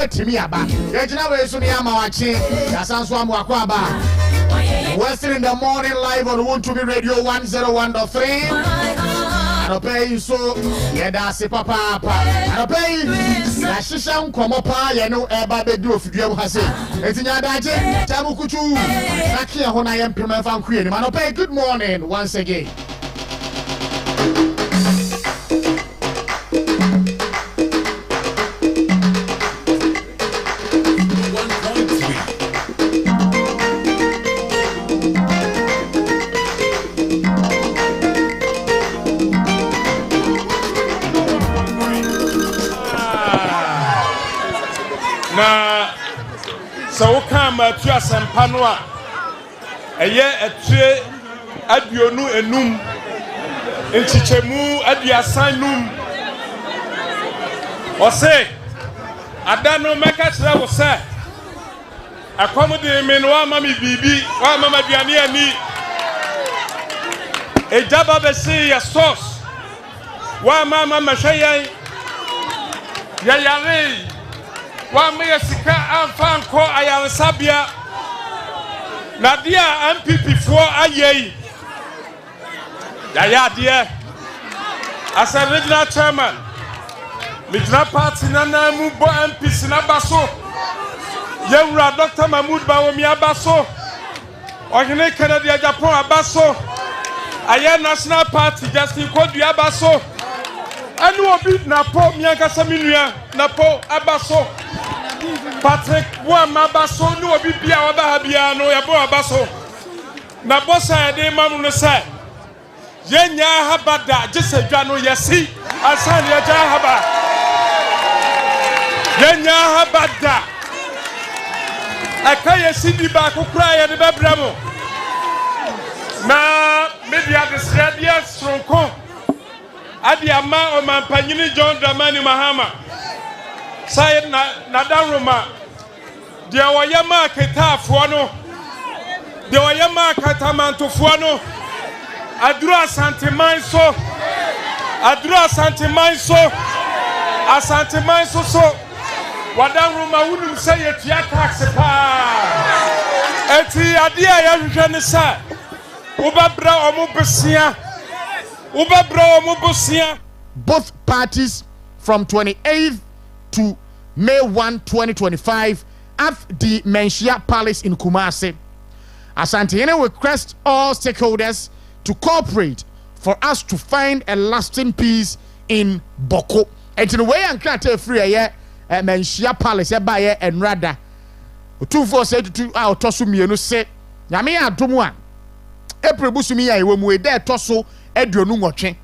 Timiaba. Yajina we suni ama wachi. Yasansu amu akwaba. Western in the morning live on Wuntubi Radio 101.3. Anopei so yeda se papa. Anopei na shisha nkomo pa yenu eba bedu ofidua mu hase. Etinya daje tamu kuchu. Nakia hona yempema fa nkue ni. Anopei good morning once again. Na so kama tu asempa no a eye etue aduonu enum nchichemu aduasanum ose adano meka kire wo se akomode me no ama mi bibi wa mama duane ani ejaba be se ya sauce wa mama mashayan ya yare wa me sika amfa nko ayansabia na dia MPP fo ayei ya dia as a regional chairman midna party na mu bo MPs na baso yewura Dr. Mahmoud Bawomi abaso ohene Canada Japan abaso aye national party Justin Kodu abaso anu obi na po miankasa minua na po abaso Patrick Boama baso no obi bia oba ha bia no ya bo abaso na bossa de mamu no say yenya habada gisedwa no yesi asan ya ja haba yenya habada akaya sidi ba kokura ya de bebramo na media disradia stronko adi ama o mampanyini John Dramani Mahama say na daruma dia wayama ketafo no dia wayama katamantofo no adura santimanso asantimanso so wadaruma wunum say etia tax pa eti ade ya hwehwe ne sa ubabra omubesia both parties from 28th to May 1, 2025 at the Menshia Palace in Kumasi. Asantehene request all stakeholders to cooperate for us to find a lasting peace in Boko. And in the way and can't free a Menshia Palace by and rather 2472 out tosu mienu se Yami Adomwa April Busumia we there toso eduonu nwotwe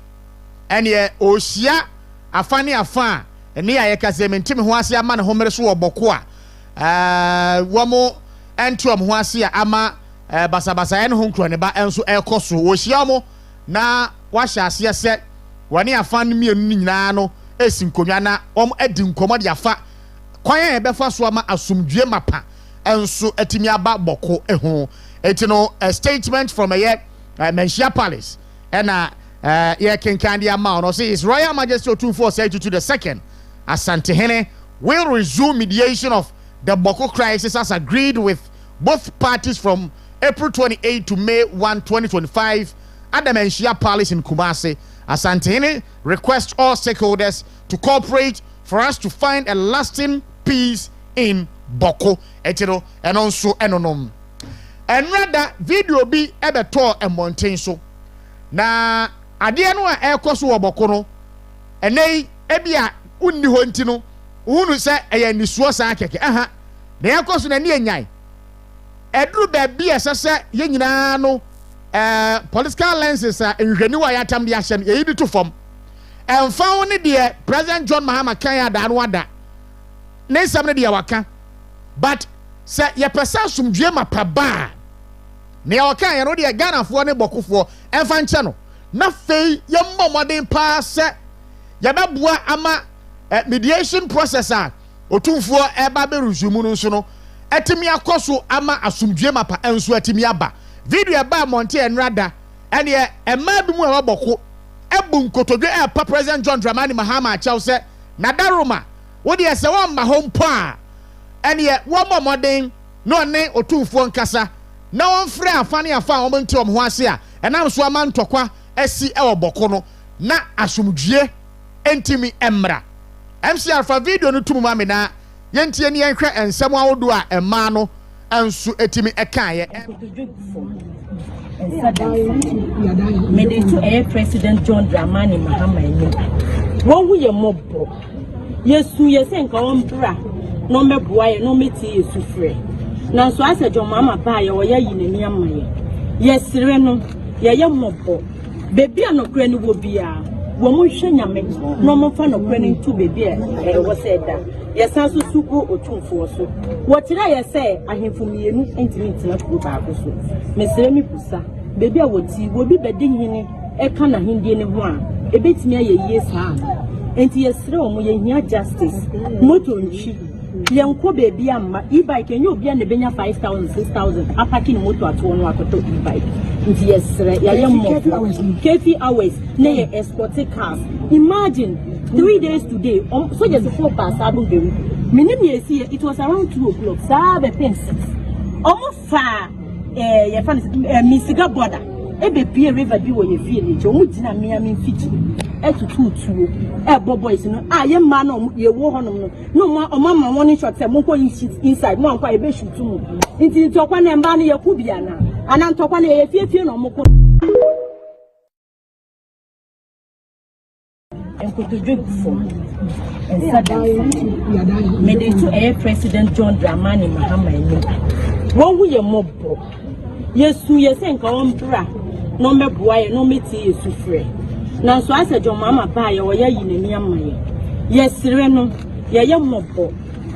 ene osia afane afa ene ya kase mentime ho ase ama ne homere so oboko a womo entom ho ase ama basabasa ene ho nkro ne ba enso ekoso osia mo na wahya ase se wane afane mienu nyina no esinkonwa na edi nkomo de afa kwan e befa so ama asumdue mapa enso etimi aba boko eho etino a statement from a Menshia Palace and Kenkandia Mount or say His Royal Majesty 2472 the second Asantehene will resume mediation of the Boko crisis as agreed with both parties from April 28 to May 1, 2025 at the Menshia Palace in Kumasi. Asantehene requests all stakeholders to cooperate for us to find a lasting peace in Boko. Etino and also enonom. And rather video be ebeto and mountain so na ade no a ekoso oboko no ene ebia unni ho ntino unu se eye nisuo sa keke aha na ekoso na ne enyan edru ba bi esese ye nyina no political lenses a nhwani wa yatam de ahye no ye di to fom emfa woni de President John Mahama kan ya da no ada ne nsam ne de waka but se ye pesa sumdue mapaba ne okan ye no de Ghana fo ne bokofo emfa nche no na fei ye momoden pa se ye beboa ama mediation process a otumfo eba be resume no so no etimi akoso ama asumdue mapa enso etimi aba video eba monte enrada ene ye ema bi mu e boko ebu nkotodwe e pa President John Dramani Mahama a chaw se na daroma wo de se wo ma ho mpo a and ye one more modern no ne otumfo nkasa na won frɛ afa ne afa wɔn nti wɔn ho ase a ɛnam so ama ntɔkwa asi ɛwɔ bɔkɔ no na asomdue entimi emra MC Alpha video no tumu ma me na yentie ne yenhwɛ ensɛm awodo a ɛma no enso etimi ɛkaayɛ mede to air President John Dramani Mahama eni won hu ye mobbo yesu ye se nka won bra no meboa ye no meti yesu frɛ na so asa John Mama ba ye wo ye yinani amaye yesire no ye ye mobbo bebi anokra ni wo bia wo mo hwɛ nyame no mo fa nokra ni ntu bebi e wo se da yesa so suko otumfo so wo kira ye se ahemfo mienu entimi ntina ko ba ko so mesere mi busa bebi a woti wo bi bedi hini e ka na hindie ne ho a ebetimi ayeye saa enti yesere wo mo ye hia justice moto nchi yenko bebi amma e-bike enyo obi na benya 5000 6000 apaki ni moto ato no akoto e-bike nti yesere ya yemmo kefi hours na ye escort cars imagine 3 days today so just 4 pass abungeri minim yesi it was around 2 o'clock sabe pensis fa ye fan misiga border ebe pie river bi wo ye village omu dina miami fiji etututuo boys no ye ma no ye wo honom no ma omama warning shot say monko inside mo anko ye be shoot mu nti ntokwa na mba no ye ku bia na ana ntokwa na ye fiefie no moko enkoto job for mede to air President John Dramani Mahama eni won hu ye mobbo yesu ye se nka won bra no meboa ye no meti yesu frɛ na so asa John Mama ba ye wo ye yinani amaye yesire no ye ye mobbo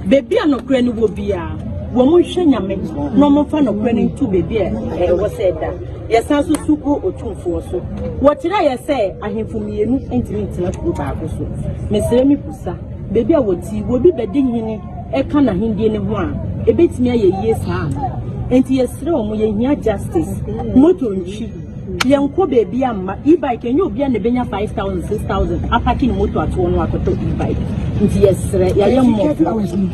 bebi anokra ni wo bia wo mo hwɛ nyame no mo fa nokra ni ntu bebi e wo se da yesa so suko otumfo so wo kira ye se ahemfo mienu entimi ntina ko ba ko so mesere mi busa bebi a woti wo bi bedi hini e ka na hindie ne ho a ebetimi ayeye saa enti yesere wo mo ye hia justice moto nchi yenko bebi amma e-bike enyo obi na benya 5000 6000 apaki ni moto ato no akoto e-bike nti yesere ya yemmo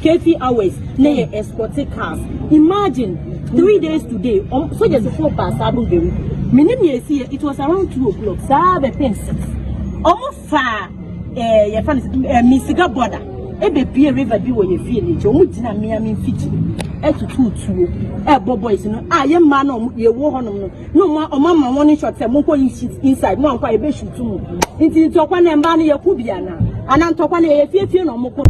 kefi hours na ye escort cars imagine 3 days today so just 4 pass abungeri minim yesi it was around 2 o'clock sabe pensis fa ye fan misiga border ebe pie river bi wo ye village omu dina miami fiji etututuo boys no ye ma no ye wo honom no ma omama warning shot say monko inside mo anko ye be shoot mu nti ntokwa na mba no ye ku bia na ana ntokwa na ye fiefie no moko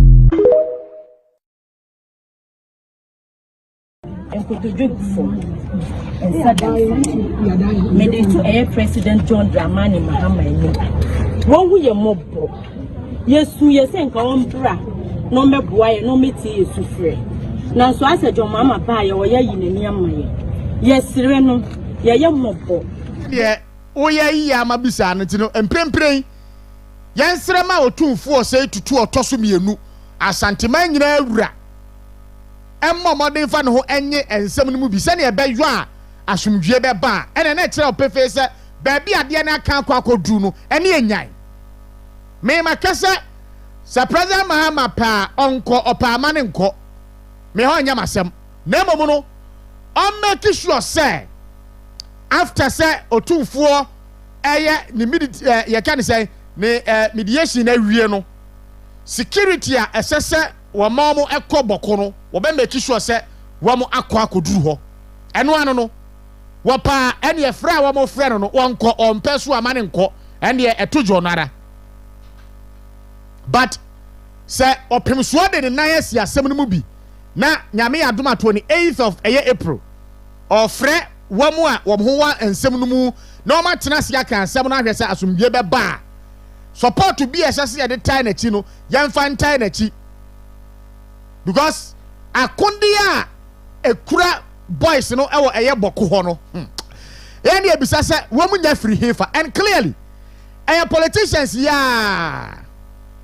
enkoto job for mede to air President John Dramani Mahama eni won hu ye mobbo yesu ye se nka won bra no meboa ye no meti yesu frɛ na so asa John Mama ba ye wo ye yinani amaye yesire no ye ye mobbo de o ye yi amabisa no ti no emprempren yensere ma otumfo sei tutu otoso mienu asanteman nyina awura emmo modern fa no ho enye ensem no mu bi se ne ebeyo a asomdue be ba ene na kire opefe se ba bi ade na kan kwakodu no ene enyan me makasa sa President Mahama pa onko opama ne nko me ho nya masem na momo no on make sure say after say otumfo eye ni ye kan say ne mediation na wie no security a esese wo mamu ekoboko no wo be make sure say wo mo akoduru ho eno ano no wo pa ene ye fra wo mo fra no wonko ompeso amane nko ene ye etojo nara but say opemso de ne nayes ya asem no mu bi na nyame adoma 28th of April ofre wamu a wom wa ensem no mu na o matena sia kan ensem no ahwe se asomdie be ba support to be esase ye de tie na chi no yemfa tie na chi because akondia ekura boys no ewo eye boko ho no ene ebisa se wamu nya free hefa and clearly politicians ya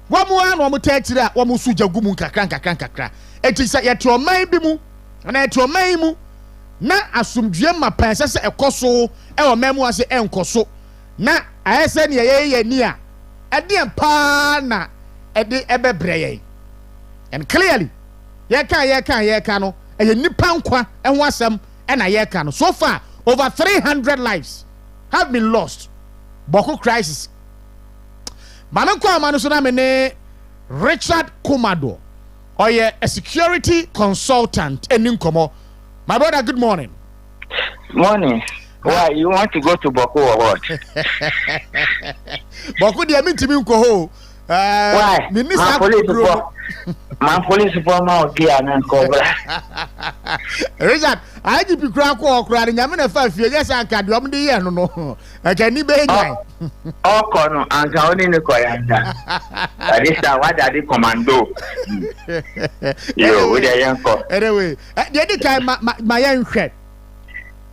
wamu an wamu tekire a wamu suja gumu kakra eti se yetroman bi mu na yetroman mu na asomdue mapan se ekoso ewo memu ase enkoso na ayese ne ye ni a ede pa na ede ebebre ye and clearly yɛka no ɛyɛ nipa nkwa ɛho asɛm ɛna yɛka no so far over 300 lives have been lost boko crisis mame kwa ama no so na me ne Richard Kumado or a security consultant in Nkomo. My brother, good morning. Morning. Why you want to go to Boko or what? Boko dia mi timi nko why? My police for my okay and cover. Richard, I did be crack or cry in Yamina 5 years. Yes, I can't do the year. No, I can't even. Oh, Colonel, and only the Koyanda. That is what I did commando. You with a young cop. Anyway, the other time, my young head.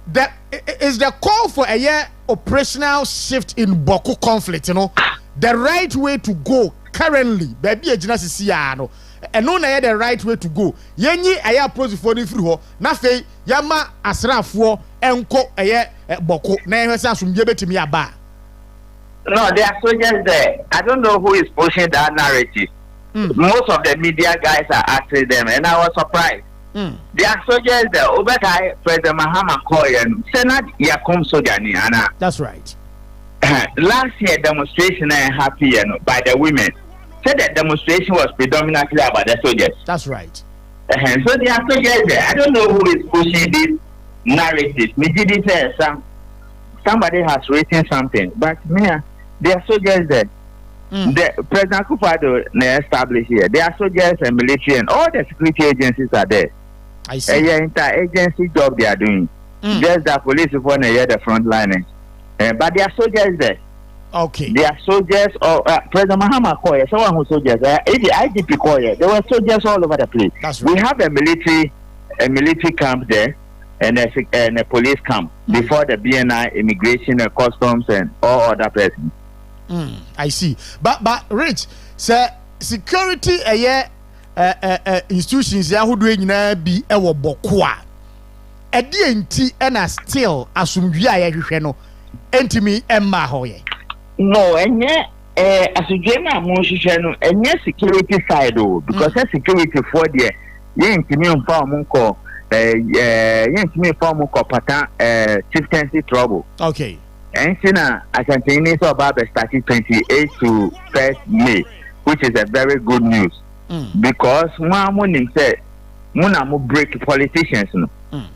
That is the call for a year operational shift in Boko conflict, you know. The right way to go currently, baby, a genesis, no. And no, the right way to go. Yenny, I approach for the free ho. Nafe, Yama, Asrafo, Enko, a Boko, name has some yebe to me about. No, they are soldiers there. I don't know who is pushing that narrative. Most of the media guys are asking them, and I was surprised. They are soldiers there. Over time, President Mahama Koyen, Senate Yakum Sojani, Anna. That's right. Last year, demonstration happened by the women. Said that demonstration was predominantly about the soldiers. That's right. So they are soldiers there. I don't know who is pushing this narrative. Mijidi says somebody has written something, but they are soldiers there. The President Akufo-Addo established here. There are soldiers and military and all the security agencies are there. I see. A inter-agency job they are doing. Just the police for the front liners. But they are soldiers there. Okay. They are soldiers. President Mahama Koye, someone who soldiers. If the IGP Koye, there were soldiers all over the place. That's right. We have a military camp there and a police camp before the BNI, immigration, and customs, and all other persons. I see. But Rich, sir, security institutions ya who doing na bi ewo bokwa. Edi enti na still asumdua ya hwehwe no. Entimi emma hoye. No, enye asudwe na mo hwehwe no, enye security side o because security for there, ye ntimi mfa mo nko ye ntimi mfa mo ko pata chieftaincy trouble. Okay. And Sina, I can tell you, started 28 to 1st May, which is a very good news. Because one said, Muna break politicians.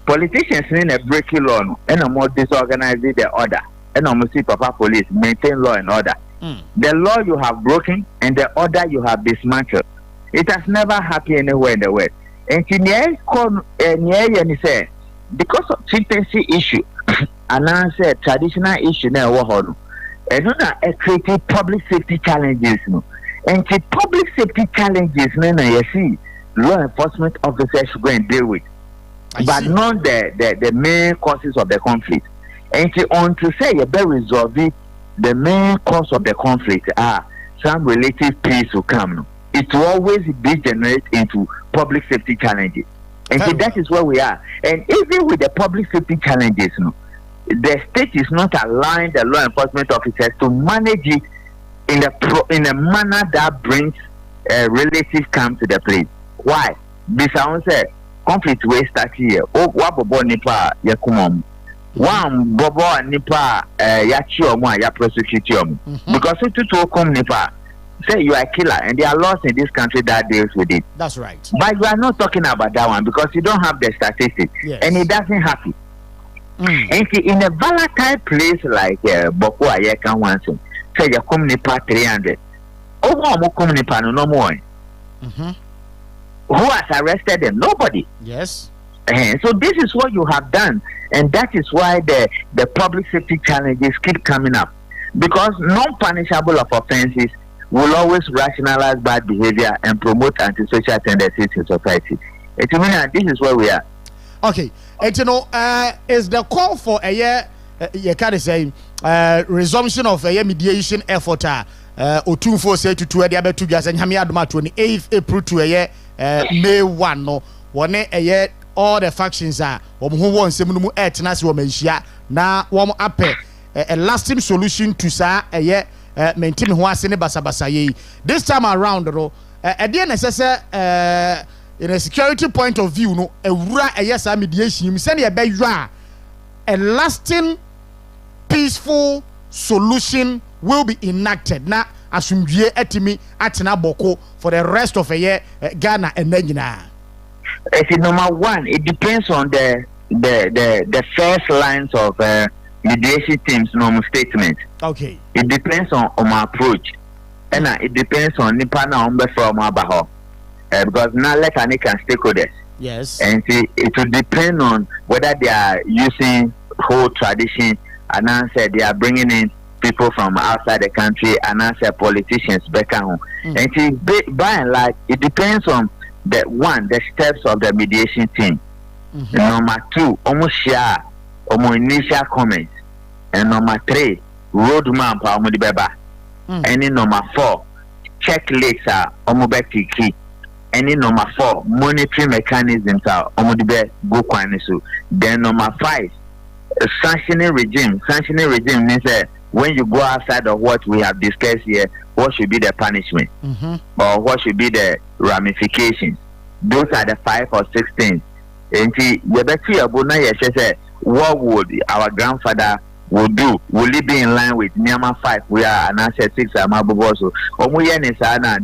Politicians in a breaking law, and a more disorganizing the order, and almost see Papa Police maintain law and order. The law you have broken and the order you have dismantled. It has never happened anywhere in the world. And he said, because of chieftaincy issue, and answer traditional issue na wo and no creating public safety challenges no and the public safety challenges na you see law enforcement officers should go and deal with but not the main causes of the conflict and on to say you better resolve the main cause of the conflict some relative peace will come no. It will always degenerate into public safety challenges and that is where we are and even with the public safety challenges no the state is not allowing the law enforcement officers to manage it in a manner that brings relatives come to the place. Why? Because conflict will start here. Oh, what bobo nipa yakumom. One bobo nipa yachiom ya prosecutium. Because to come nipa say you are a killer and there are laws in this country that deals with it. That's right. But you are not talking about that one because you don't have the statistics and it doesn't happen. And in a volatile place like Boko Ayeka once, say you come nipa 300. Oh, mo come nipa no more. Who has arrested them? Nobody. Yes. So this is what you have done, and that is why the public safety challenges keep coming up, because non-punishable of offenses will always rationalize bad behavior and promote antisocial tendencies in society. This is where we are. Okay, and is the call for a year, you can say, resumption of a year mediation effort, Otunfo say to the other 2 years and Hamiadma 28th April to a year, May 1, no, 1 a year, all the factions are, who want Semumu Etnas woman, now warm up a lasting solution to sa a year, maintain who are Senebasa Basaye. This time around, at the end, in a security point of view no ewura yes mediation send e be a lasting peaceful solution will be enacted na asumdue etimi atena boko for the rest of a year Ghana and Nigeria. Number one, it depends on the first lines of mediation team's normal statement. Okay. It depends on my approach, and it depends on nipa na umbe from abaho, because now let any can stakeholders. Yes. And it will depend on whether they are using whole tradition, and answer they are bringing in people from outside the country, and answer politicians back home. And by and large, it depends on the steps of the mediation team. Number two, almost share initial comments, and number three, roadmap beba. And number four, checklists are key. And number four, monitoring mechanisms are go kwanisu. Then number five, sanctioning regime. Sanctioning regime means that when you go outside of what we have discussed here, what should be the punishment or what should be the ramifications. Those are the 5 or 6 things. And what would our grandfather would do? Will it be in line with Myanmar 5? We are an answer 6 Amaboboso.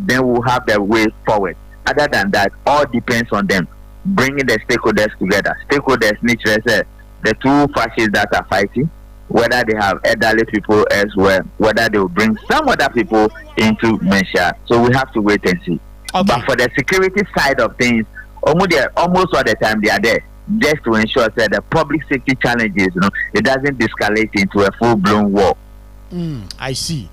Then we'll have the way forward. Other than that, all depends on them bringing the stakeholders together. Stakeholders need to say the two fascists that are fighting, whether they have elderly people as well, whether they will bring some other people into Mensha. So we have to wait and see. Okay. But for the security side of things, almost all the time they are there, just to ensure that the public safety challenges, it doesn't escalate into a full-blown war. I see.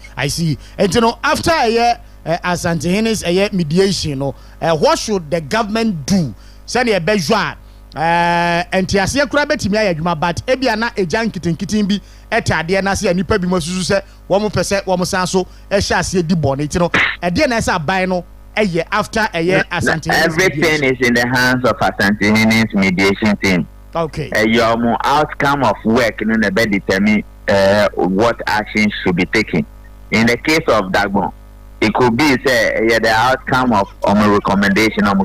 And after a year, as Antihenes a year mediation, what should the government do? Send a bejoa. And Tiasia Krabetimi adwuma, but ebiana ejan kitin bi etade na se anipa bi masusu se wo mo pese wo mo sanso e hia ase di bone ti no e de na esa ban no eye after a year Asante. Everything is in the hands of Asante mediation team. Okay. Your outcome of work in the bed determine what actions should be taken. In the case of Dagbon, it could be say the outcome of a recommendation of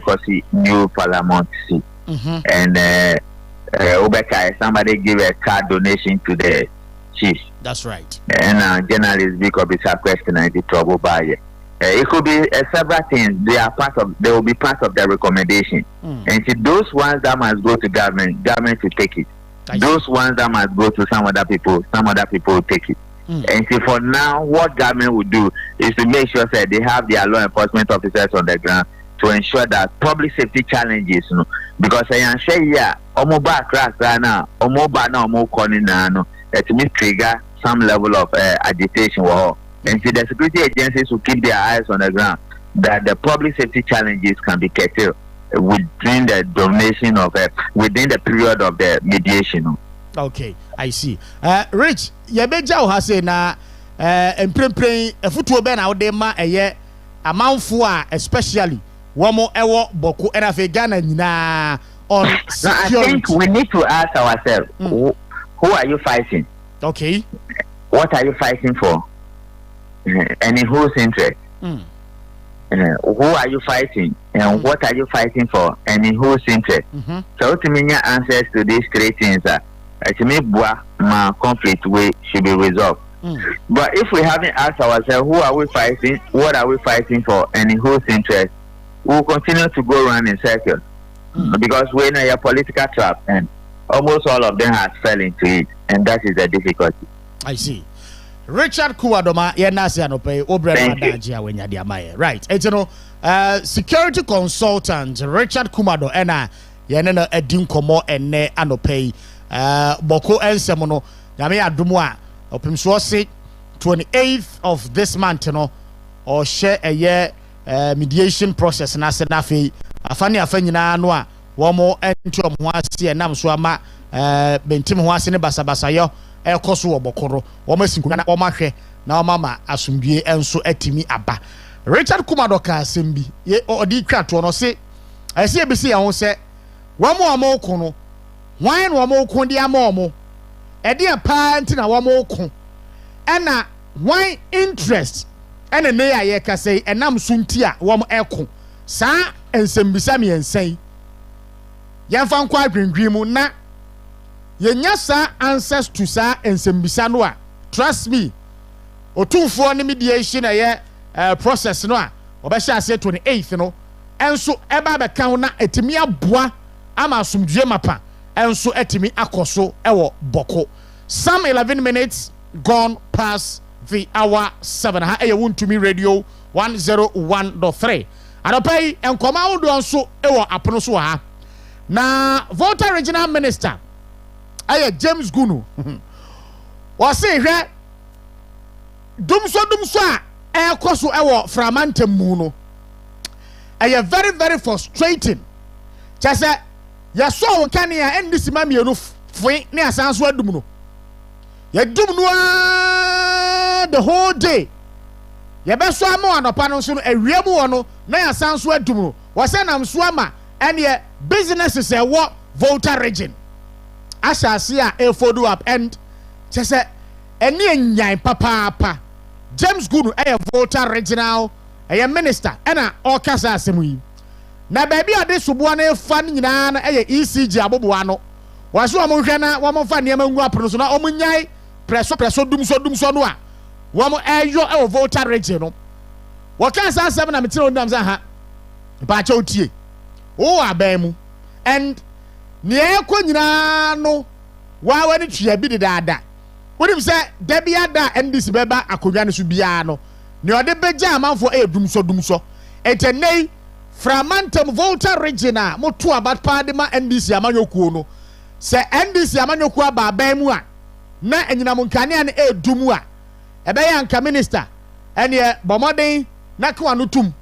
new parliament seat. And somebody give a card donation to the chief. That's right. And journalists because it's a question and the trouble by it. It could be several things. They will be part of the recommendation. And see, those ones that must go to government to take it. Those ones that must go to some other people will take it. And see, for now, what government will do is to make sure that they have their law enforcement officers on the ground to ensure that public safety challenges, because I am sure omoba crack now, omoba na omokoni na it may trigger some level of agitation. And see, the security agencies will keep their eyes on the ground that the public safety challenges can be curtailed within the donation of within the period of the mediation. Okay, I see. Rich, yebeja o say na emprempren efutuo be na wo de ma eye amanfo a especially womo ewo boku enafe Ghana nyina on security. I think we need to ask ourselves, who are you fighting? Okay. What are you fighting for? And in whose interest? Who are you fighting? And what are you fighting for? And in whose interest? So to me, answers to these 3 things are conflict way should be resolved. But if we haven't asked ourselves, who are we fighting? What are we fighting for? And in whose interest? We will continue to go around in circles because we're in a political trap, and almost all of them have fell into it, and that is the difficulty. I see. Richard Kuwadoma, yenasi anope obrema danjia wenya diamaye. Right. Security consultant Richard Kumado ena yenena edin komo ene anope boko ensemono yame adumwa opimso se 28th of this month or share a year mediation process na se na fe afani afanyina no a wo mo enti omho ase enam so ama bentim ho ase ne basabasa yo ekoso wo bokoro wo masinku na wo mahwe na wo mama asumdue enso atimi aba. Richard Kumado ka asembi ye odi twato no se ese ebisi ya ho se wo mo amoko no wan wo mo ko di amomo e de pa nti na wo mo ko ena wan interest ene ne ya ye ka sei enam sunti a wo mo eko sa ensembisa mi ensen yɛmfa nkɔ adwendwen mu na yɛnya saa answers to saa ensembisa no a trust me otumfoɔ ne mediation ɛyɛ process no a ɔbɛhyɛ ase 28th no ɛnso ɛba bɛka ho na ɛtumi aboa ama asomdue mapa ɛnso ɛtumi akɔ so ɛwɔ bɔko some 11 minutes gone past the hour 7 ha ɛyɛ Wontumi radio 101.3 adɔpa yi nkɔmɔ ahodoɔ nso ɛwɔ apono so ha na Volta regional minister ɛyɛ James Gunu wɔse hwɛ dumso a ɛkɔ so ɛwɔ Framantam mu no ɛyɛ very very frustrating kyɛ sɛ yɛsɔ wo kanea ɛndi sima mmienu foe ne asan so adum no yɛdum no the whole day yɛbɛsɔ ama anɔpa no nso no awia mu wɔ no na yɛasan so adum no wɔsɛ nam so ama ɛneɛ businesses ɛwɔ Volta region ahyɛ ase a ɛfollow up and kyɛ sɛ ɛne nyan papaapa James Gunu ɛyɛ Volta regional ɛyɛ minister ɛna ɔkasa asɛm yi na baabi a de soboa no ɛfa no nyinaa no ɛyɛ ECG aboboa no wɔso wɔn hwɛ na wɔn fa nneɛma ngu apono so na wɔn nyae preso dumso no a wɔn ɛyɔ ɛwɔ Volta region no wɔka saa asɛm na metire onam sɛ ha baakyɛ otie o aban mu and nea ɛkɔ nyinaa no waawa ne tua bi dedaada wonim sɛ da bi ada NDC bɛba akonnwa no so biara no nea ɔde bɛgya amanfoɔ ɛyɛ dumso ɛtɛnɛi Framantam Volta region a moto abat pa de ma NDC amanyokuo no sɛ NDC amanyokuo aba aban mu a na enyinam nkanea ne edum a ɛbɛyɛ anka minister ɛne bɔmɔden na kwa no tum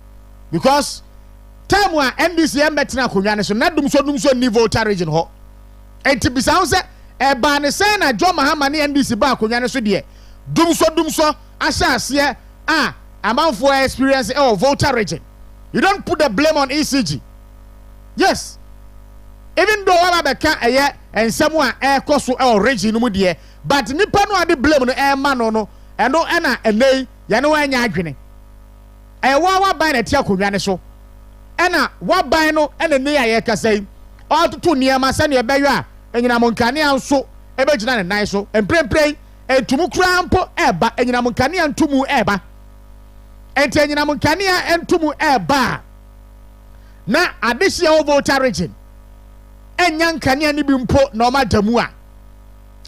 because time a NDC ɛmbɛtena akonnwa ne so na dumso ni Volta region hɔ enti bisa ho sɛ ɛba ne sɛ na John Mahama ne NDC ba akonnwa ne so deɛ dumso ahyɛ aseɛ a amanfoɔ experience ɛwɔ Volta region. You don't put the blame on ECG. Yes. Even though wala beka eye ensɛm a ɛkɔ so ɛwɔ region no mu deɛ but nipa no ade blame no ɛma no ɛno ɛna ɛnɛi yɛne wɔanya adwene ɛwɔ waban na ɛte akonnwa ne so ɛna waban no ɛna ne yɛ kasa yi ɔtoto nneɛma sɛnea ɛbɛyɛ a enyinam nkanea nso ɛbɛgyina ne nan so mprempren entumu kura mpo ɛba enyinam nkanea ntumu ɛba enti enyinam nkanea ntumu ɛba na adehyia wɔ Volta region enya nkanea ni bi mpo na ɔma damu a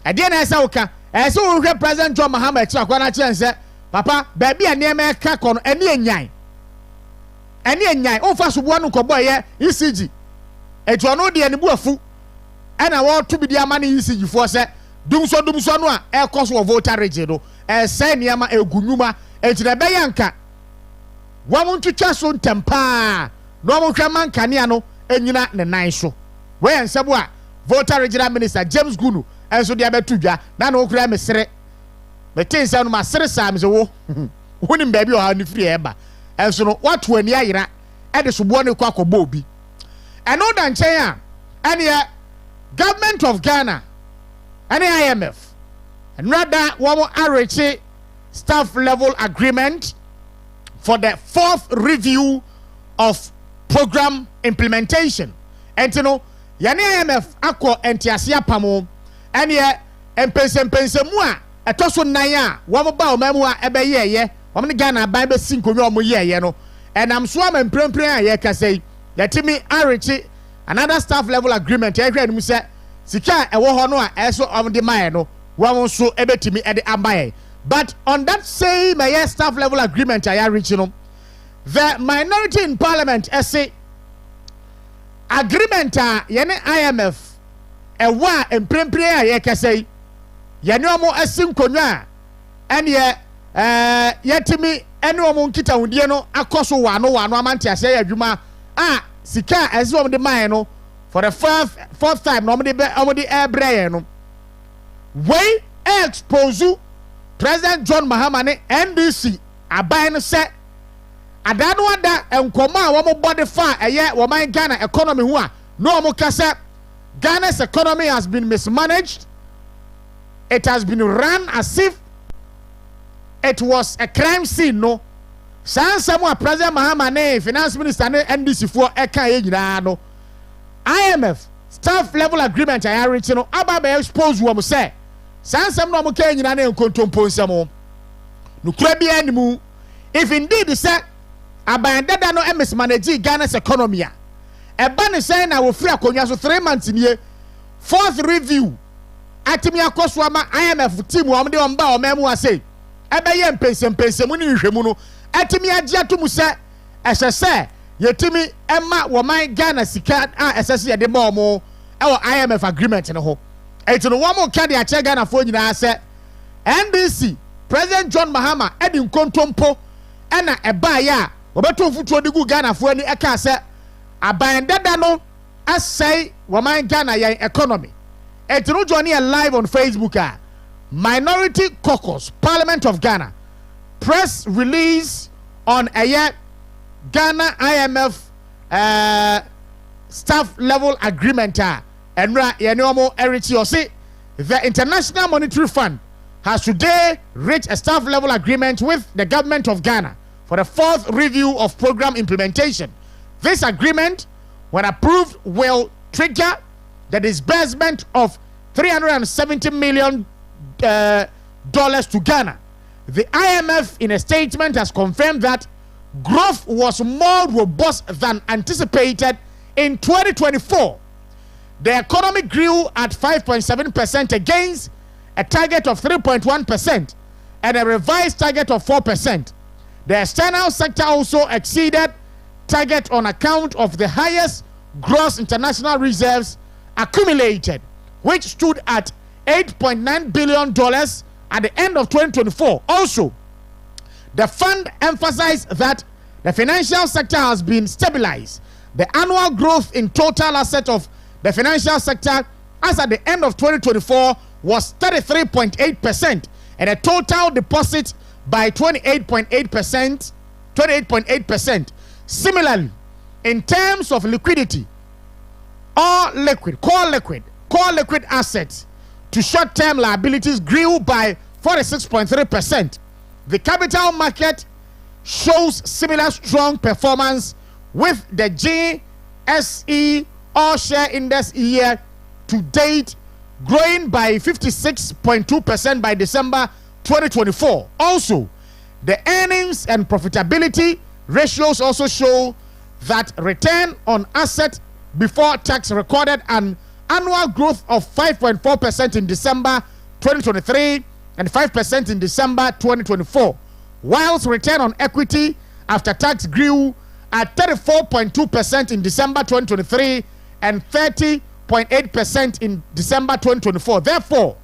ɛdeɛ na ɛsɛ woka ɛsɛ wo hwɛ President John Mahama ɛkyerɛ akwa na kyerɛ sɛ papa baabi a nneɛma ɛka kɔ no ɛne enyan wofa soboa no nkɔbɔ ɛyɛ ECG ɛti ɔno deɛ ne bu afu ɛna wɔto bi de ama ne ECG foɔ sɛ dumso no a ɛkɔ so wɔ Volta region no ɛsɛ nneɛma egunwuma ɛti na ɛbɛyɛ nka wɔn ntwitwa so ntɛmpaa na wɔn hwɛ man kanea no enyina ne nan so wɔyɛ nsɛbo a Volta regional minister James Gunu ɛnso de abɛto dwa na no okura mesere mete nsɛm no ma sere saa me sɛ wo wonim baabi ɔha ne firi ɛba ɛnso no wato ani ayera ɛde soboɔ ne kɔ akɔbɔ obi ɛno da nkyɛn a ɛneɛ government of Ghana ɛne IMF ɛnrada wɔn areche staff level agreement for the 4th review of program implementation ɛnti no yɛne IMF akɔ entiase apamo ɛneɛ mpensempensemu a ɛtɔ so nan a wɔn ba wɔn mu a ɛbɛyɛɛyɛ wɔn ne Ghana aban bɛsi nkonnwa wɔn yɛɛyɛ no ɛnam so ama mprempren a yɛkasa yi yɛtumi areche another staff level agreement yɛhwɛ anim sɛ sika a ɛwɔ hɔ no a ɛso wɔn de mayɛ no wɔn nso ɛbɛtumi ɛde abayɛ but on that same staff level agreement a yɛareche no the minority in parliament ɛse agreement a yɛne IMF ɛwɔ a mprempren a yɛkasa yi yɛne wɔn asi nkonnwa a ɛneɛ yɛtumi ɛne wɔn nkitahudie no akɔ so wano amante ahyɛ yɛ adwuma a sika a ɛsɛ wɔn de mayɛ no for the fourth time na wɔn de ɛbrɛ yɛn no wei expose President John Mahama ne NDC aban no sɛ ada no ada nkɔmɔ a wɔn bɔ de fa ɛyɛ wɔn Ghana economy ho a no wɔn kasa Ghana's economy has been mismanaged. It has been run as if it was a crime scene no Sansamo President Mahama ne Finance Minister ne NDC for eka ye nyina no IMF staff level agreement I reach no aba be expose wo mo say sansam no mo ka nyina ne nkontompo nsamo nukura bia animu if indeed say abandada no mismanage Ghana's economy a eba ne say na wo free akonwa so 3 months nie fourth review atimi akoso ama IMF team wo de omba o memu ase ebe ye mpensem ni nhwemu no atimi agye atomu se ehye yetimi emma wo man Ghana sika a esese ye de ma omo ewo IMF agreement ne ho eti no wo mo ka de ache Ghana fo nyina se NDC President John Mahama edi nkontompo ena eba ya obeto futuo de gu Ghana fo ani eka se aban dada no asai wo man Ghana yan economy eti no join here live on Facebook Minority Caucus Parliament of Ghana press release on a year Ghana IMF staff level agreement and the International Monetary Fund has today reached a staff level agreement with the government of Ghana for the fourth review of program implementation. This agreement, when approved, will trigger the disbursement of $370 million to Ghana. The IMF in a statement has confirmed that growth was more robust than anticipated in 2024. The economy grew at 5.7% against a target of 3.1% and a revised target of 4%. The external sector also exceeded target on account of the highest gross international reserves accumulated, which stood at $8.9 billion at the end of 2024. Also, the fund emphasized that the financial sector has been stabilized. The annual growth in total assets of the financial sector as at the end of 2024 was 33.8% and a total deposit by 28.8%. Similarly, in terms of liquidity, core liquid assets to short-term liabilities grew by 46.3%. The capital market shows similar strong performance with the GSE All Share Index year to date growing by 56.2% by December 2024. Also, the earnings and profitability ratios also show that return on asset before tax recorded an annual growth of 5.4% in December 2023 and 5% in December 2024, whilst return on equity after tax grew at 34.2% in December 2023 and 30.8% in December 2024. Therefore,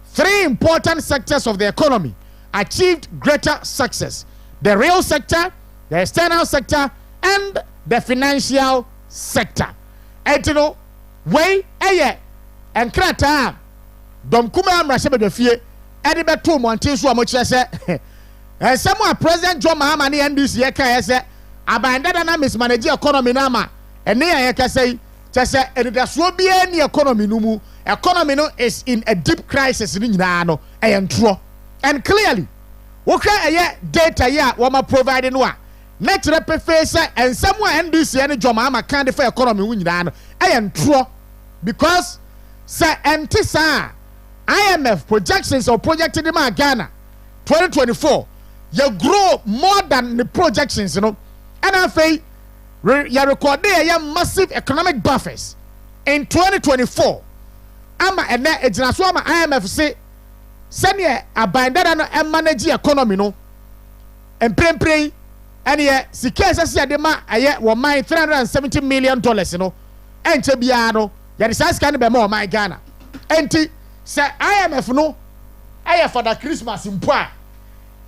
three important sectors of the economy achieved greater success: the real sector, the external sector, and the financial sector. Etino, way, and krata, dom kuma amrashe fie, edibe to montin so amochire se, and someone President John Mahama ni NDC yeka se, abandada na mismanage economy na ma, ene yeka se, chese edidaso bia ni economy no mu, economy no is in a deep crisis ni nyina no, entro. And clearly, okay, data ya wama providing wa. Net face and somewhere NDC and John Mahama can't for economy nyina no, because say antisa IMF projections or projected in Ghana 2024 you grow more than the projections, and I say you record there massive economic buffers in 2024. Ama and it's not so IMF say send ye abandon and manage economy no and pray and ye secure say de ma aye wo mine $370 million enche bia no ya de size can be more my Ghana enti say IMF no aye for the Christmas mpo a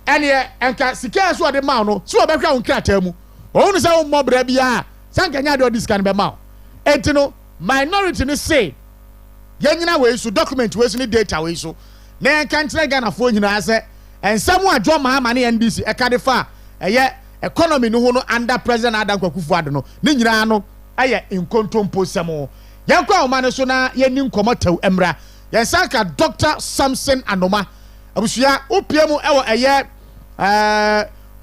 and ye enka secure so de ma no so be kwa unkrata mu onu say wo mobra bia sanka nya de this can be ma enti no minority ni say yenyina we so document we so ni data we so na enka ntre Ghana fo nyina say and someone John Mahama ni NDC e ka de fa eye economy no ho no under President Adam Kwakufu-Addo no ni nyina no aye nkontompo semo yankwa o mane so na yeni nkomotaw emra yansaka Dr. Samson Anoma abusua opiemu ewo eye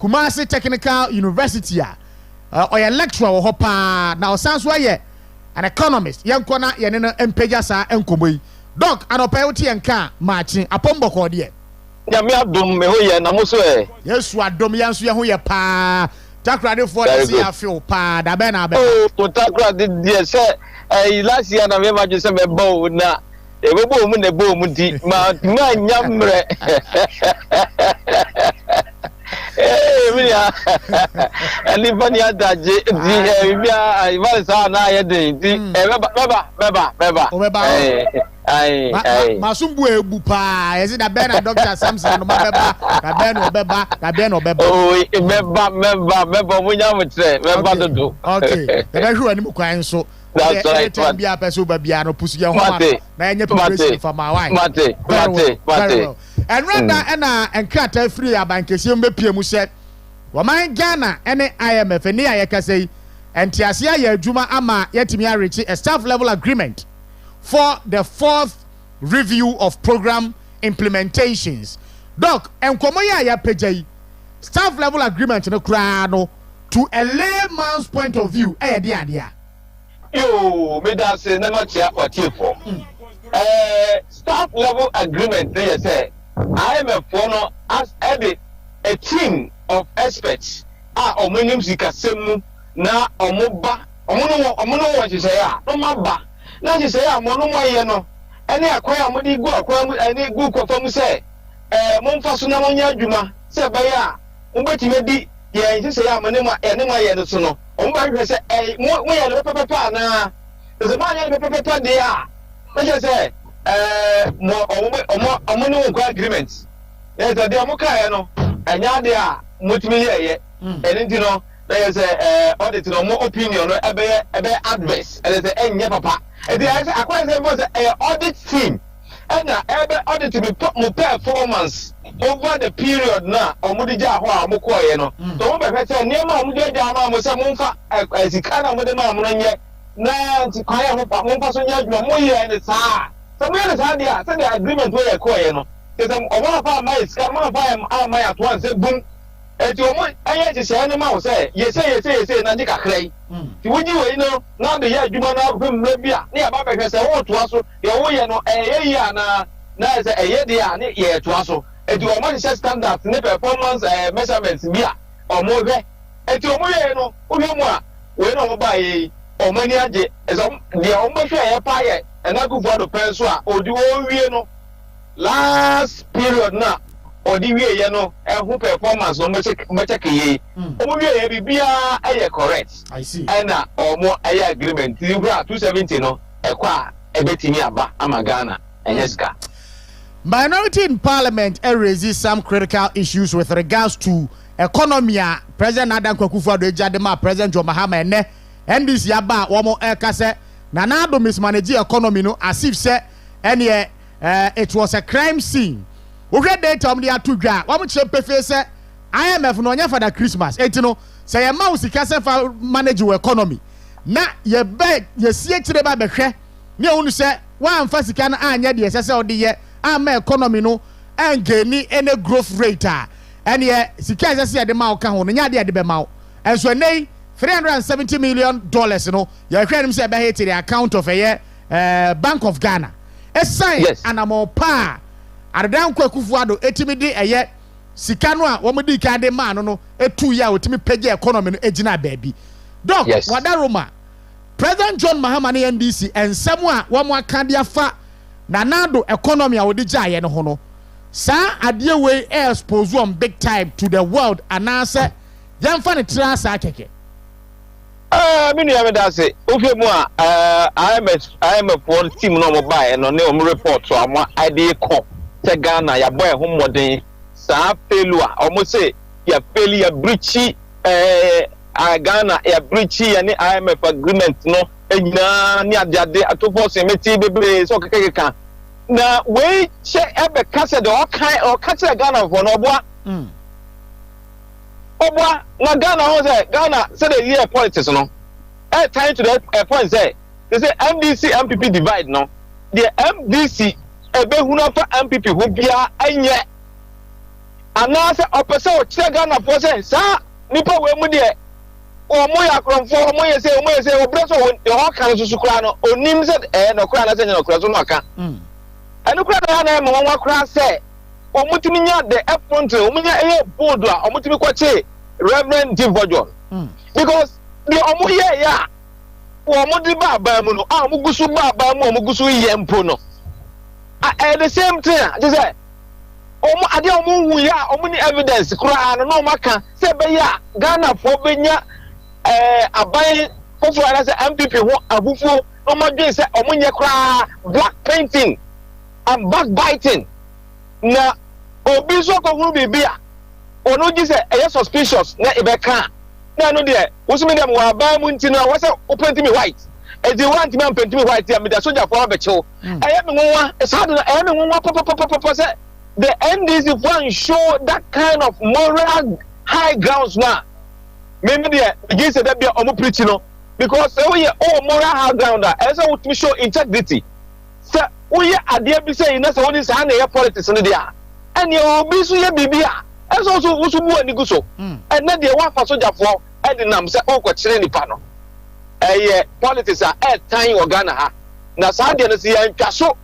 Kumasi Technical University or a lecturer or hopa now sounds why an economist young corner yenena empejasa enkomoi doc anopayoti enka marching apombo kodie nyame adom me hoye na mo so yesu adom yanso ye hoye pa Takoradi for the see afio pa da be na be oh Takoradi die se last year na me ma je se me bo na e be bo mu na bo mu di ma nyamre Emilia ani bani adaje di bia iba sa na ye den di beba ai masumbu ebu pa yesi da be na Dr. Samson no beba da be no beba oh beba mu nya mo tre beba dodo okay da be huru ani mu kwan so that's right time bia person ba bia no pusu ye ho na enye preparation for my wife mate and rather and krata free abankesi mbepie mu se woman Ghana ene IMF ni ayekasei entiasia ya adwuma ama yetimi arechi a staff level agreement for the fourth review of program implementations doc enkomo ya pejai staff level agreement no kra no to a layman's point of view de adia yo me da say na ma chia otifo staff level agreement they say IMF no as a team of experts omonim sikasem na omoba omono wa chise ya no maba na chise ya mono moye no ene akwai amodi gu akwai ene gu kofam se momfa so na monya adwuma se ba ya mbetime di ye chise ya mono ma ene ma ye no so no omba hwe se mo ye no pepepa na ze ma ye pepepa de ya na chise omono ko agreement e de mo ka no enya de a motimi ye ene ndi no there is audit no more opinion no ebe advice and say enye papa e dey say akwa say was audit team and ebe audit me performance over the period na omudi ja ho a moko ye no to mo be say niam omudi ja ma mo say mo mfa sika na mo de ma mo nye na ti kwa ya mo mfa so nya adwuma mo ye ne saa so mo ye saa dia say the agreement we ye ko ye no say omo fa ma sika mo fa ma ya to an say boom eti omo anya je se ma wo se yese na ndika krai ti wuji we no na de ya adwuma na fem na bia ne ya ba be se wo to aso ye wo ye no ye ya na se ye de ya ne ye to aso eti omo se standard ne performance measurements bia omo hwe eti omo ye no wo hwe mu a we no ba ye omo ni age ezo de omo hwe ye pa ye na gufu ado pen so a odi wo wie no last period na odi wie ye no ehu performance no mo check ye omo wie ye bibia eye correct I see and omo eye agreement ti hura 270 no ekwa ebetimi aba ama Ghana enyeska minority in parliament raises some critical issues with regards to economy. President Adam Akufo-Addo ejadema President John Mahama ene NDC aba womo ekase na do mismanage economy no as if say ene it was a crime scene. We get data on the atudwa womo chepefe say IMF no nya for the Christmas etino say ye ma usika say for manage your economy na ye be ye sie kire ba behwe ne unu say wan fa sika na anya de say odi ye ama economy no engeni any growth rate and ye sika say de ma ka ho no nya de be ma and so nei $370 million no ye hwe nim say be hit the account of Bank of Ghana a sign anamo pa Adan Akufo-Addo etimi di sika no a wo mudi ka de ma no etu ya otimi pege economy no ejina baabi doc wada Roma President John Mahama ne NDC ensem a wo mo aka de afa na nado economy a wodi gya ye no ho no sa ade we expose on big time to the world anase yemfa ne tra sa keke minu ya me da say ofe mu a IMF for team no mo buy no ne o report so amo ade ko te Ghana ya boy ho modern sa failure almost say ya fail ya breachy Ghana ya breachy ya ni IMF agreement no enyina ni ade atofo se meti bebre so kekeka na we che ebe kase de o kase Ghana for no boa obwa na Ghana ho say Ghana say the year politics no time to the point say they say MDC MPP divide no the MDC ebe hu na fa MPP hu bia anye anaasɛ ɔpɛ sɛ ɔkyerɛ ghanafoɔ sɛ saa nipa wei mu deɛ ɔmo yɛ akorɔmfoɔ ɔmo yɛ sɛ ɔbrɛ sɛ ɔhɔ ka no soso koraa no onim sɛ ɛyɛ nɔkora anaasɛ nyɛ nɔkora so no ɔka ɛno koraa na yɛ na ɛma wɔn koraa sɛ ɔmo tumi nya the effrontery ɔmo nya ɛyɛ bold a ɔmo tumi kɔkye reverend divojon because deɛ ɔmo yɛ yɛ a ɔmo de ba aban mu no a ɔmo gu so ba aban mu ɔmo gu so yɛ mpo no ɛyɛ the same thing a te sɛ ɔmo adeɛ ɔmo wu yɛ a ɔmo ni evidence koraa no na ɔmo aka sɛ ɛbɛyɛ a ghanafoɔ bɛnya aban foforɔ a sɛ MPP ho afufuo na ɔmo adwene sɛ ɔmo nyɛ koraa black painting and backbiting na obi nso akɔhuru biribi a ɔno gye sɛ ɛyɛ suspicious na ɛbɛka na ɛno deɛ wosumi dɛm wɔ aban mu nti no a wɔsɛ wopɛnti me white ɛdi wantumi ampɛnti me white a mede asogyafoɔ abɛkyew ɛyɛ me nwanwa saa de no ɛyɛ me nwanwa pɔpɔpɔpɔpɔ sɛ the NDC fo show that kind of moral high grounds na maybe deɛ gye sɛ da bia ɔmo preach no because sɛ woyɛ moral high ground a ɛyɛ sɛ wotumi show integrity sɛ woyɛ adeɛ bi sɛ yi na sɛ wode saa na ɛyɛ politics no deɛ a ɛneɛ obi so yɛ biribi a ɛsɛ woso bu ani gu so ɛnɛ deɛ woafa sogyafoɔ ɛde nam sɛ wokɔkyerɛ nipa no ɛyɛ politics a ɛɛtan wɔ Ghana ha na saa deɛ no sɛ yɛntwa so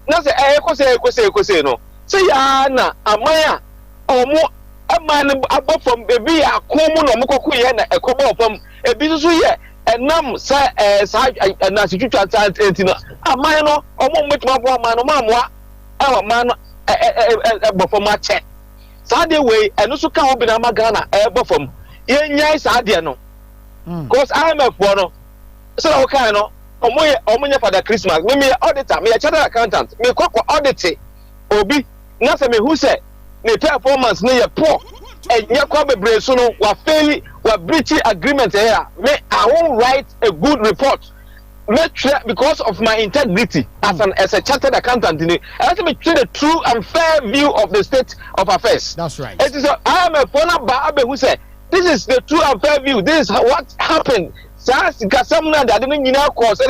na sɛ ɛyɛkɔsɛ no sɛ yɛa na aman a ɔmo ama no abɔ fam ebi yɛ ako mu na ɔmo kɔkɔ yɛ na ɛkɔbɔ fam ebi nso yɛ ɛnam sɛ saa ɛnasetwitwa saa nti no aman no ɔmo mmetuma aboa aman no maamoa ɛwɔ aman no ɛbɔ fam akyɛ saa deɛ wei ɛno so ka ho bi na ama Ghana ɛbɔ fam yɛnyae saa deɛ no cause IMF foɔ no sɛ na wokae no ɔmo nyɛ Father Christmas meyɛ auditor meyɛ chartered accountant mekɔkɔ audit obi na sɛ mehu sɛ ne performance no yɛ poor ɛnyɛ kɔ bebree so no wafeli breach agreement here me I won't write a good report because of my integrity as a chartered accountant I have to treat the true and fair view of the state of affairs. That's right. It is I am a former Baabe who said this is the true and fair view, this is what happened. Sans Casamna that didn't cause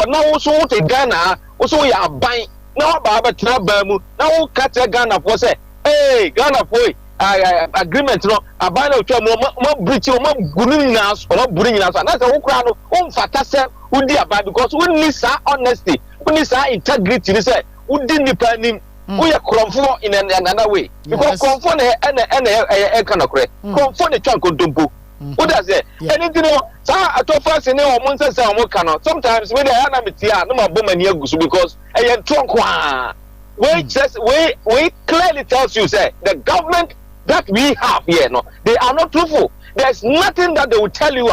now also to Ghana also ya buying now Baba Trabamu now catch a Ghana for say hey Ghana boy agreement no abana otwa mo breach mo gunin nas or bring nas na say wo kra no o mfata se wo di aba because we need sa honesty we need sa integrity ni say wo di nipa nim wo ye kromfo in another way because kromfo na e kana kre kromfo na twa nkontompo wo da say anything no sa atofa se ne o mo nse se o mo ka no sometimes we dey na metia no ma bom ani agusu because e ye tronko a we clearly tells you say the government that we have here, no, they are not truthful. There's nothing that they will tell you.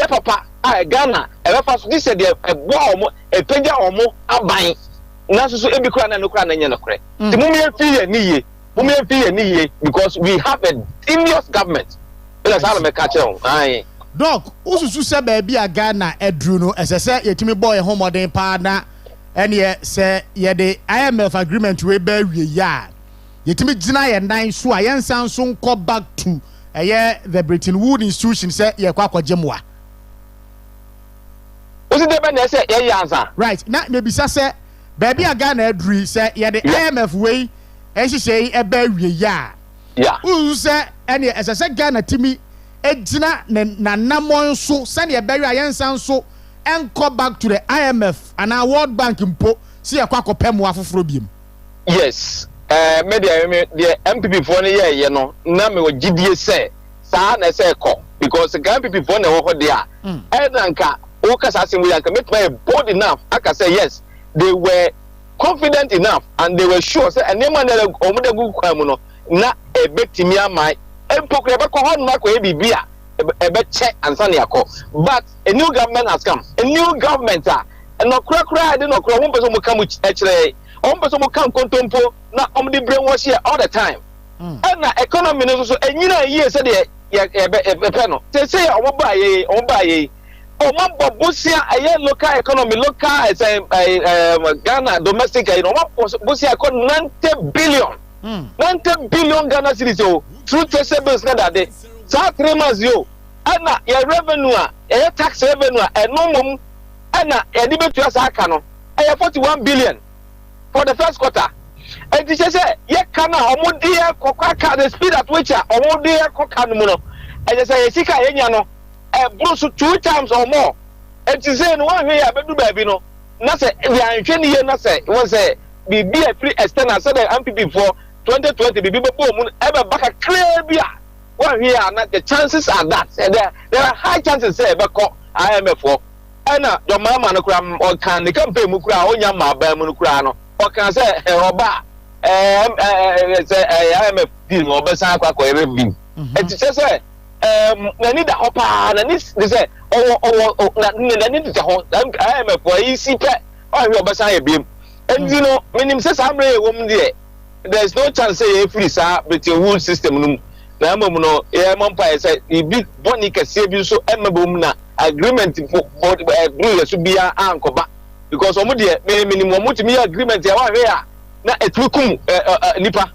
Papa, Ghana, this is a bomb, a pager or more, a buying. Nasu every crown and no crown and yanokre. The moment fear ni because we have a genius government. Let's have a catch on. Aye. Doc, Usu said, baby, a Ghana, Edruno, as I said, you me boy, a home modern partner, and yet, say, yeah, the IMF agreement will be ya. Yetimi gyina yɛ nan so a yɛnsan so nkɔ back to the Bretton Woods institution sɛ yɛkɔ akɔgye mmoa. Osi de bɛ na ɛsɛ yɛyɛ ansa. Right na mebisa sɛ baabi a Ghana aduri sɛ yɛde IMF wei ɛhyehyɛ yi ɛbɛ awie yɛ a. Wosu sɛ ɛne ɛsɛ sɛ Ghana timi egyina nanamɔ nso sɛdeɛ ɛbɛwie a yɛnsan so ɛnkɔ back to the IMF anaa World Bank mpo si yɛkɔ akɔpɛ mmoa foforɔ biem. Yes. Media the MPP for ye no na me gidie say saa na say ko because the MPP for na ho dia edanka o kasa asem we anka make me bold enough aka say yes they were confident enough and they were sure say enema na omudagu kwa mu no na ebetimi amai empokre be ko ho na ko e bibia ebe che ansa na yakọ but a new government has come a new government no kura de no kura ho peso mo kam e kire on person can contempo na the brainwash here all the time. And na economy no so enyina yie se de e no. Say o buy ye. O ma bobosia aye local economy local Ghana domestic you know bobosia ko 90 billion. 90 billion Ghana cedis through traceables na that day. Sa 3 months yo. And na your revenue tax revenue no mum and na e di betu asa aka no. 41 billion for the first quarter. And this is ye kana omo de kokaka the speed at which omo de kokaka no no. And you say sika enya no bruise 2 times or more. And you say no one here abedu baby no. Na say we anhwe ne ye na say won say be a free external say the MPP for 2020 be bebo mu ebe baka clear bia. One here na the chances are that there are high chances say be ko IMF for. Ena your mama no kura o kan the campaign mu kura onya ma ba mu no kura no. O kan say oba say IMF deal no be san akwa ko ere bi. E ti say na need the hopper na need say na need the ho IMF for easy pe o we oba san e bi. And you know minim say samre wo mu there there's no chance say e free sa with your whole system no na mom no e mompa say e bi boni kase bi so emebom na agreement for blue so bia ankoba because omo de minimum omo timi agreement ya wa hwe a na etukum nipa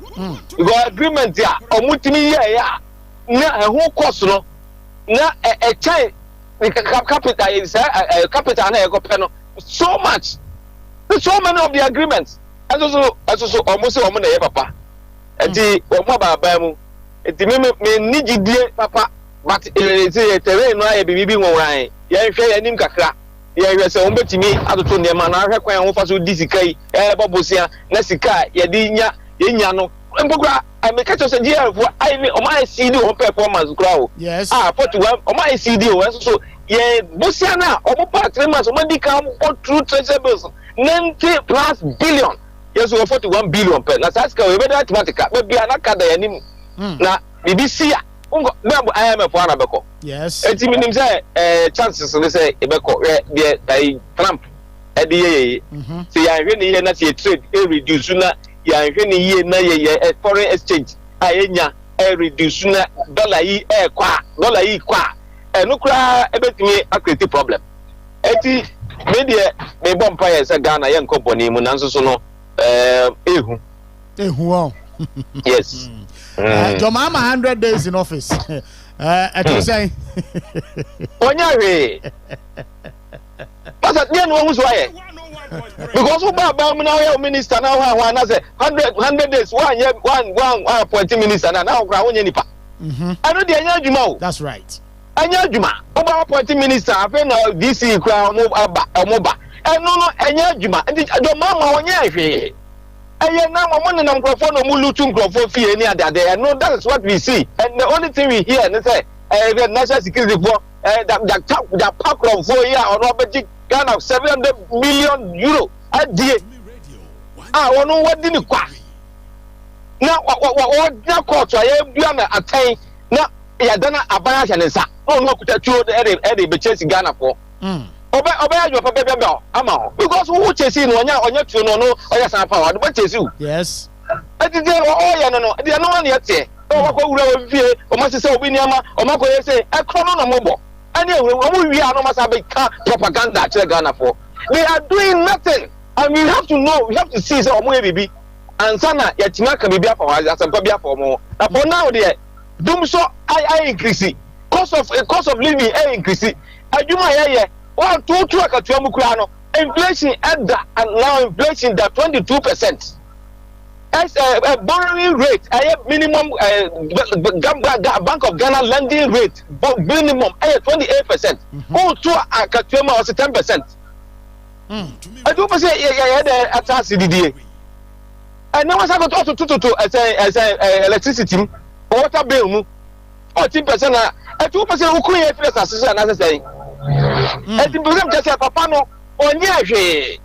because agreement ya omo timi ya na ho cost no na chai capital is capital na e go pe no so much so many of the agreements also omo say omo na ye papa enti omo baba mu enti me nigidie papa but say terrain no aye bibi nwonran ye hwe ya nim kakra ye hwe say omo betimi atoto ne ma na hwe kwan ho fa so disikai bobosia na sika ye di nya ye nya no mbogura me catch say GR for I omo CD on performance kra yes 41 omo CD o so ye bosia na omo pa 3 months omo di ka go through treasures 90 plus billion yes 41 billion per na saska we be mathematical be bia na kada ya nim na BBC a ungo member IMF wana beko yes eti minim say chances they say ebeko the Trump e dey ye say ya hwe ne ye na say trade e reduce na ya hwe ne ye na ye foreign exchange ayenya e reduce na dollar yi kwa no kura ebetimi akreti problem eti me dey me bomb fire say Ghana ye company mu nanso so no ehu o yes your mama 100 days in office at you say onyawe pasa dey no hu so aye because who ba mu now your minister now na say 100 days one appointing minister now kra wonya nipa ano dey anya adwuma o that's right anya adwuma oba appointing minister afa na DC kra omo ba no anya adwuma your mama wonya ahwe aye na mo ne na microphone no mu lutu microphone fie ni adade no that is what we see and the only thing we hear is say the national security for that pack of 4 year or no Ghana 700 million euro a day wono wadi ni kwa na na court aye bia na atai na ya dana abaya hye ne sa no kuta tuo e be chase Ghana for obey your papa ama because who chase no onya tuo no oya san power do chase you yes ati dey ya no dey no one yet o ko wura o fie o ma se obi ni ama o ma ko ye say e krono na mobo ani e o mu wi ano ma sa be ka propaganda che Ghana for they are doing nothing and we have to know we have to see say o mu e bibi ansana ya tima ka bibi afa wa asampa bi afa mo na for now there dum so I increase cost of living increase adwuma ye 1 2 2 akatua mu kura no inflation and now inflation that 22%. As a borrowing rate, minimum Bank of Ghana lending rate, minimum 28%. Oh, to akatua was 10%. I do say yeah at CDDA. And now I got to as electricity water bill 14%. 2% who create as necessary. And the problem just say papa no onye hwe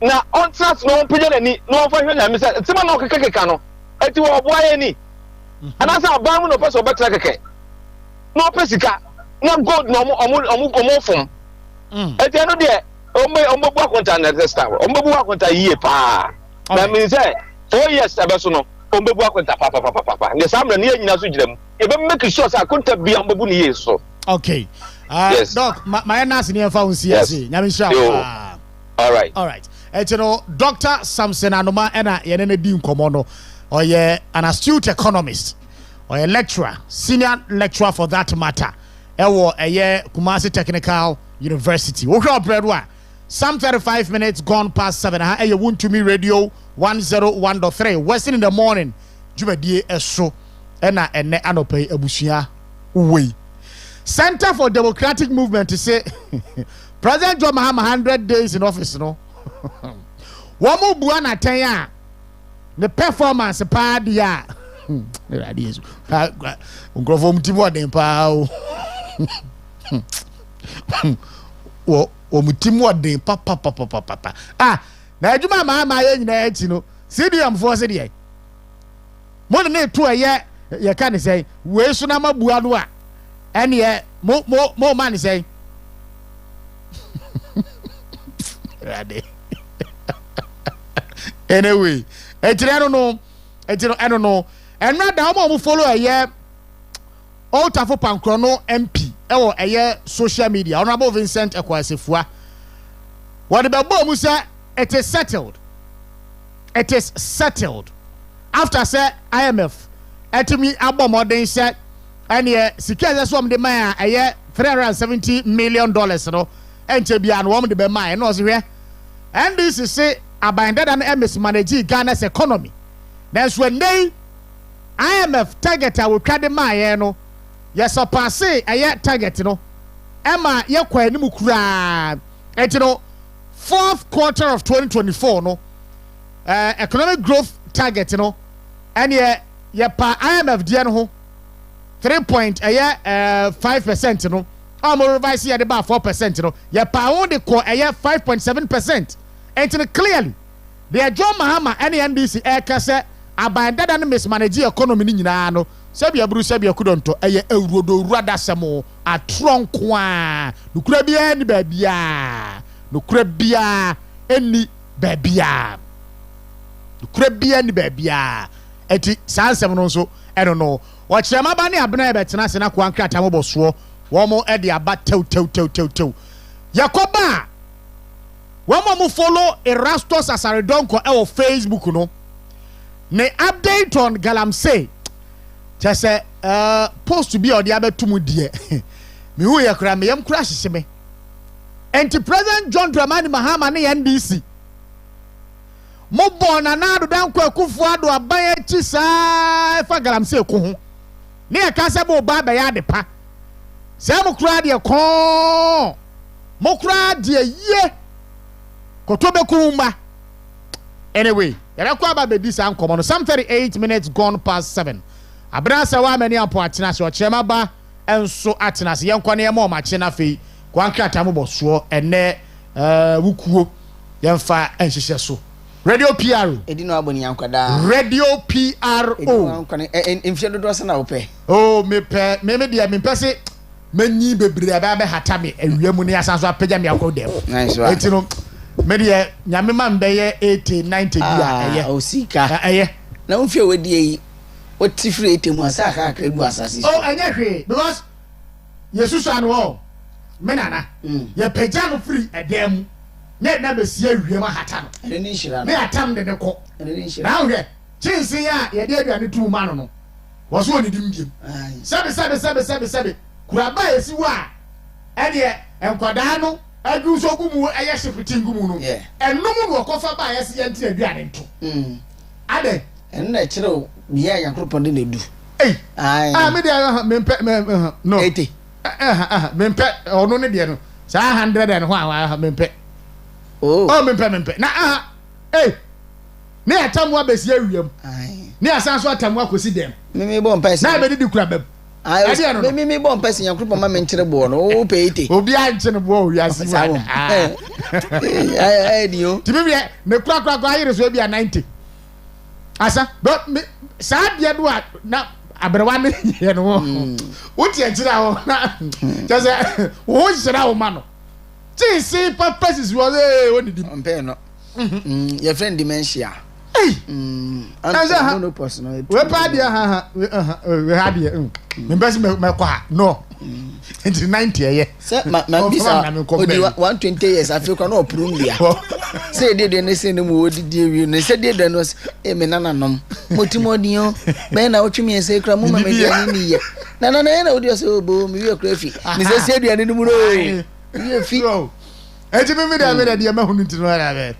na on trust no puje ni no fa hwe na me say tima no kekeka no eti wo boaye ni anasa abamu no person betra keke no pesika na gold no omo fom eti no de ombo bu akonta na testa ombo bu akonta yie pa na me say 4 years abeso no ombo bu akonta papa ne samra ne nyina so giram e be make sure say akonta bia ombo bu ne yeso okay yes. Doc, my nurse near found CSC. All right. You know, Dr. Samson Anoma and I dim komono or an astute economist or a lecturer, senior lecturer for that matter. A Kumasi Technical University. Okra Bredwa. some 35 minutes gone past 7. Hey, you want to me radio 101.3 Western in the morning. Jumadi eso ena ene anope abusia way. Center for Democratic Movement to say President John Mahama 100 days in office no. Wamu buana tenya the performance pa dia. Radio Ungrofo mtimo den pa o. O mutimu den papa na adwuma ma ye nyina echi no CDM for se de mo ne to ye ka ne say we so na mabua no a ene ye mo man say rade anyway etire no eno no enra da mo follow ye Otafo Pankrono MP ewo eye social media Honorable Vincent Ekwasefua what the babo say it is settled after say IMF etimi abomodin say ene sika so de man eye $370 million no enche bia no wom de be man no so hwe and this is say abandoned and MS manage Ghana's economy that's when they IMF target a we twade man no yes pass a target no Emma ye kwa ni mukura enti no fourth quarter of 2024 no economic growth target no and ye pa IMF dia no ho 3.5% no am revise ye de ba 4% no ye pa won de ko 5.7% enti no clearly the John Mahama and NDC kase abandada no mismanage economy ni nyina no sebia buru sebia kudonto eye ewrodo ruada semo atronko a nukura bia ni babia nukura bia eni babia nukura bia ni babia eti sansem no so eno no wo chema ba ne abena e betena se na ko ankrata moboso wo mo e de aba tew yakoba wo mo follow Erastus Asaredonko e wo Facebook no ne update on Galamsey just post to be on the other two dear. Me who ya kra me yam crash me. And President John Dramani Mahama ne NDC. Mo bona na do dan kwa Kufuado abaye chi sa fa Galamsey ko ho. Ne ya ka se bo ba ya de pa. Se mo kra de ko. Mo kra de ye. Koto be kumba. Anyway, ya kwa ba be dis an komo no some 38 minutes gone past 7. Abrasa wa mani ampo atena se o chema ba enso atena se yenkwa ne yema o ma chena fei kwa krata mo boso ene wukuo yemfa enhihye so radio PRO edino aboni yankwada radio PRO emfie dodo se na wo pe oh me dia me pese manyi bebre aba be hata me awiamu ne asanso apagya me akodem etino me dia nyame ma mbeye 80 90 bia eye osika eye na mfie wodi yi what free temu asa ka krebu asasi oh anya hwe because yesu anwo menana ye pagya no free edem na be sia wiam hata no ene ni shira me atam de ko ene ni shira na hwe chinsin ya ye de aduane tu ma no wo so onidim biem sabe kuraba yesi wa ene enkwada no adu so gumu eye shifitin gumu no enum no kofa ba yesi ye nti aduane nto ade ene chiro biya yankropon de nedu me dia no 80 mempe ono ne de no sa 100 and ho mempe mempe na ne atamu abesi awiam ne asanso atamu akosi dem me bo mpesi na be di kura bab me bo mpesi yankropon ma menkyere bo no o pe 80 obi a nkyene bo o wiase wa dio tibi ne kura ayire so bia 90 asa but sa dia do na abrewa ne ye no wuti agira ho na just wo jira wo ma no ti si purposes wo woni di mpe no your friend dementia asa no personal we pa dia we ha dia me best me kwa no into 90 ye say ma bisa odi 120 years africa no prumbia say de ne say ne mu odi die wi ne say de no me nananom motimodion be na otwemi ese kra mu ma me dia ni ye na odi so bo mi wi kra fi ne say aduane ni mu ro ye fi Eti me de ma hunu ntino na be.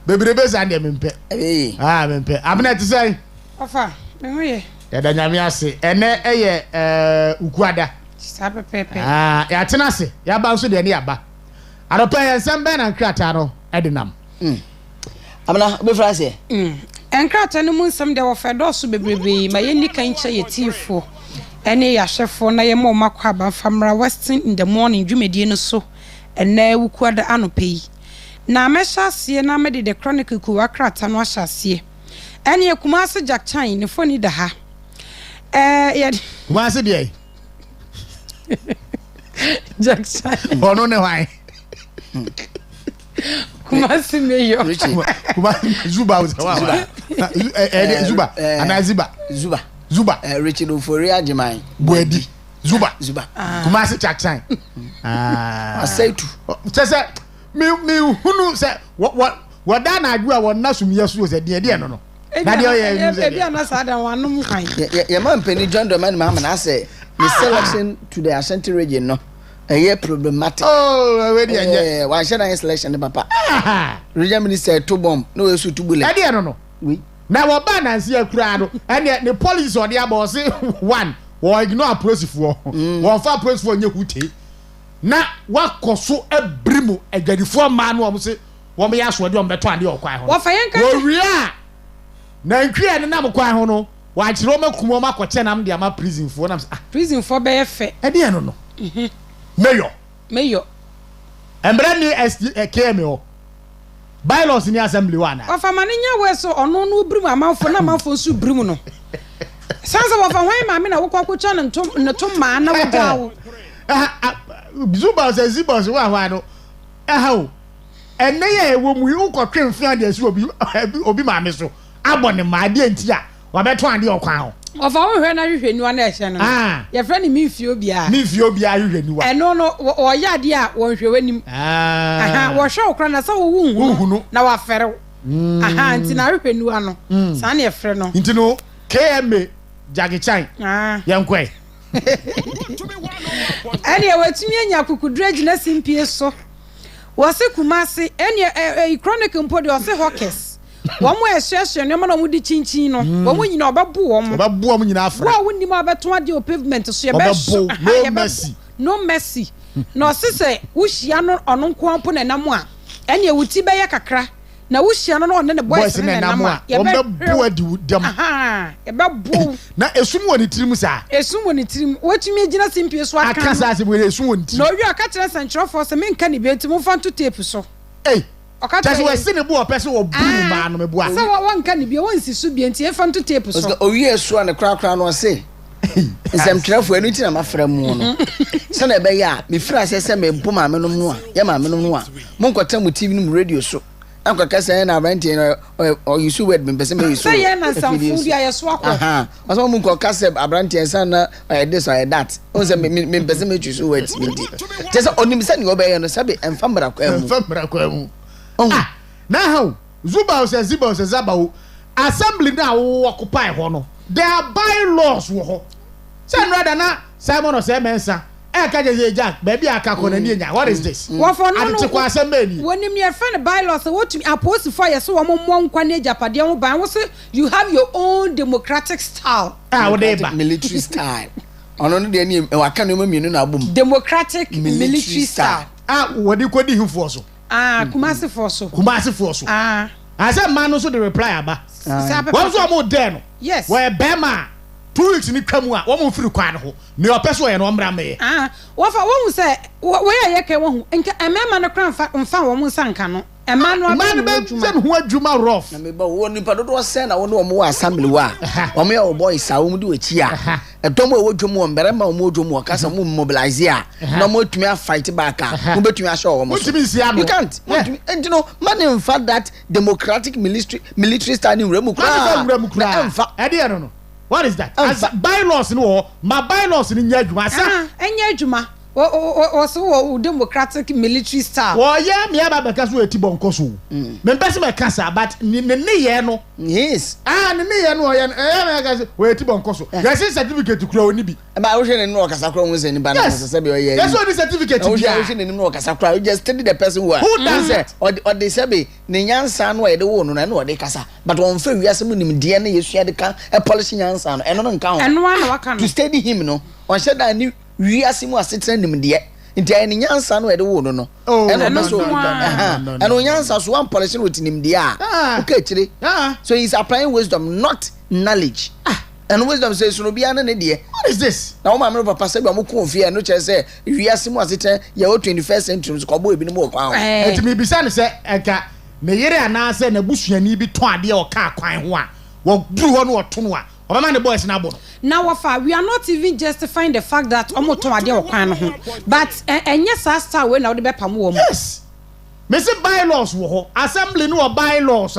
Bebrebe za de mempe. Mempe. Abena ti say. Ofa, me hoye. Ya da nyame ase. Ene eye ukuada. Sa pepepe. Ya tena se. Ya ba nso de ne ya ba. Adopa ye nsem na nkrata no edinam. Amna be frase. Enkrata no mu nsem de wo fe do so bebrebe ma ye nika nche ye tifo. Ene ya hwefo na ye mo makwa ba famra western in the morning dwumedie no so. Ene ukuada anope. Na mesha sie na me de the chronicle ku akrata no ahya sie. Ene ye Kumasi Jack Chan ne foni da ha. Ye Kumasi de Jack Chan. Ono ne hwan. Kumasi meyo. Kumasi Zuba Zuba. Zuba. Ana Zuba. Richard Ofori Ajiman. Buedi. Zuba. Kumasi Jack Chan. Asaitu. Sese me hunu se what da na adua won na sum yesu se de no. Na de ye use. E bia na sa da wanum kan. Ye man penny John Dramani Mahama na say the selection to the Ashanti region no. A problematic. Oh, we dey anya. Why should I selection papa? Region minister to bomb no esu to bullet. E de no. Oui. Na wo ba na nsi akura no. And the police or the boss one or ignore prosifo. Wo fa prosifo nye hute. Na wakoso ebrimu agadifo ma no omse wo me yaso de ombeto ade okwan ho. Wo fa yenka. Wo wia. Na nkria ne nam kwan ho no. Wa kire o makumo makoche nam de ama prison fo nam. Prison fo be fe. E de no no. Mayor. Embre ni KM o. Bylaws ni assembly wana. Wo fa manenya we so ono no brimu amanfo na amanfo so brimu no. Sansa wo fa hwan ma me na wo kwakocha ne tom ma na wo dawo. Zuba se ziba so wa no. O. Enne ye wo mu yu kwotwe mfia de so obi ma me so. Abone ma de ntia. Wa beto ade okwan ho. Wo fa wo hwe na hwehwe ni wana ehye no. Ye friend mi mfio bia. Mi mfio bia hwehwe ni wa. Eno no wo ya de a wo hwe wanim. Wo hwe okra na sa wo wu na wa fere. Nti na hwehwe ni wa no. Sa na ye fere no. Nti no KMA Jagichan. Yankwe. Ene watumi anya kukudura gina simpie so. Wo se Kumasi ene chronicle mpo de wo se hawkers. Wo mo ehwehwe no ma no di chinchin no. Wo mo nyina obabu wo mo. Obabu wo mo nyina afra. Wo wonni mo abeto ade o pavement so ye be no mercy. No se wo hia no ono nko ampo na nam a ene wuti be ye kakra. Na wo hia no no ne boys ne nam a ye be bu adi dem. Ye be bu. Na esum woni tirim sa. Esum woni tirim. Watumi gina simpie so aka. Aka sa se bo esum woni tirim. No wi aka kire sanchirofo se menka ni be ntimu fa nto tape so. That's why sin bu person wo buru ma no me bu a. Say won ka ni bi won si su bi nti e fa nto tape so. O wi esu an kra no say. Nsem trafo enu ti na mafra mu no. Se na be ya me fra se me mpo ma me no no a. Ya ma me no no a. Mo nkota mu TV no radio so. Anko kasa na abrante o yusu word me pese me yusu. Say ya na samfu dia ye so akọ. Oso mo nko kasa abrante san na this or that. O se me pese me yusu words me di. Just onim se ni obey no sabe emfa mra kwa mu. Emfa mra kwa mu. Na how Zuba se ziba se zaba assembly na wo occupy ho no. There are bylaws wo ho. Say rather na Simon or say mensa. Ka je Jack baby aka ko na ni nya. What is this? Wo for no no kwa assembly. Wonim ye friend bylaws what to oppose for yes wo mo nkwa na japade ho ban wo say you have your own democratic style. Wo dey ba military style. Ono no de ni wa ka no mienu na abom. Democratic military style. Wo dey ko di hifo so. Kumasi for so. I said man also the reply aba. What so mo there no? Yes. Where Bema 2 weeks ni kwamu a wo mo firi kwan ho. Me opeso ye no mra me. Wo fa wo say we ye ke wo hu. Nka emema no kran mfa wo mo sanka no. Emmanuel man be sem ho adwuma rough. Na me ba wo nipa dodo se na wo ne wo assembly wa. Wo me your boys a wo mu di wachi a. Etom wo dwom wo mbere ma wo dwom wo kasa mo mobilize a. Na mo tumi a fight back a. Mo betumi a show wo mo. You can't. And you know man in fact that democratic military standing remu kra. I don't know. What is that? As bylaws no, my bylaws ni nya adwuma sa. Enya adwuma. o democratic military star. Yeah, me aba be kaso eti bonko so. Me pese me kasa but ne ye no. Yes. Ne ye no ye me kasa we eti bonko so. Yes certificate kura oni bi. Ba wo hwe ne no kasa kura won se ni ba na se be o ye. Yes only certificate bi. Wo hwe ne no kasa kura you just study the person who does it. Or they say be ne nyansa no e de wo no na no de kasa but on fa wiase mu nim de na yesu de ka e polish nyansa no eno no nka ho. Eno na waka no. To study him no on she da ni wiase mu asetre nim de nti ay ni nyansa no e de wo no eno so eno nyansa so one polish no tinim de okay chire so he's applying wisdom not knowledge and wisdom says no be an ne what is this na woman me papa say be mo confia no chere say wiase mu asetre ye 21st century ko bo ebi no mo kwa enti me bisa ne say eka me yere ana say na busuani bi ton ade o ka kwan ho a wo duru ho no wo to no a obama the boys na bo now we are not even justifying the fact that omo ton ade o kwan no ho but enye star we na wo de be pam wo mo yes me say bylaws wo ho assembly no bylaws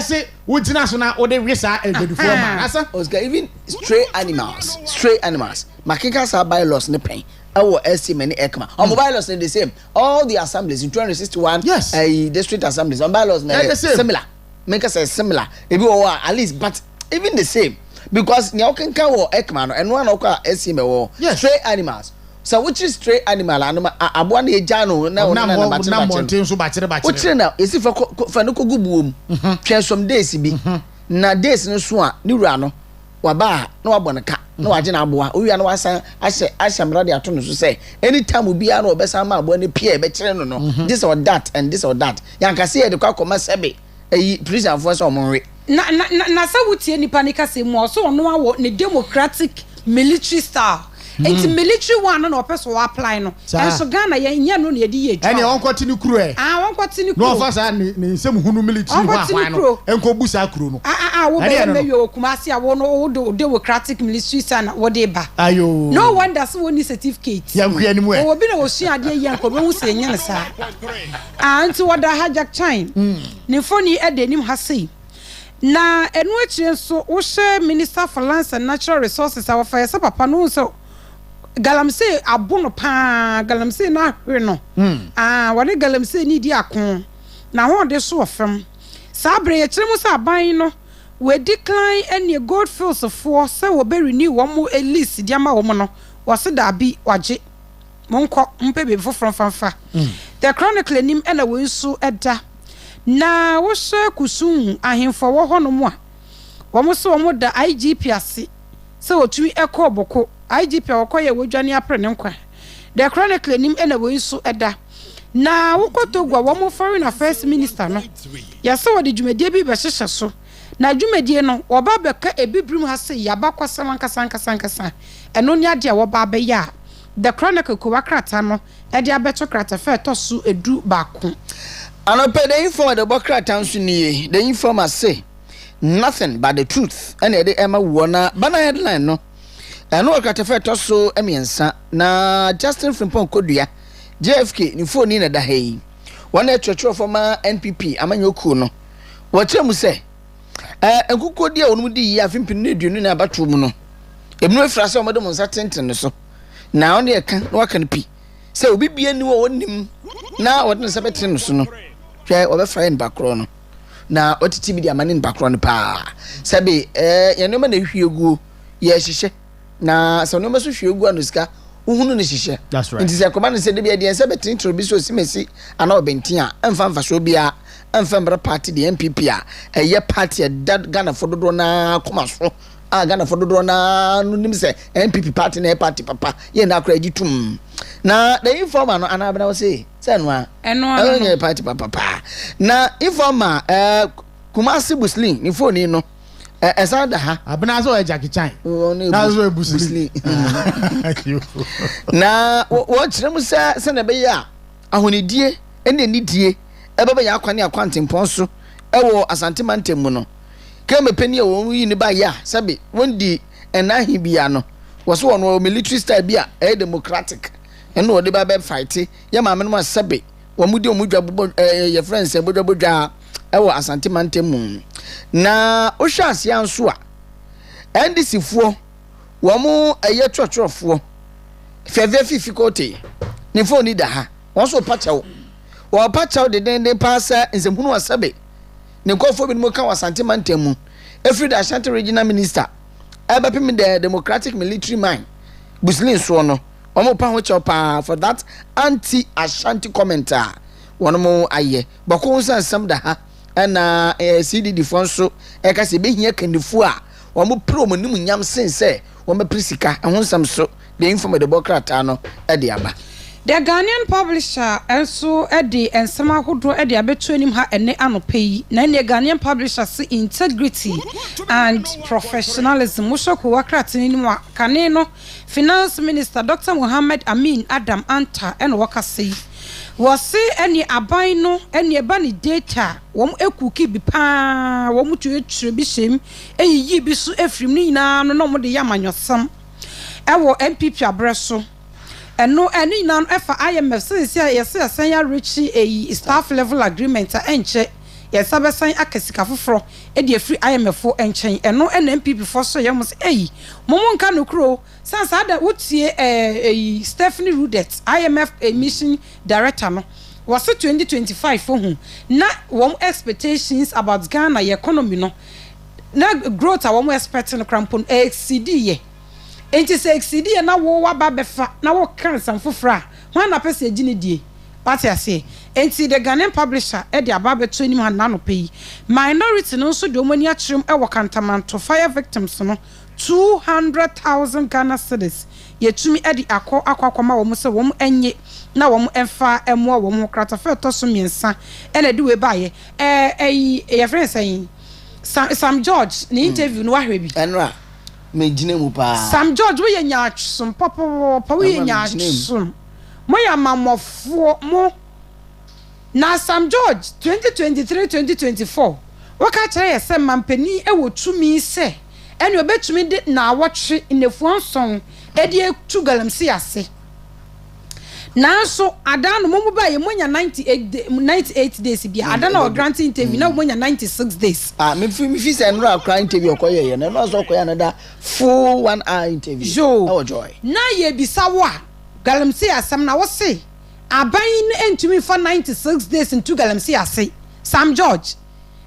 say wujina so na wo de wisa ededufo man asa Oscar even stray animals makika sa bylaws ne pen our estimate ni ekma on bylaws the same all the assemblies in 261 yes district assemblies on bylaws similar make us similar ebi wo at least but even the same because ni okenka wo ekma no eno na okwa esime wo stray animals so which is stray animal anu abo na eja no na na mountain so bachire which na esi fa no kogubuom twa some days bi na days no so a ni wura no waba na waboneka na waje na aboa owia na wasan ahye mra de ato no so say anytime obi a na obesa ma aboa ne pie be kire no this or that and this or that yanka say de kwa koma sebe prison for so monre na sa wutie nipa ne kase mu so no awo ne democratic military style enti military one no opeso apply no enso Ghana ye no na di ye dwa ene won kwati ni kuro won kwati ni kuro no fa sa ne nsem hunu military wa no enko busa kuro no wo be me yo Kumasi awo no democratic military style na wo de ba ayo no wonder so woni certificate ya nkua ni mu wo bi na wo sua de ye enko hu se nya ne sa anti wo da hijack chain ne phone e de nim ha sei na enu akire so wo she minister for lands and natural resources our fire papa no so galamse abono pa galamse na hwe no wale galamse ni di akon na ho de so ofem sabre ye kire mu sa ban no we decline any gold fields for say we be renew wo mo elise di ama wo mo no wo se da bi waje monko mpebe foforo fanfa the chronicle nim ena we nsu eda na wo she kusun ahemfo wo ho no mo a wo mo so wo mo da IGP ase se otumi ekoboko IGP wakoye wodwane apre ne nkwa the chronicle nim ena we nsu eda na wokotogwa wo mo foreign affairs minister no ya se wodi dwumadie bi be hyehye so na dwumadie no wo ba beka ebibrim ha se ya ba kwasalanka sanka eno ne ade a wo ba be ya the chronicle ko wakrata no e de abeto krata fe to su edu baako anope the inform the bokrata nsu nie the informer say nothing but the truth and e de ema wona bana headline no eno krata fe to so emiensa na Justin Frimpong kodua JFK ni phone na da hei wana church for ma NPP amanyoku no watremu say enkukodia onum di ya fimpin ne duonu na abatro mu no ebnu efrase o modom nsa tenten no so na on ye kan na waka no pi say obi bia ni wo wonim na wodin se betre no so no hwe obefra en bakro no na otiti bi di amanin bakro no pa sabe ye no ma na hwiegu ye hyehye na so no ma so hwiegu anuska uhunu ne hyehye that's right nti se koma ne se de bia de se betre intro bi so simesi ana obentin a emfa so bia emfa party the NPP a eye party that Ghana for dodo na koma so Ghana for dodo na no nim se NPP party na party papa ye na akra gitum na the informer no ana bena say no a eno party papa na informer Kumasi Muslim ni phone no esa da ha abena so e Jackie Chan na so e Muslim na wo kire mu se na be ya ahonidie ene nidie ebebe ya akwane akwantempon so ewo Asante Mantem mu no kemepeni e won yi ni ba ya sabe wondi enahi bia no wo so wono military style bia democratic eno de ba be fight ya ma me no sabe wo mudi omudwa bobo ye friends bodwa ewo Asante Mantem mu na o hwase anso a NDC fuo wo mu eye twotwofo feve fifi kote ne phone ni da ha won so pachawo wo pachawo de den pasa nzemhunu wasabe ne kofo bi mo kan wasante mantemu every the Ashanti regional minister ebapim the democratic military mind buslin so no omo pa ho chopa for that anti Ashanti commenter one mo aye bako nsam da ha na CDD fonso e ka se be hia kandifu a omo promo nim nyam sense omo prisika ehonsam so the inform democrat no e de aba. The Ghanaian publisher also Eddie and Sama Hodo Eddie abetuanim ha ene anopai na the Ghanaian publisher see integrity and professionalism mushoku wakratini ni wa kaneno finance minister Dr. Mohammed Amin Adam Anta and wakasi wase ene aban no ene eba ni data wom ekuki bi pa wom tueture bi shem eyiyi bi so efrim ni nyina no mo de yamanyosam ewo MPP abreso eno eni nan efa IMF say yes ya reach a staff level agreement enche yes abesan akasika foforo e de free IMF fo enchen eno NPP for so yemos momo nka no kro sans ada wotie Stephanie Rudet IMF mission director no was 2025 for hu na wom expectations about Ghana economy no na growth a wom expecting crampon exceed ye enti se exceed na wo waba befa na wo kan sam fofra ho na pese gine die party ase enti the Ghanaian publisher e de ababe to nim han na no pay minority no so de omani akyerem e wo kantamanto fire victims no 200,000 Ghana cedis yetumi e de akwa wo se wo enye na wo emfa emo wo ho krata fe to so miensa e na de we baye your friend saying Sam George ni interview no wahwe bi enra me gine mu pa Sam George we nya atsom popo we nya atsom mo ya mamofo mo na Sam George 2023-2024 waka kire yese mampani e wo tumi se ene obetumi de na awotwe nefuan son e de tu galamsi ase na so adano mo ba ye monya 98 days bia adano grant interview na monya 96 days me fi say no akra interview okoye ye na no so okoye na da full 1 hour interview oh joy na ye bisa wa galamsi asem na wo se aban entumi for 96 days into galamsi ase Sam George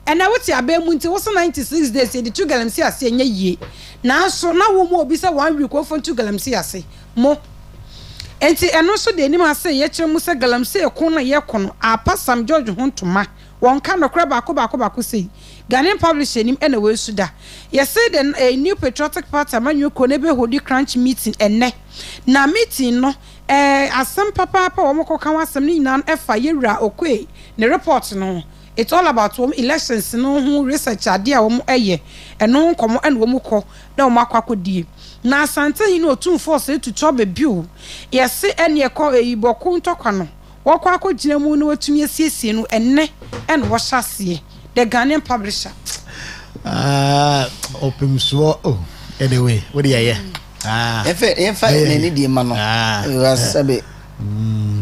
and na woti aban mu nti wo so 96 days ye to galamsi ase nya yie na so na wo mo obisa 1 week for into galamsi ase mo enti eno so de nim ase ye kire mu se galamsi ekon na ye kono apa Sam George hontoma won ka no kra bako sei Ghanaian publisher nim ena we suda ye say then a new patriotic party manyu ko ne be hodi crunch meeting enne na meeting no asem papa wo moko kan wasem ni nan efa yewura okwe ne report no it's all about elections no hu research ade a wo eye eno nkomo ena wo moko na wo makwakodie na asante yi no tun force to chobe biu ye say ene ekọ eyiboko ntokwa no wokwa akogina mu no watumi asiesie no enne ena wo hyase the Ghanaian publisher open so anyway what do you if any di ma no was sabe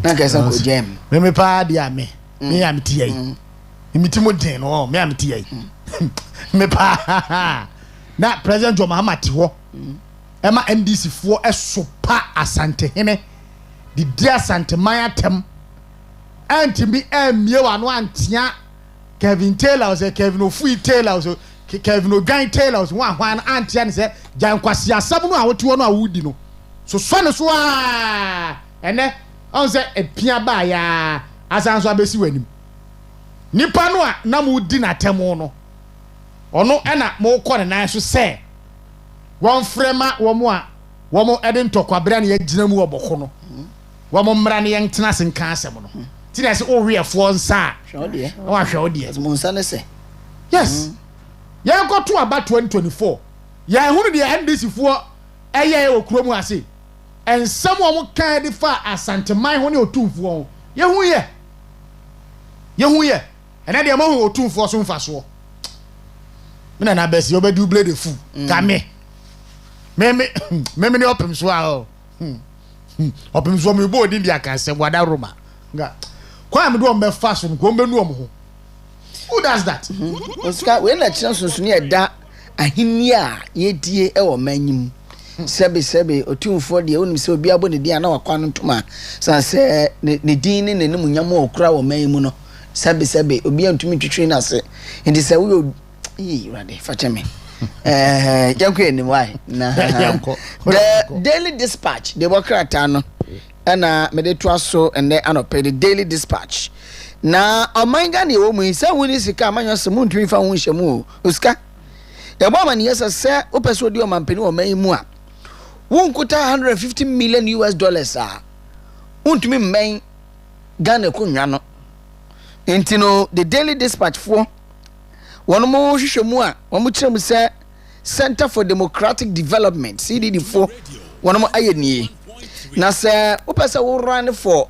na ka san ko jam me pa dia me am tie imitimo den no me am tie me pa na president John Mahama te ho ema NDC fo esopa asante hene di dia asante mayatem antimi emie wa no antia Kevin Taylor was Kevin Ofui Taylor was Kevin Ogan Taylor was one auntie and say Jan Kwasi asam no awotu no awudi no so no so ene on say epia ba ya asanso abesi wanim nipa no a na mu di na temo no ono ena mo kọ ne nan so say won frema wo mo a wo mo eden tokwabre na ye gina mu oboko no wo mo mra ne yen tena senka asem no tina se o wiefo nsa o ahwe odie monsa ne se yes ya go to about 2024 ya hunu de NDC fo eye o kuro mu ase ensam o mo kan de fa asanteman ho ne otumfo ye hu ye ena de mo hu otumfo so mfa so me na besi obedu blade fu ka me ne opem so a opem so me bo di dia kan se wada roma nga kwa me do on be fast ko be nu ho who does that Osika we na chira sunsun e da ahinni a ye die e wo manyim sebe otumfo de onim se obi abo ne dia na wakwa no ntoma san se ne din ne ne munyam okura wo man mu no sebe obi antumi twetwe na se ndi se wo rade facheme yanko ni why na the Daily Dispatch the workrata no na me de to aso ene anope the Daily Dispatch na omanga ne wo mu se woni sika amanyo se mu ntumi fa ho nhyamu osika ya baba ni yesa se opeso di o mampeni o man mu a wonkuta $150 million a untumi men Ghana kunwa no entino the Daily Dispatch for one mo hwehwemu a wo kirem se Center for Democratic Development CDD4 one mo ayeni na se opesa wo run for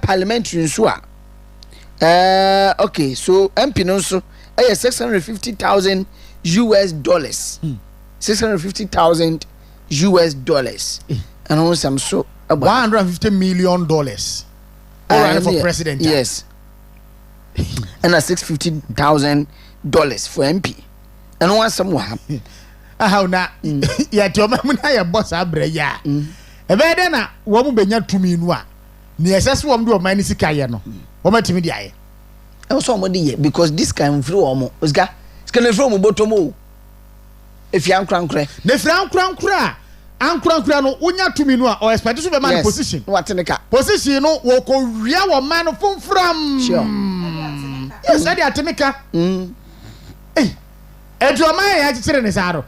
parliamentary nso a okay so MP no so $650,000 $650,000 and on some so $150 million all right for president yes and $650,000 for MP and one some how na ya to mamuna ya boss abre ya e be de na wo mu benya tumi nu a ne esese wo mde o man sika ye no wo matimi dia ye e so mo de ye because this kind free wo mo osga skele free mo botomo if you ankra ne free ankra no unya tumi nu a o expect so be man position what ka position no wo ko wia wo man fumfram sure yes ade atemeka Edroma ya chire ne saro.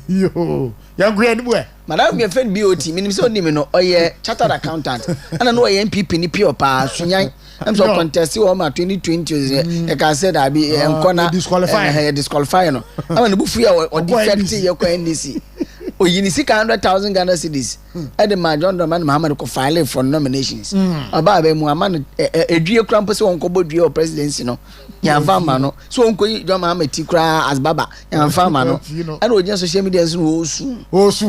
Yo, ya ngwe ni bwe. Madam me friend BOT, minim se onimi no oye chartered accountant. Ana no oye MPP ni pure pa sunyan. Am so contest wo ma 2020 e ka say that be enkona disqualify no. Ama ne bufu ya o defect ye ko NDC. Oyini sika $100,000 Ghana cedis. E de ma John Dramani Muhammad ko file for nominations. Aba be mu ama edue krampo se won ko bodue o presidency no. Ya fama no. So won ko John Muhammad tikra as baba. Ya fama no. And onya social media so osu.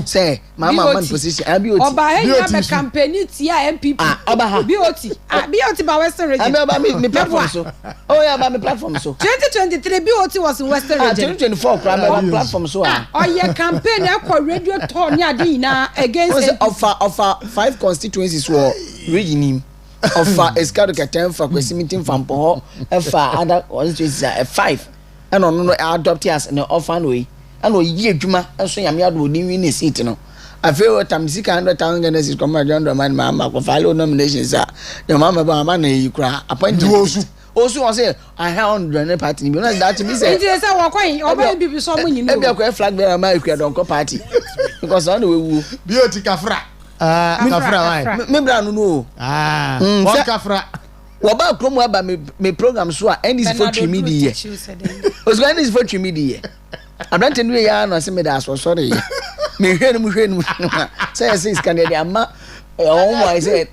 Say mama man position BOT. Oba enya be campaign tia MPP. Oba ha. BOT. BOT ba Western region. Oba me platform so. Oh yeah, ba me platform so. 2023 BOT was in Western region. 2024 kra platform so. Oh yeah, campaign e ko radio turn ya dey na against offer 5 constituencies were region offer escado katem for meeting from Poho offer other constituencies 5 and no adopt as an offer way and o ye adwuma so yam yado ni win seat no I feel tam sika $100,000 Ghana is come John Dramani Mahama ko file nominations your mama ba man you cry appoint also I say I have on party be not that me say it is our coin oba bibi so mo nyino e be ko flag bearer ma ikwa don ko party because on the way BOT kafra kafra why me bra no what kafra wo ba krom aba me program so a NDC for media os go NDC for media abrante no ya no say me da so sorry me hwe no say Canada ama oh my say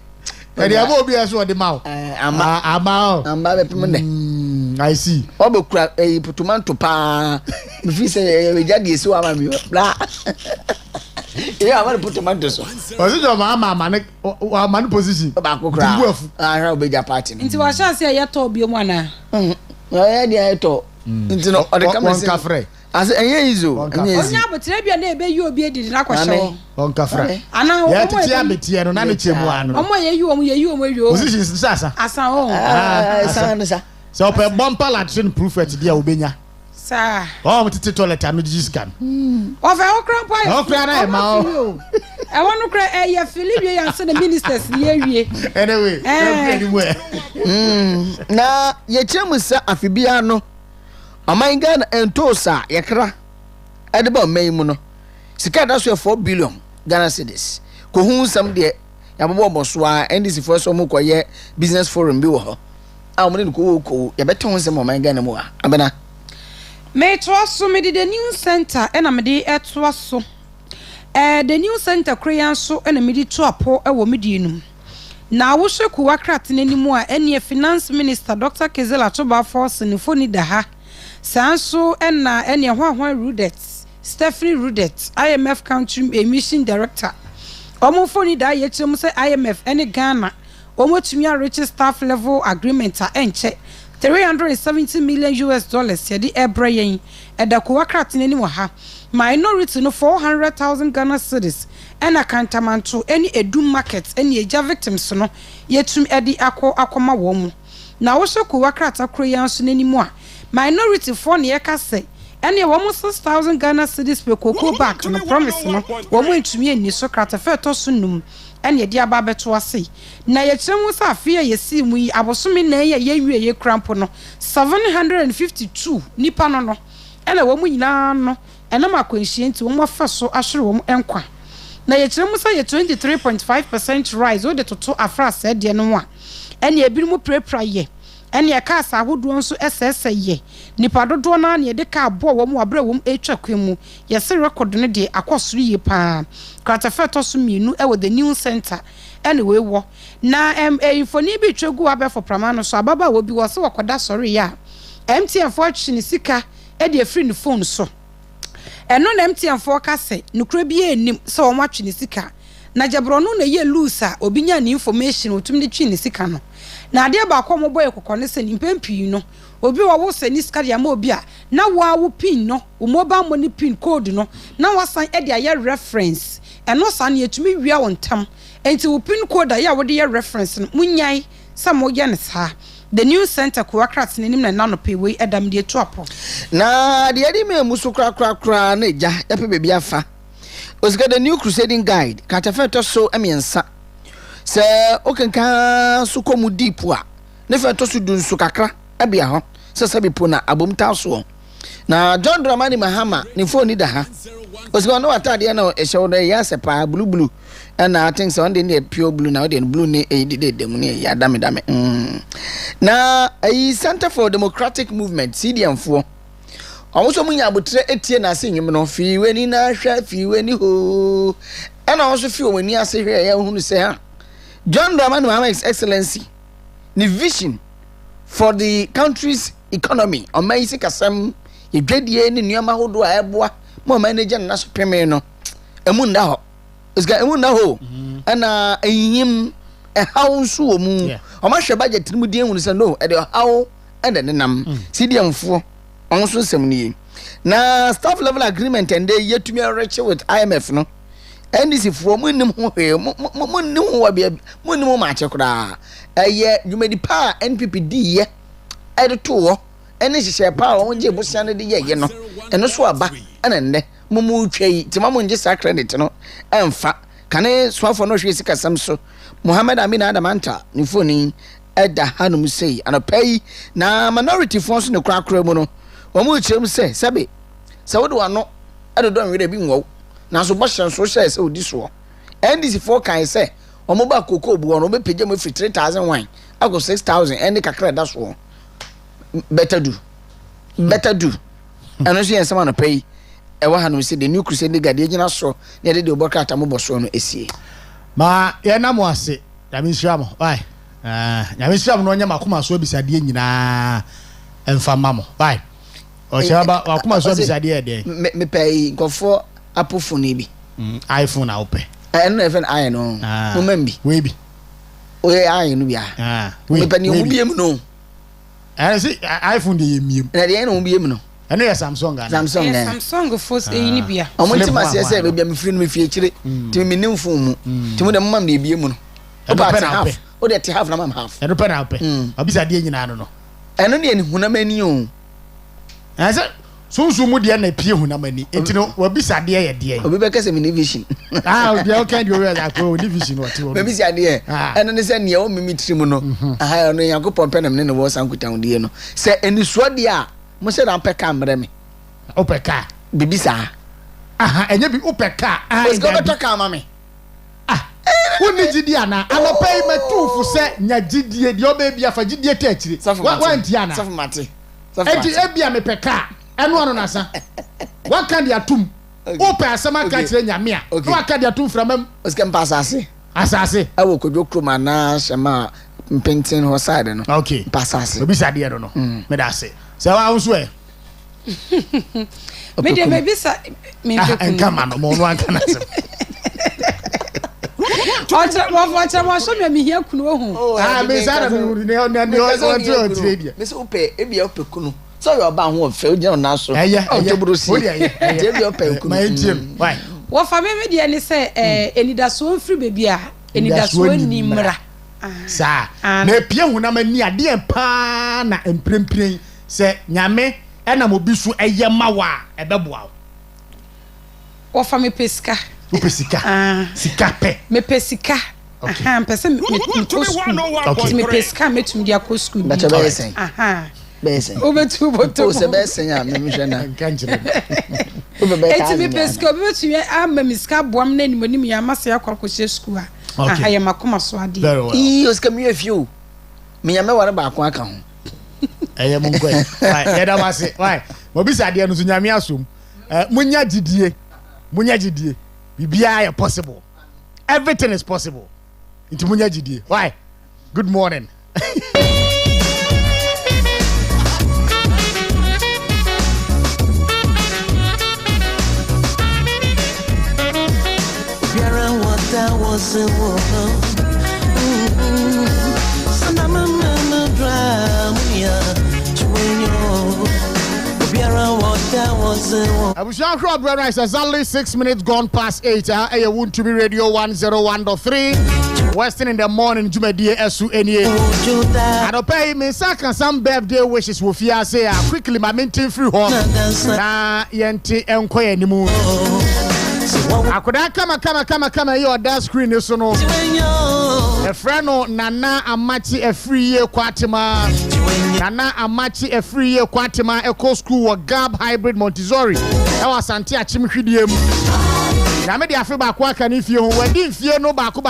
Edi abo obi aso de mawo. Amba be pemne. I see. Obo kura tomato pa. Me fi say we jadi so ama mi. Bla. Yeah, I want to put tomato so. Osi jo mama ne wa man position. Ba ko kura. Ah, obe ja party. Nti wa sha say ya to bi mu ana. Ya dia to. Nti no o de come say. Kafre. As enye izo. Onya botre bia na ebe yi obi edi na kwahye. On kafre. Ana ya titi abetie no na ne chemu ano. Omo ye yi omo ewi o. Position sasa. Asa o. Sa. So pe bumper latin prophet dia obenya. Sa. Oh, titi toilet anu jiscan. O fe okran pa. Okran na e ma o. E wonu kra ye Philip yan se the ministers ni awie. Anyway, na ye chemu sa afibia no. Aman Ghana entosa yakra edeba man mu no sika da so $4 billion Ghana cedis ko hu sam de yabobo boso a NDC for so mu koye business forum bi wo ho a mo ne ko ya bete hu sam aman Ghana mu a abena me to so me the new center na me de eto so the new center kriyan so na me de to apo e wo me di enum na wo hwe ku wakrat nanimu a ene finance minister Dr. Kezela Toba Force ni foni da ha Sanso ena ene hwan Rudet Stephanie Rudet IMF country emission director omo foni da ye kyerem say IMF ene Ghana omo tumi a rich staff level agreement a enche 370 million US dollars yedi ebrayen edako akrat nani wa ha minority no 400,000 Ghana cedis ena kantamanto eni edum market eni eja victims no yetum edi akoma wo mu na wo hye ko akrat akroyan so nani mu a minority for ne yeka se eni wo mu 6,000 Ghana cedis pe koko back no promise no wo mu ntumi eni so krata fe to so num ene ye dia ba beto ase na ye kyeremu sa afia ye si mu yi abosome na ye wie ye krampo no 752 nipa no ene wo mu nyina no ene makwanhie nti wo mu fa so ahwere wo mu enkwa na ye kyeremu sa ye 23.5% rise o de toto afra sa de no a ene e bi mu prepra ye ene ye ka sa ahodo nso ssɛ ye nipa dodo na ne de ka abo wo mu abra wo mu etwa kwemu ye se record ne de akosoro ye pa Kratafeto so mienu e wo the new center anyway wo na infoni bi twegu abefo pramano so ababa wo bi wo se wakoda sori ya MTN for chini sika e de free ne phone so eno na MTN for ka se nukura bi enim se wo matwe ne sika na jabro no na ye loose obi nya ni information otum ne twi ne sika no na ade ba kwa mo boy kokone se ni pempi no obi wo se ni sika ya ma obi a na wo pin no o mobile money pin code no na wasan e de aye reference eno san yetumi wia wontam enti wo pin code ya wo de ye reference no munyai samo ye ne sa the new center ko akrat nenim na nano pe we edam de to apo na de edi me musu kra na ja ya pe bebi afa osika the new crusading guide Kratafeto so emiensa se okenka su komu deep a ne feto su dun su kakra abia ho se se bipo na abomta so na John Dramani Mahama ni phone da ha osika no atade na ehye no ya sepa blue and I think so on the pure blue now the blue ne de mu ne ya dame na Center for Democratic Movement CDM4 almost munya abutre etie na ase nyim no fi weni na hwa fi weni ho ana also fi weni ase hwe ya hunu se ha John Dramani Mahama His Excellency the vision for the country's economy amazing kasam yedwadie ni nuama hodo a eboa mo manager na so peme no emu nda ho isga emu nda ho ana enyim haunsu omu o ma hwe budget mu die hunu se no e de hawo e de nenam CDM4 onso semni na staff level agreement and they yet to be reach with IMF no NDC for munnim ho hwe munnim ho bia munnim ma che kura eye yumedi pa NPPD ye e de to ene hihye pa won je busia ne de ye no eno so aba ene nne mumu twei ti mamu nje sa credit no emfa kane swafo no hwe sika samso Muhammad Amin Adamanta ni foni eda hanum sei anopai na minority force ne krakra mu no omu chirem se sabe sawodo ano edodo nwere bi nwo na so boshan so share se odi so NDC for kan se omo ba koko obu ono be peje mo fi 3,000 wine ago 6,000 ene kakra da so better do and also yen sama no pay e wa hanu se the new crusade gade gina so ne de obokata mo boso no esie ma ye na mo ase ya mi nhyiam bye ya mi nhyiam no nya makoma so bisade nyina emfa mamo bye o chaba wakoma so bisade e de me pay nkofo apofo ne bi iPhone na ope no even I no mo membi we bi o ye I no bia me pani o biem no see iPhone de yemiem na de no biem no ene ya Samsung Samsung force ni bia omo ti ma se be bia me free no me fie kire ti me nim phone mu ti mo de mam de biem no o ba half o de half na mam half e do pe na ope obisade nyina no eno ne hunamani o ase sunsu mu de na pie hunamani entino wabisade ye de obi be kase me vision obi o kan de we akọ division what o be bisade eno ne se ne o mimi trimu no aha no yakopon pe na me ne wo sankutan de no se enisuo de a mo se dan pe kamera me opeka bibisa aha enye bi opeka os go beto kama me woni gidi ana alopay metufu se nya gidie de oba bia fa gidie ta akire wanti ana safu mate enti ebia me peka eno ano nasa waka dia tum opa asema ka kire nya me a waka dia tum framam os kem pasase asase awo kodwo kroma na shema mpenten ho side no okay pasase obi sade no me da se se wa unso e me de me bisa me en kama no mo no anka na se Ocha show me here kunu ohu. Me say me say upe ebi upe kunu. So you ba ho fe o je na so. Ojobro si. Ebi upe kunu. My team. Why? Wo fa me de ne say enidaso mfiri bebi a enidaso nimra. Sa. Na pie hunam ani ade pa na emprempren se nyame ena mo bisu eye mawa ebeboa. Wo fa me pesika. Pesika. Sika pe. Me pesika. Aha, pese me pesika metum dia ko school. Bacha be sen. Aha. Be sen. Obetu boto. O se be sen ya me hwe na. Kanjire. Eti me pesika obetu ya amma miska boam na nimonim ya mase akwakohye school a. Aha ya makoma so ade. I o ska me afio. Me ya me ware ba akwa aka ho. Eye mo nkwa. Why? Yeda wase. Why? Mo bisa ade no so nyame asom. Munya gidie. Bibia possible. Everything is possible. Into munya gidie. Why? Good morning. Abushan Crowd brother is exactly 6 minutes gone past 8. I want to be radio 101.3. Western in the morning, Jumedie Esu Enie. I don't pay me second some birthday wishes with you say quickly my maintain free home. Na yenti enkoye anymore. I could come your that screen is no. A friend Nana Amachi a free year Kwatima. Nana Amachi a free year Kwatima Eco School or Gab Hybrid Montessori. That was Santia Chimidium. Namedi Afiba Kwakan if you were didn't fear no baku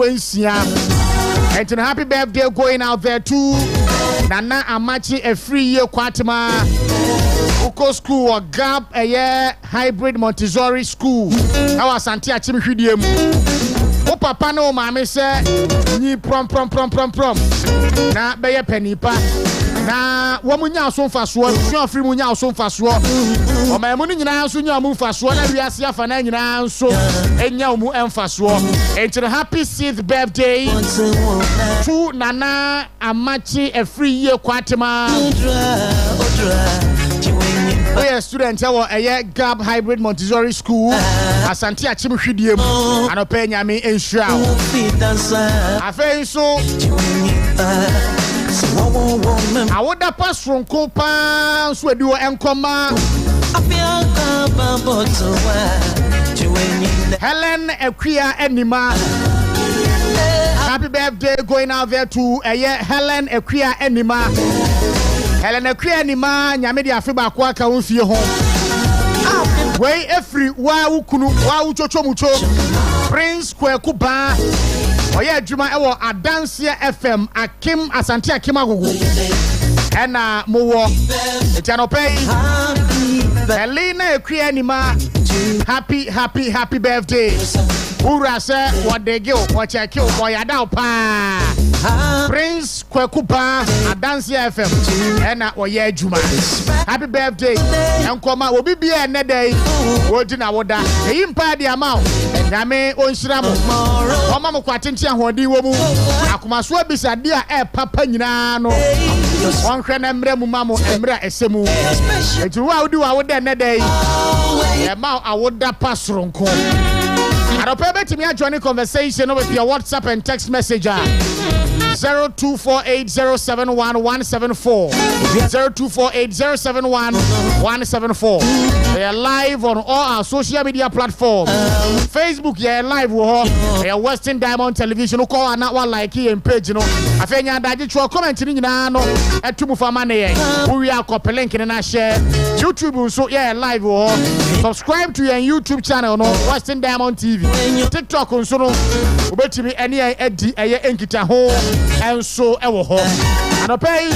in Siam. And to happy birthday going out there too. Nana Amachi a free year Kwatima. Eco School or Gab a year Hybrid Montessori School. That was Santia Chimidium. O papa no mama say ni prom na beye penipa na wo munya so mfaso so afiri munya so mfaso o ma mu nyina so nya mu mfaso na wiase afa na nyina so enya mu emfaso enti happy 6th birthday to Nana Amachi a free year Kwatima. We are students our Gab Hybrid Montessori School. Asante Achimhwidiem. Anope nyame ensura. Afen so. Awoda pasron ko pa so edi wo enkoma. Helen Equia Enima. Happy birthday going out there to Helen Equia Enima. Helena Krianima nyamedi afiba kwa ka wofie ho wey every wa ukunu wa uchocho mucho Prince Kweku ba oye adwuma ewo Adansia FM Akim Asante Akim agogo ena mowo etianopei Helena Krianima happy birthday ura se wadege o cheke o yada pa Prince Kweku ba Adansia FM ena oye adwuma happy birthday enkoma obi bia ene dai odi na woda eyimpa dia ma nyame onhyira mo oma mo kwatenti ahodi wo mu akomaso abisade a papa nyina no onhwe na mre mu mamo emra esemu etu wa odi wa woda ene dai e ma awoda pasronko Aropebe me join the conversation with your WhatsApp and text messenger 0248071174 0248071174. They are live on all our social media platforms. Facebook, yeah, live with Western Diamond Television. Call and not one like here and page, you know. I think you comment in no at two for money. We are copy link in and share YouTube. So yeah, live subscribe to your YouTube channel, no Western Diamond TV. TikTok on so no. Bet me any Eddie Enkita home and so ever home. And I pay.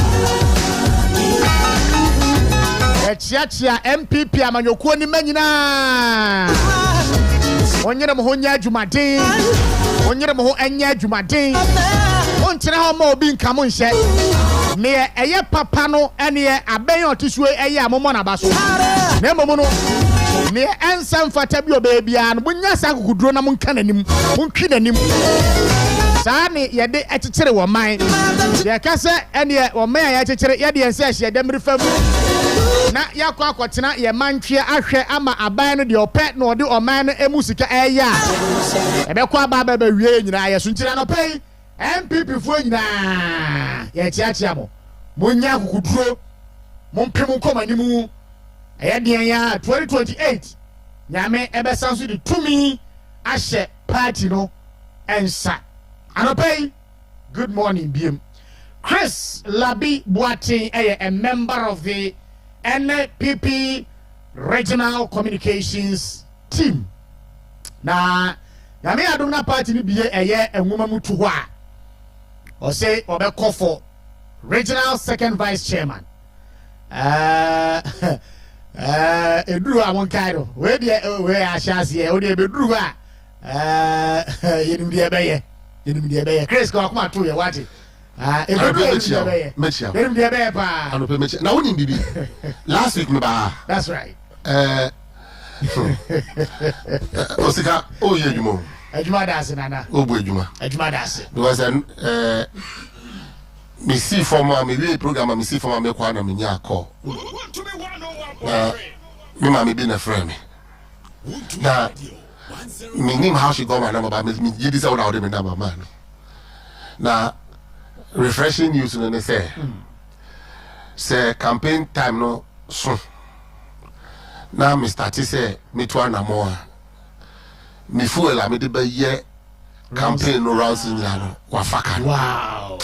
Echiachia MPP amanyoko ni menyina onyere mo ho nya adwumaden onyere mo ho anya adwumaden onkyere ha ma obi nka mo nhye ne eye papa no ene aben otisue eye amomo na baso na emomo no ne ensam fata bi obaby an munya sa kukudro na munka nanim muntwi nanim saa ne yɛde ɛkyekyere wɔ man yɛ kasa ɛne wɔ man ya ɛkyekyere yɛde yɛnsa ɛhyɛ dɛmre fam na yakɔ akɔtena yɛ mantwe ahwɛ ama aban no de ɔpɛ na ɔde ɔman no emu sika ɛyɛ a ɛbɛkɔ aba ba wie nyina yɛ so nkyira no pɛi MPP fo nyina yɛ kyeakyea mo munya kukudro mumpem nkɔmanimu ɛyɛ deɛ ya 2028 nyame ɛbɛsan so de tumi ahyɛ party no ɛnsa anɔpɛyi good morning biem Chris Labi Boateng a member of the NPP Regional Communications Team na nyame adom na party ni bie ɛyɛ enwoma mu to hɔ a ɔsɛ ɔbɛkɔ for Regional Second Vice Chairman eduru amon kairo we de we ahyase o de beduru ba yenim de beye Chris ko akoma to ye wate eduru de beye yenim de beye pa anope mechi na woni bibi last week me ba that's right osika o ye djumo adjuma dase nana o bu adjuma dase because me see former me we program me see former me kwa na me nya call me mama be na friend me na me name how she got my number but me give this out of me number man na refreshing news no say campaign time no so na me start say me to na mo me fuel la me de be ye campaign no rounds in no wa faka wow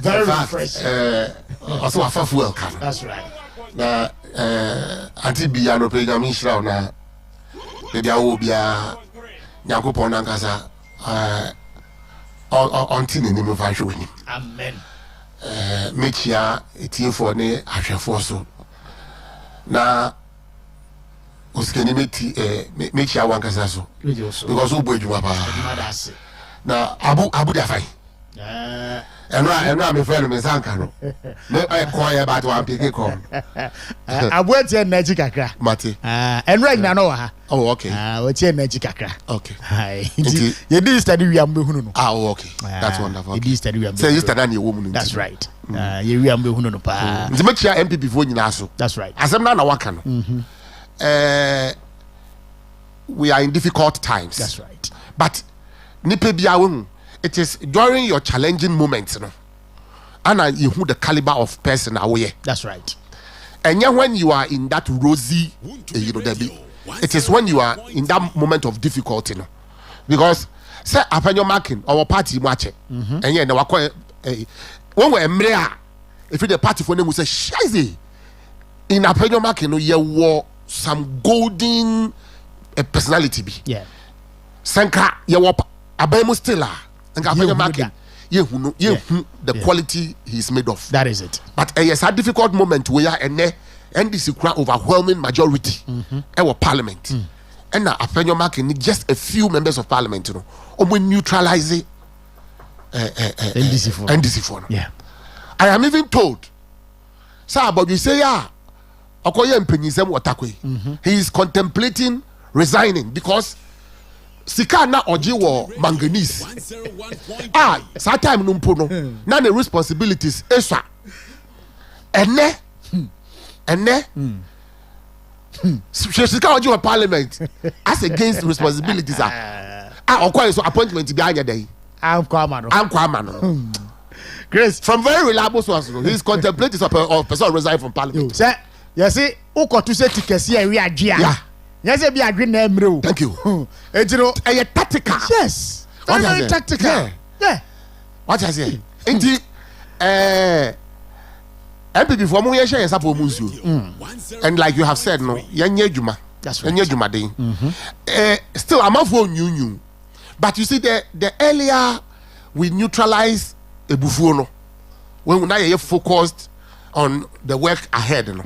very refreshing also wa fa fuel kan that's right na anti bia no pega mi shira na bia wo bia yakopon na nkasa onti ni me fa hwe ni amen mechia etiefo ne ahwefo so na Osikani mechia wankasa so because wo bo adwuma pa na abu da fai eno me friend me sanka no me call ya but one pick call abu etie na ji kakra mate eno na no ha oh okay o tie na ji kakra okay hi you did study we am behunu no oh okay that's wonderful you did study we am say you study na ye wo mu no that's right you we am behunu no pa nti mechia MPP fo nyina so that's right asem na waka no we are in difficult times that's right but nipa bia wo it is during your challenging moments no and you who the caliber of person away that's right and yeah, when you are in that rosy it is when you are in that moment of difficulty no because say upon your marking our party match and yeah na wakọ when we emre if the party for them say shize in upon your marking no you were some golden personality be yeah sanka you were abemu still and upon your marking the quality he's made of. That is it. But yes, a difficult moment where and this is overwhelming majority our parliament. And now upon your marking just a few members of parliament, you know, or we neutralize it NDC for. Yeah. I am even told, sir, but you say he is contemplating resigning because sika na oji wo manganese that time no mpo no na the responsibilities eswa ene sika oji wo parliament as against responsibilities okwa so appointment bi anya dey am kwama no Grace from very reliable sources he is contemplating of person resign from parliament say you see ukotu say tikesi e wi adwea yeah. Yes, be agree na emre. Thank you. A tactical. Yes. Very tactical. Yeah. What I say? Indeed, MPP for mo share yesa for munsu. And like you have said, no, yanye juma. That's right. Yanye juma dey. Still, I'm not for new. But you see, the earlier we neutralize ebufuo no, when we now focused on the work ahead, no.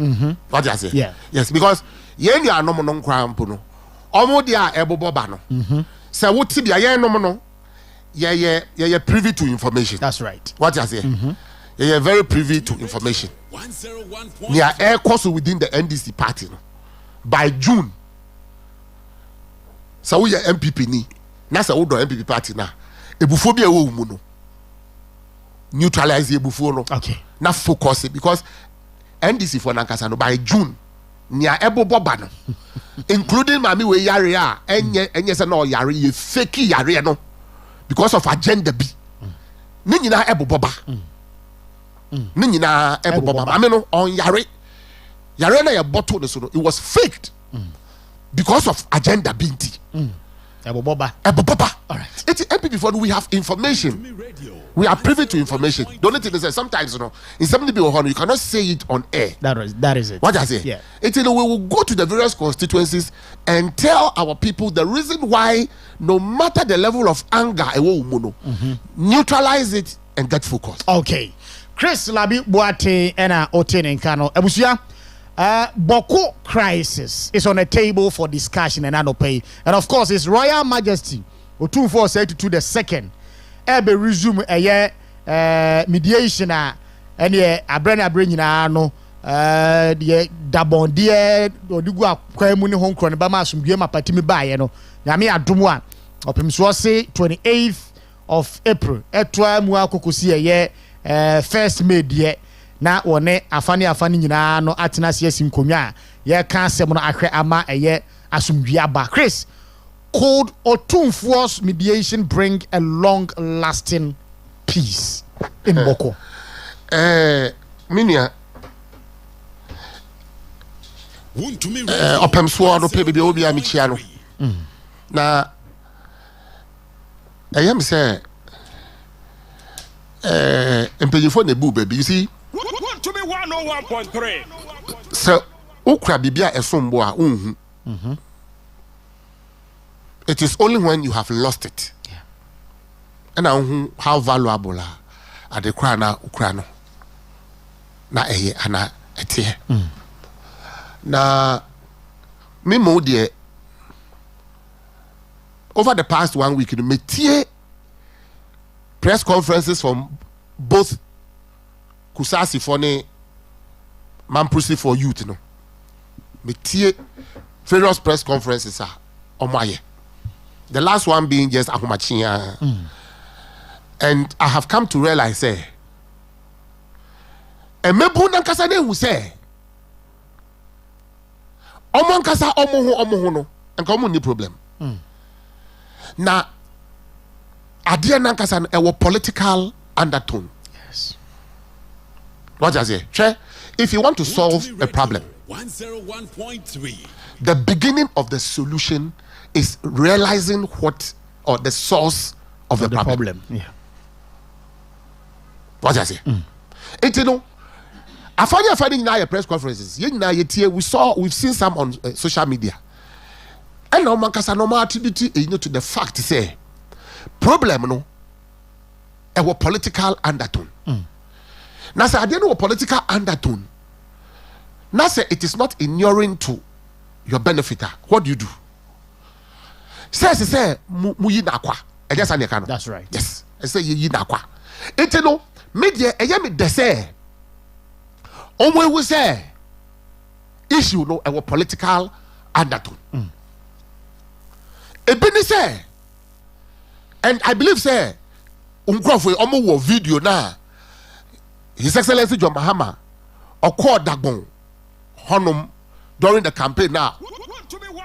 What I say? Yeah. Yes, because. Yen ya no no nkra mpo no omo dia ebobo ba no se woti bia yen no no ye privy to information. That's right. What you say? Ye very privy to information. Near air course within the NDC party no. By June so we MPP ni na say we do MPP party na ebufo bi e wo mu no neutralize ebufo no okay na focus it because NDC for nankasa no by June nia ebobo ba no including mami we yare a enye say no yare ye fake yare no because of agenda bi ni nyina ebobo ba ni nyina ebobo ba mami no on yare na ye bottle no so no it was faked because of agenda binti eboboba all right it's MPP for we have information. We are privy to information. The only thing is that sometimes, you know, in something you cannot say it on air. That is it. What I say? Yeah. It's we will go to the various constituencies and tell our people the reason why, no matter the level of anger, neutralize it and get focused. Okay. Chris Labi Boate and Otene Nkano. Ebusia, Boko crisis is on the table for discussion and pay. And of course, His Royal Majesty Otumfuo the second. Ebe resume mediation and abre nyina no de dabon de odigu akwa mu ne honkro ne ba ma asomdue mapatimi baaye no nyame adomu a opemso se 28th of April etwa mu akokosi first May de na wone afane nyina no atena se asinkonwa ye ka asem no ahwe ama asomdue aba. Chris, could Otumfuo's mediation bring a long-lasting peace in Boko? Minia, Opemso no pebe obi amichiano. Na ayam say empejifo ne bu baby, you see. Want to be 101.3. So okra bibia esombo a unhu. It is only when you have lost it. Yeah. And how valuable are the krana ukrano. Na ana etie. Na me mo de over the past 1 week in metie press conferences from both Kusasi for ne Mampusi for youth no. Metie various press conferences are omaye. The last one being just Ahumachia. And I have come to realize, and mebu nankasa ne hu say, omo nkasa omo no, enka omo ni problem. Na ade nankasa no ewo political undertone. Yes. What does it say? If you want to solve a problem, 101.3. the beginning of the solution is realizing what or the source of the problem. Yeah. What I say? You know, I find now press conferences. We've seen some on social media. And no man can no attribute to the fact say problem no a political undertone. Now say I didn't know political undertone. Now say it is not inuring to your benefiter. What do you do? Say muyi nakwa. That's right. Yes. I say yi nakwa. Ete no media eya me dese. Onwe we say issue no a political undertone. Ebeni say, and I believe say unkofo omo wo video na His Excellency John Mahama okọ dagbon honum during the campaign now.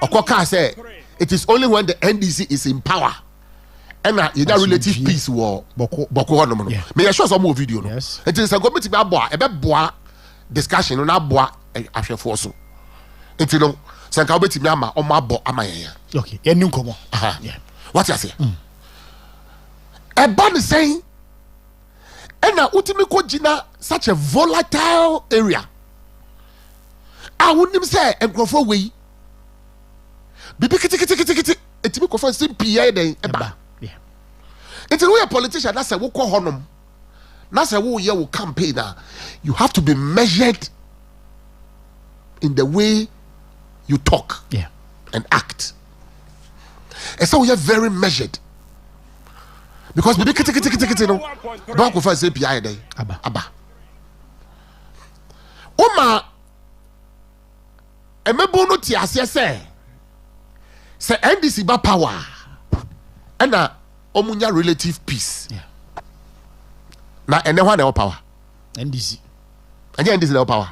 Okoka say it is only when the NDC is in power and that relative peace war boko honum no. Me sure some more video no. Yes. It is a government be aboa e be boa discussion na aboa ahwefo so. Enti no sanka obetimi ama omo abo amayen. Okay. Enu komo. Yeah. What you say? Ebon saying and now ultimately ko gina such a volatile area. I wouldn't say enkrofo we bibi kiti etimi ko fa sim PA den eba. Yeah. Until we a politician that's a wo ko honum. Na say wo ye wo campaign you have to be measured in the way you talk and act. And so we are very measured. Because bibi kiti no ba ko fa sim PA den aba. Oma emebo no ti ase say say NDC ba power and omunya relative peace. Yeah. Na ene hwa na power. NDC. Anya NDC na power.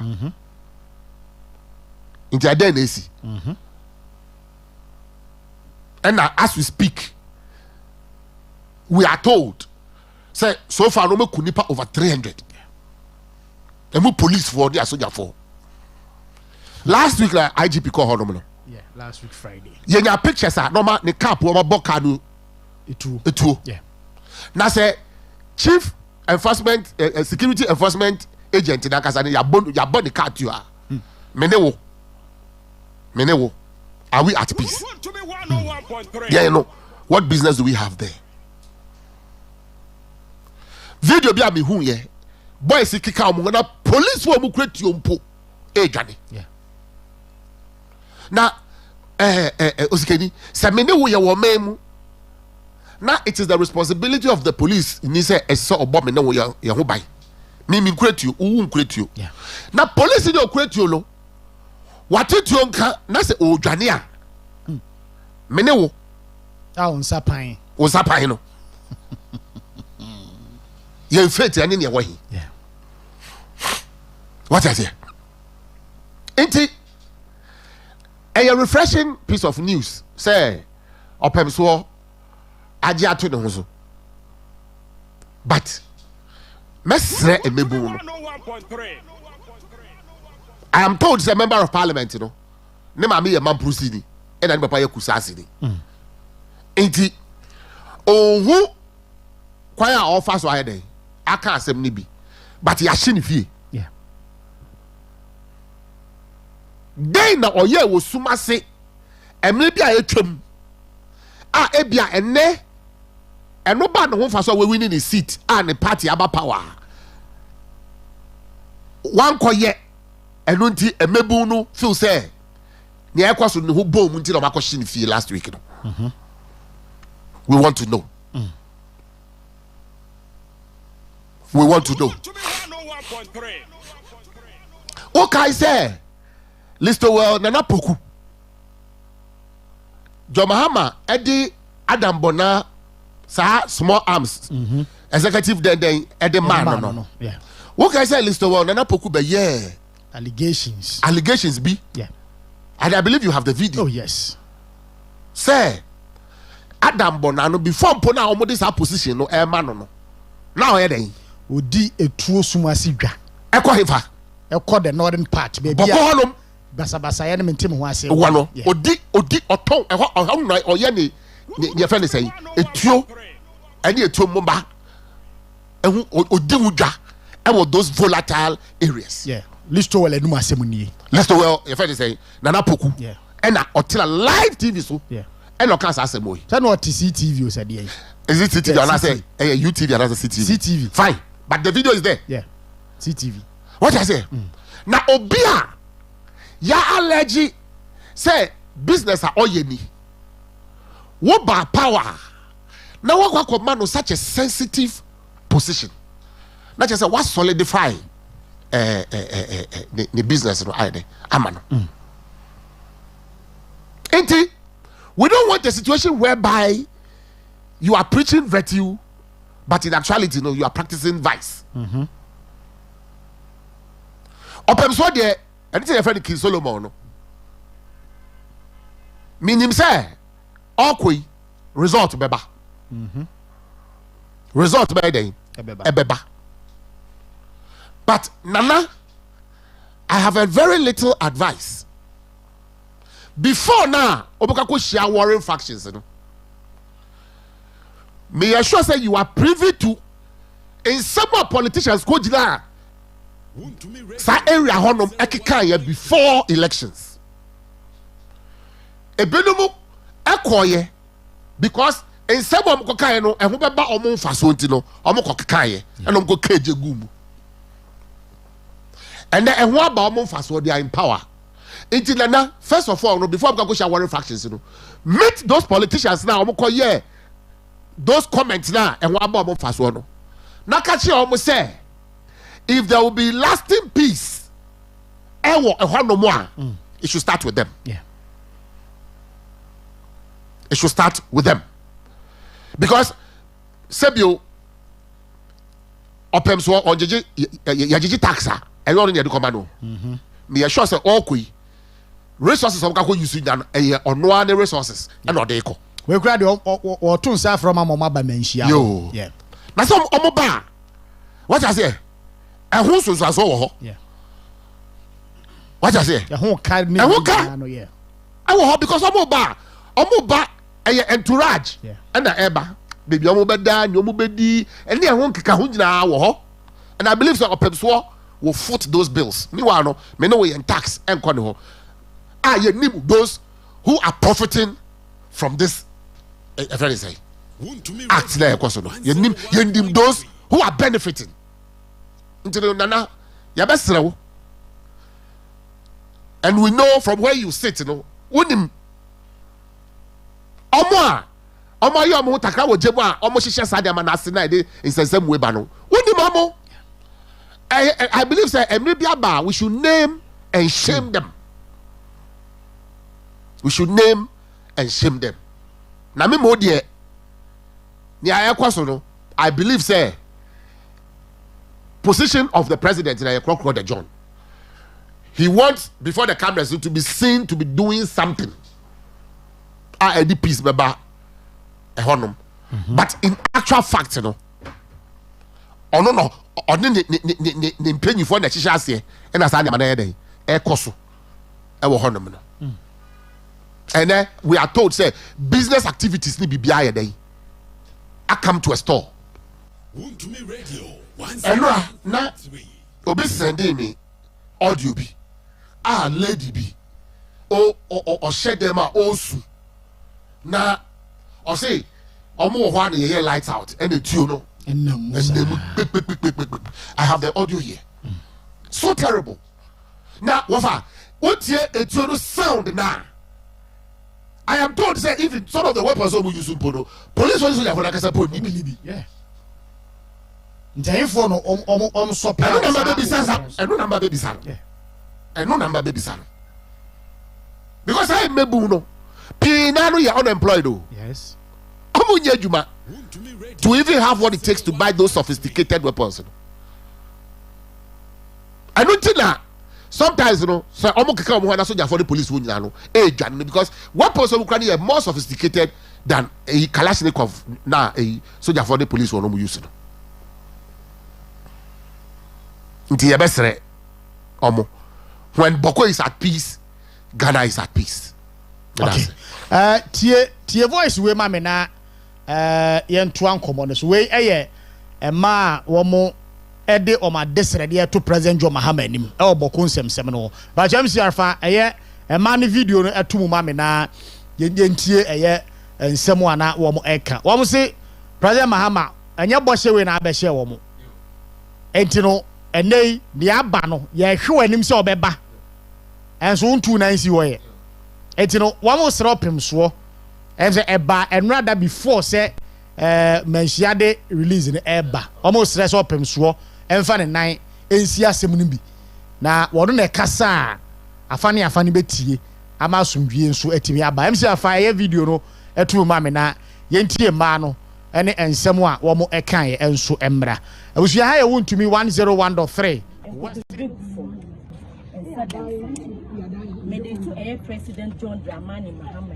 Inti ade na esi. And as we speak, we are told, say so far no me kunipa over 300. And we police for the soldier for. Last week like IGP call hono. Yeah, last week Friday. Yenya pictures are normal ne cap wo boka no etu. Yeah. Na say chief enforcement security enforcement agent na kasa ne ya bon the car to a. Mene wo. Are we at peace? Yeah, you know. What business do we have there? Video bi ami hu ye. Boys kika omo na police wo mu kreti ompo. Dwane. Yeah. Na Osikani, se mene wo ye wo memu. Na it is the responsibility of the police ni say eso obo mene wo ye ho bai. Me kreti o, wu kreti o. Yeah. Na police ni o kreti o lo. Watetuo nka na se o dwane a. Mene wo unsa pan no. Ye faith ani ne wo hi. Yeah. What is it? Inti a refreshing piece of news. Say opem so agi ato ne ho so. But mesre emebu no. I am told he's a member of parliament, you know. Ne ma me ye man proceed. E na papa ye kusasi ni. Inti ohu kwaya offer so ayede. Aka asem ni bi. But ya hye ni fie. Yeah. Dey na oye wo sumase. Emre bi a etwam. A ebia enne eno ba no ho fa so we win ni seat and the party aba power. Wan koye eno nti emebu no feel say ne ekwaso ne ho bom nti na makɔhye ne fie last week no. We want to know. We want to know. Okay, say Listo well nana poku. Jomahama Eddie Adam Bona sa small arms. Executive then Eddie man no. Yeah. Okay, say Listo well nana poku be yeah. Allegations be. Yeah. And I believe you have the video. Oh yes. Say Adam Bonano before Pona omo this position no e man no. Now e den. Odi etuo sumasi dwa. Ekɔ hefa. Ekɔ the northern part baby. Bokɔnom. Basa ya ne mentem ho ase. Wano. Odi ɔtɔn ɛhɔ na ɔyɛ ne ye friend say etuo ɛne etuo momba. Ehu odi wudwa. Ewo those volatile areas. Yeah. Listo well enum asem nie. Listo well your friend say nana poku. Yeah. Ɛna ɔtela live TV so. Yeah. Ɛna ɔka asem oyi. Say no CCTV o say dey. Is it CTV or not say UTV or not CTV? CTV. Fine. But the video is there. Yeah. CTV. What I say? Na obia ya allergy say business are oyeni. What by power? Now what command on such a sensitive position? Not just say what solidify the business no ide. Amano. Enti, we don't want a situation whereby you are preaching virtue, but in actuality, no, you are practicing vice. Opem so there, and it's a friend King Solomon. Meaning say, okwe result beba. Result beba ebeba. But Nana, I have a very little advice. Before now, obukako share warring factions, you know. May I sure say you are privy to in some of politicians go jina sa area honum ekeka ya before elections. Ebenumu ekoye because in some of kokaye no ehun beba omo mfaso nti no omo kokaye enom go keje gumu. And then ehun aba omo mfaso they are in power. Until now, first of all, no, before we go share warring factions, you know, meet those politicians now. Omo koye those comments now and what about fast one. Nakachi almost say if there will be lasting peace, it should start with them. Yeah. it should start with them. Because Sebio opem so on yaji taxa and you need to command. Me assure say all kui resources of kako use than on no resources and not eco. We grad or tun sa from mama ba menhia. Yo. Yeah. Na some omoba. What I say? And who so so yeah. What I say? The whole card no yeah. I will because omoba entourage. Yeah. And the eba baby omobeda nyomobedi and the won keka ho nyina wo ho. And I believe so opemso will foot those bills. Meanwhile no me no way in tax and kwani ho. You need those who are profiting from this say act there you need those who are benefiting until nana ya besrewo. And we know from where you sit, you know, unim omo yo mo takra wo jebo a omo hihye sadia manase na de insensem we ba no unim omo. I believe say maybe aba we should name and shame them. We should name and shame them. Na me mo de ni ayekwaso no I believe say position of the president in Accra the John. He wants before the cameras to be seen to be doing something. Any peace beba a honum. But in actual fact, you know, no ni penny for the chisha and as I am a coso a honum. And then we are told say business activities need be behind a day. I come to a store. And now obi sending me audio be lady be or shed them out also na or say omo one year lights out and the tune and I have the audio here. So terrible. Now what here a tune sound now. I am told say even some of the weapons we use police was for like I said yeah. Therefore, no, supply. I don't number baby son. Yeah. I don't number baby son. Because I am mebuno. Pinano, you're unemployed. Yes. To even have what it takes to buy those sophisticated weapons. I don't think that sometimes, you know, so for the police because weapons are more sophisticated than a Kalashnikov now a soldier for the police will use it. When Boko is at peace, Ghana is at peace. Okay. Tie voice we ma me na yentu ankomo so we ma wo mo ede o ma desrede to President John Mahama anim e Boko nsem no ba jamsi arfa ma ne video no atumu ma me na yentie nsem ana wo mo eka wo mo se President Mahama anya boshe we na abehye wo mo entino enei ni aba no ye hwe anim se obeba enso untu nan si wo ye entino wo mo sropem so ense eba enrada before say mensiade release ni eba wo stress opem so emfa ne nan ensi asem no bi na wo no na kasa afane betie ama somdwie nso atimi aba emsi afa ye video no etu ma me na yentie ma no ene ensem a wo mo ekan ye enso emra abusia ha ye wontumi 101.3 Medito President John Dramani Mahama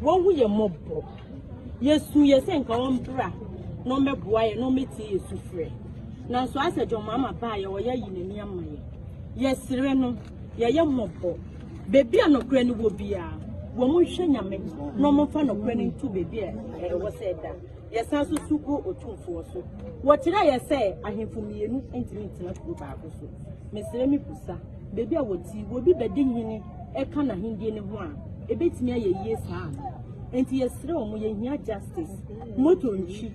wo hu ye mobbo yesu yesen ka ombra no meboa ye no meti yesu frɛ na so asa John Mahama ba ye wo ye yinani amaye yesire no ye mobbo bebi anokra ni wo bia wo mo hwɛ nyame no mo fa nokra ni ntu bebi wo se da yesan so suko otumfo so wo tira ye se ahemfo mienu entimi ntina ko ba ko so mesire mi pusa bebi a woti wo bi bedi hini eka na hindie ne ho a ebetimi ayeye saa enti yesire wo mo ye hia justice moto nchi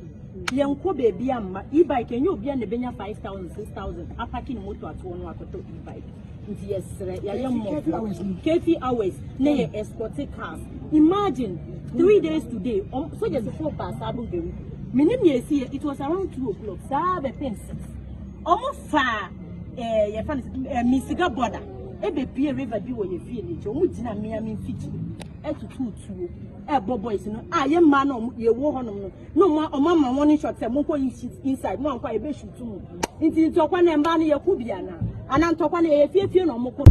yenko bebi amma e-bike enyo obi na benya 5,000 6,000 apaki ni moto ato no akoto e-bike nti yesire ya yemmo kefi hours na ye escort cars imagine 3 days today so just 4 pass abugberu minim yesi it was around 2 o'clock saa be pen 6 almost far ye fan misiga border ebe pie river bi wo ye fie ni je omu gina Miami Fiji etututu boys no ye man no ye wo honom no mo mama morning shot say mo ko inside mo anko ye be shoot mu nti ntokwa na mba no ye ku bia na ana ntokwa na ye fiefie no mo ko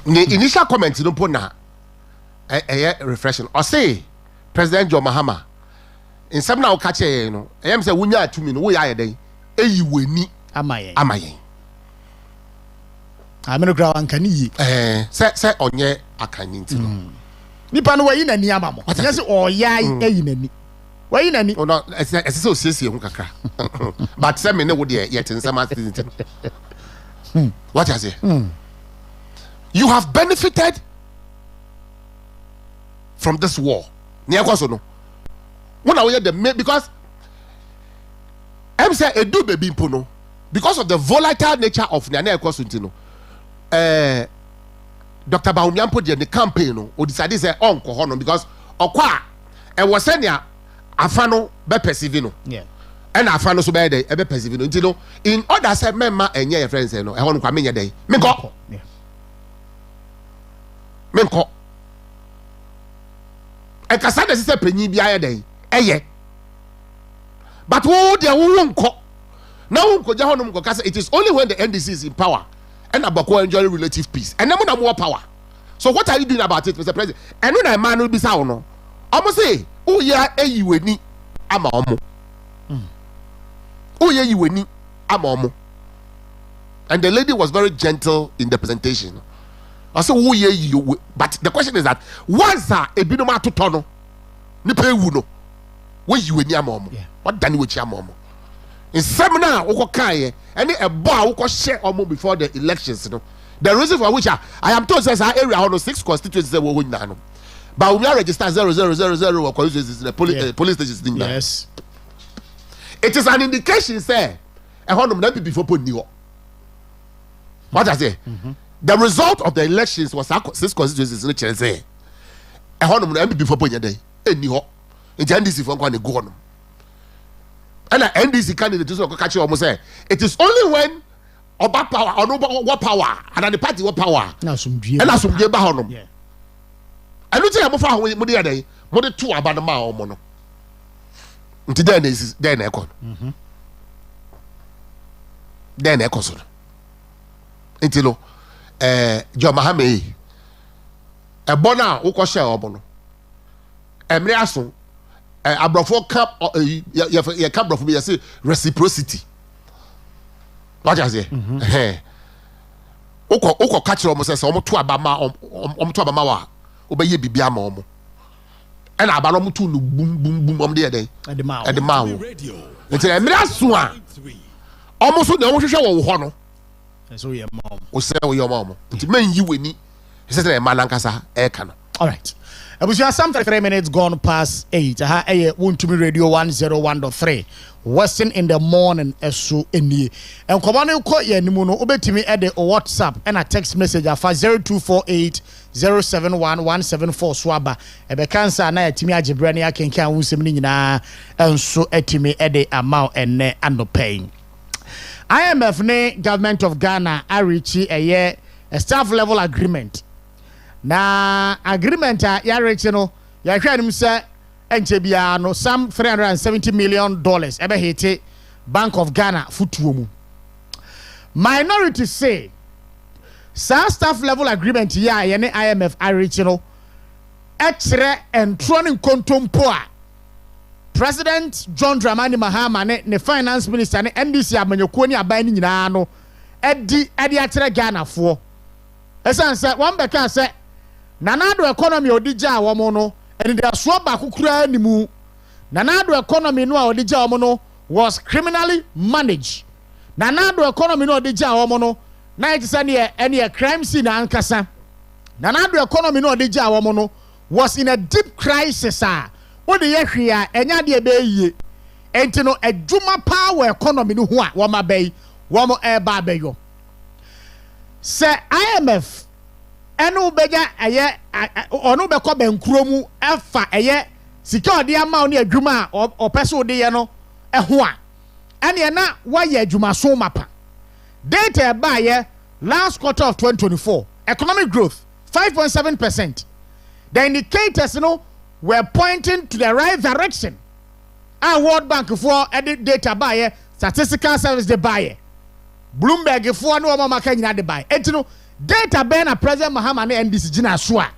the initial comment no po na refreshing or say President John Mahama in some now catch you know I say wunya atumi no wo ya den eyi weni amayen ameno gra ankani yi say onye akani ntino nipa no wayi nani amamo yes oyai eyi nani wayi nani no ese osiesie hu kakra but say me ne wo de yet nsam accident what I say you have benefited from this war. No. When I the because I'm saying do baby impono because of the volatile nature of Nana Ekosuntino. Dr. Baumiampo did the campaign or decided say on Kohono because Okwa and was sending Afano be persevino. Yeah. And Afano so be persevino. In order say member and your friends no I want to come in your day. Menko. Yeah. Menko. E kasa de se penyi bia dey eye but wo de wo nko na wo nko ja honom ko kasa it is only when the NDC is in power and abako enjoy relative peace and them na more power so what are you doing about it Mr. President and when a man will be sa wo no omo say wo ya eyiweni ama omo wo ya eyiweni ama omo and the lady was very gentle in the presentation. I say who ye you but the question is that once a bino ma to no ni pe wu no we you ani amomo what done with amomo in seminar wo kan any a boy wo share omo before the elections no the reason for which I am told says our area on 6 constituencies wo nyina no but we are register 0000 or the police station. Yes, it is an indication say e honum na before pon ni ho what I say. The result of the elections was 6 constituencies in Chelsea. A honor and before Ponya Day. Any ho. In NDC for one go on. And an NDC candidate to catch you almost say it is only when Oba power or no what power and the party what power. Now some and that's some Jeba Honum. Yeah. I don't think I'm far away Modia Day, more than 2 about the mile mono. Until then is then echo. Then echo. Until John Mahame a bona woko share obono emre aso abrofo cap ya cap brofo be say reciprocity what you say woko catch omo say omo to abama wa obeye bibia ma omo e na abalo mutu no bum omo de den e de ma wo nti emre aso a omo so na omo hwehwe wo ho no so your mom. O say your mom. Nti men yi weni. He says na malankasa e ka no. All right. Abusia some 3 minutes gone past 8. Aha eye Wontumi Radio 101.3. Western in the morning eso enie. En komane ko ye nimu no obetimi e de WhatsApp and a text message afa 0248 071174 swaba. Ebe kansa na yetimi agebre ne akenkan wunsem ni nyina enso etimi e de amount enne anopaying. IMF ne government of Ghana arichi a staff level agreement. Na agreement ya reach no ya hwa nim se enche bia no some $370 million ebe hete Bank of Ghana futuo mu. Minority say staff level agreement ya ne IMF arichi no ekre entroning kontompo a President John Dramani Mahama ne finance minister ne NDC amanyoko ni aban ni nyina no edi atere Ghana fo esan se one beka se nanado economy odija awomo no eni de so ba kokura nimu nanado economy no a odija awomo no was criminally managed nanado economy no odija awomo no na it say ne crime scene ankasa nanado economy no odija awomo no was in a deep crisis what the yehia enya de be yie enti no adwuma power economy no ho a wo ma bay wo mo e ba bayo se IMF eno beja eye onu be ko benkuro mu efa eye sika ode ama oni adwuma opese ode ye no eho a ene na waye adwuma so mapa data ba ye last quarter of 2024 economic growth 5.7%. The indicators were pointing to the right direction. Our World Bank for edit data buyer, statistical service the buyer. Bloomberg for no mama can the buy. Etino data ben a President Muhammad and this Jina Swa.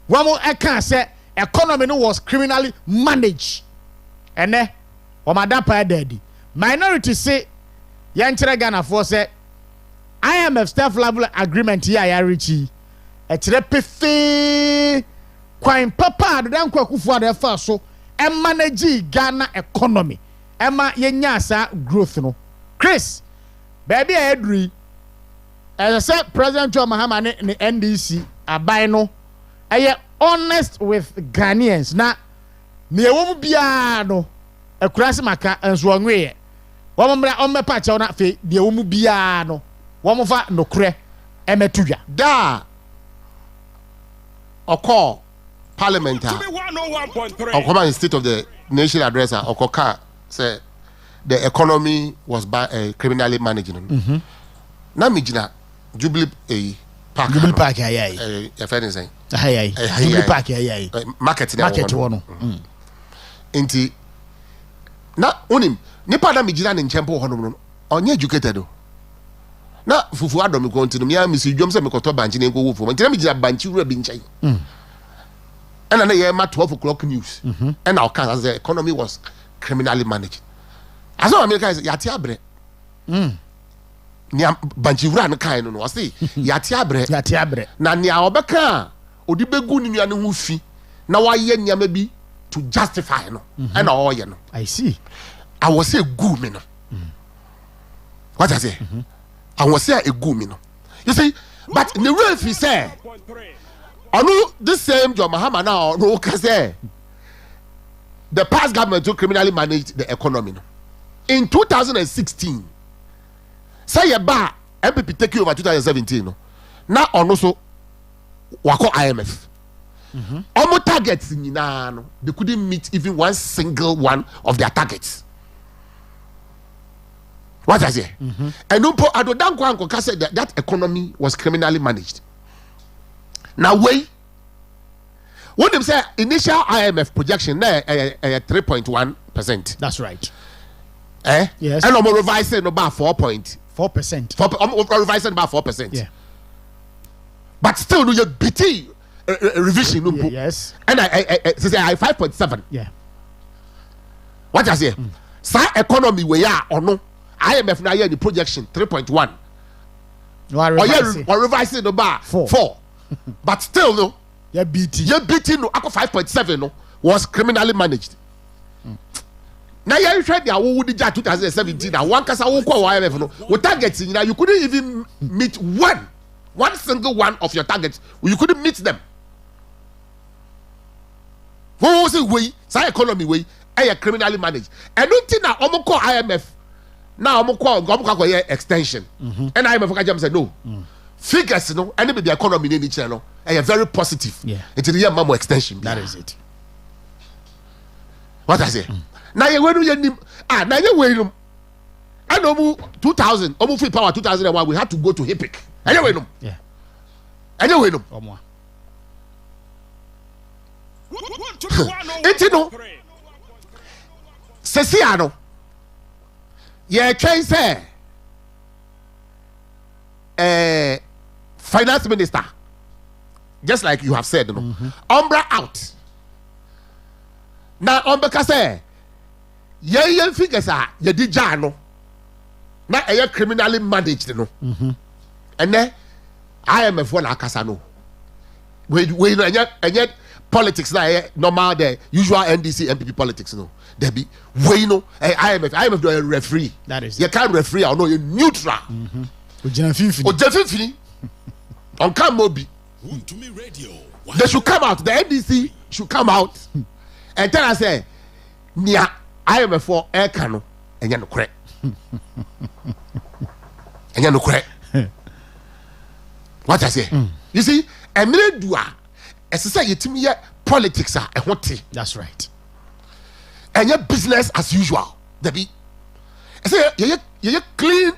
One more I can say economy was criminally managed. And then Omadapa daddy. Minority say Yanchera Ghana for say IMF staff level agreement here I reach. Etre pefe kwan papa do dan kwakufu ada fa so e manage Ghana economy ema yenya asa growth no Chris baby edri as I said President John Mahama ne NDC abai no eye honest with Ghanaians na ne ewo bia no akurase maka enso onwe wo mmra ommepa che na fe de ewo bia no wo mfa nokure emetudwa da Oko Parliament Oko in State of the Nation address Oko say the economy was criminally managed. Na mijina Jubilee Park. Jubilee Park ayi. Friend say. Ayi. Jubilee Park ayi. Market one. Inti na onim nipa na mijina ne nchempo ho no onye educated o. Na fufu adom ko ntino me amisi dwom se me koto banchi ne ko wufu ntina me gina banchi wura bi nchai and na ye ma 12 o'clock news and our council the economy was criminally managed as all America is yati abre ni banchi wura no kan no say yati abre na ni a obeka odi begu ni nua ne ho fi na waye nyama bi to justify no and all ye no I see I was say good me no what I say and was say a good no you see but the real fi say onu this same John Mahama now no can say the past government to criminally manage the economy no in 2016 say ye ba MPP take over 2017 no na onu so wako IMF almost targets nyina no they couldn't meet even one single one of their targets. What I say? And Adodanko said that economy was criminally managed. Now wait, what them say initial IMF projection there 3.1%. That's right. Yes. And I'm revising about 4.4%. Revising about 4%. Yeah. But still, no, you BT revision. No, yes. And I say I 5.7. Yeah. What I say? Sa economy we are or no? IMF now the projection 3.1. Or revising the bar 4. But still no. Yeah, BT no. Ako 5.7 no was criminally managed. Now you tried the award 2017. Now one kasa who call IMF no. With targets now you couldn't even meet one single one of your targets. You couldn't meet them. What was it way? Sa economy way. Criminally managed. And don't think now I'm call IMF. Now I'm call extension. And IMF said no. Figures no, and the economy in each channel. Very positive. Yeah. It's the year mamo extension. That is it. What I say? Now you when you now you wait. I know 2000, almost free power 2001. We had to go to HIPIC. Anyway, no. Yeah. Anyway, no. It's no. Sesiano. Yeah, can say finance minister. Just like you have said, you know. Umbra out. Now Umbra say, yeah, figures are you did jano. Now are criminally managed, you know. And then IMF one akasano. We and yet politics now normal the usual NDC MPP politics, no. There be way no IMF do a referee. That is you can't referee or no, you're neutral. Ojefinfini on Cam Mobi. They should come out. The NDC should come out and tell us say near IMF for air cano and no correct. And no correct. What I say? You see, emire dua esesa yetimi ye politics a ehote. That's right. And your business as usual. Debi. Say you clean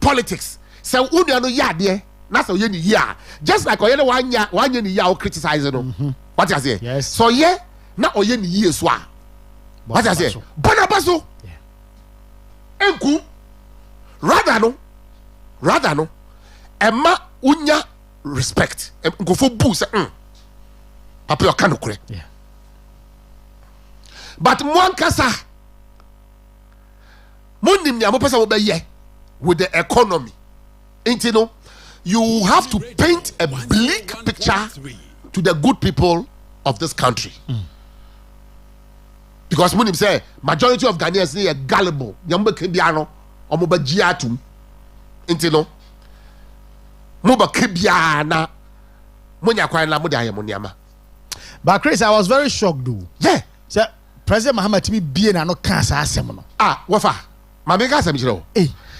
politics. So unia no yade. Na so ye ni ya. Just like oyele wanya ni ya o criticize no. What you say? Yes. So ye na oye ni ye so a. What you say? Bonabaso. Yeah. Enku. Rather no. Emma unya respect. Go for boost. Papa kanokure. Yeah. But Mwankasa Mundim ya mopesa wo be with the economy. Ain't you know? You have to paint a bleak picture to the good people of this country. Because Mundim say majority of Ghanaians are gullible. Yambe kebiano or moba jiatum. Ain't you know? Moba kebiana munya kwa la muda ya munyama. But Chris, I was very shocked though. Yeah. So, President Mahama to be being no cancer asem no. Wafa. Ma me cancer chiro.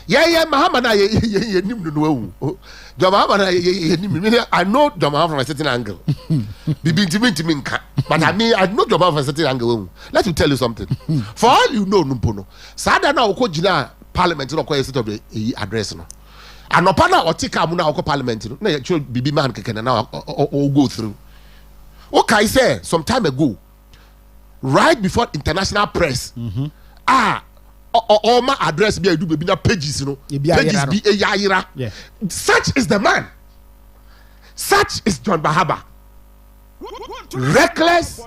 Yeah, Mahama na ye nim no wo. Jo Mahama na ye nim. I know Jo Mahama from a certain angle. Bibi ntimi nka. But I know Jo Mahama from a certain angle. Let me tell you something. For all you know numpo no. Sada na okọ gina parliament no kwa set of the address no. Anopa na otika mu na okọ parliament no. Na ye bibi man keke na go through. Okay, say some time ago, right before international press, all my address be do baby na pages, you know, pages be a yayira. Yeah. Such is the man. Such is John Bahaba. Reckless,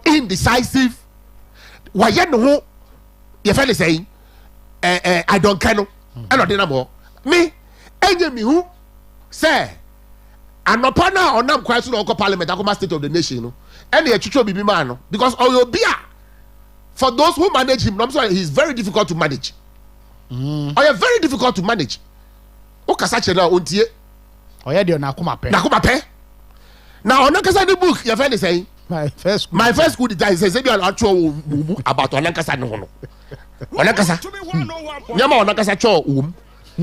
indecisive. Why you know? Your friend is saying, I don't care no. I don't know me. Enemy who say. And no partner on them question on parliament, Akoma state of the nation, you know. And the chucho bibi man, no? Because Oyobia, for those who manage him, I'm sorry, he's very difficult to manage. Very difficult to manage. Okasache na ontie. Oya na kuma pe. Now on Nankasa the book, your friend is saying, my first school design says maybe I'll actual about Onankasa no. Onankasa. Nyama Onankasa cho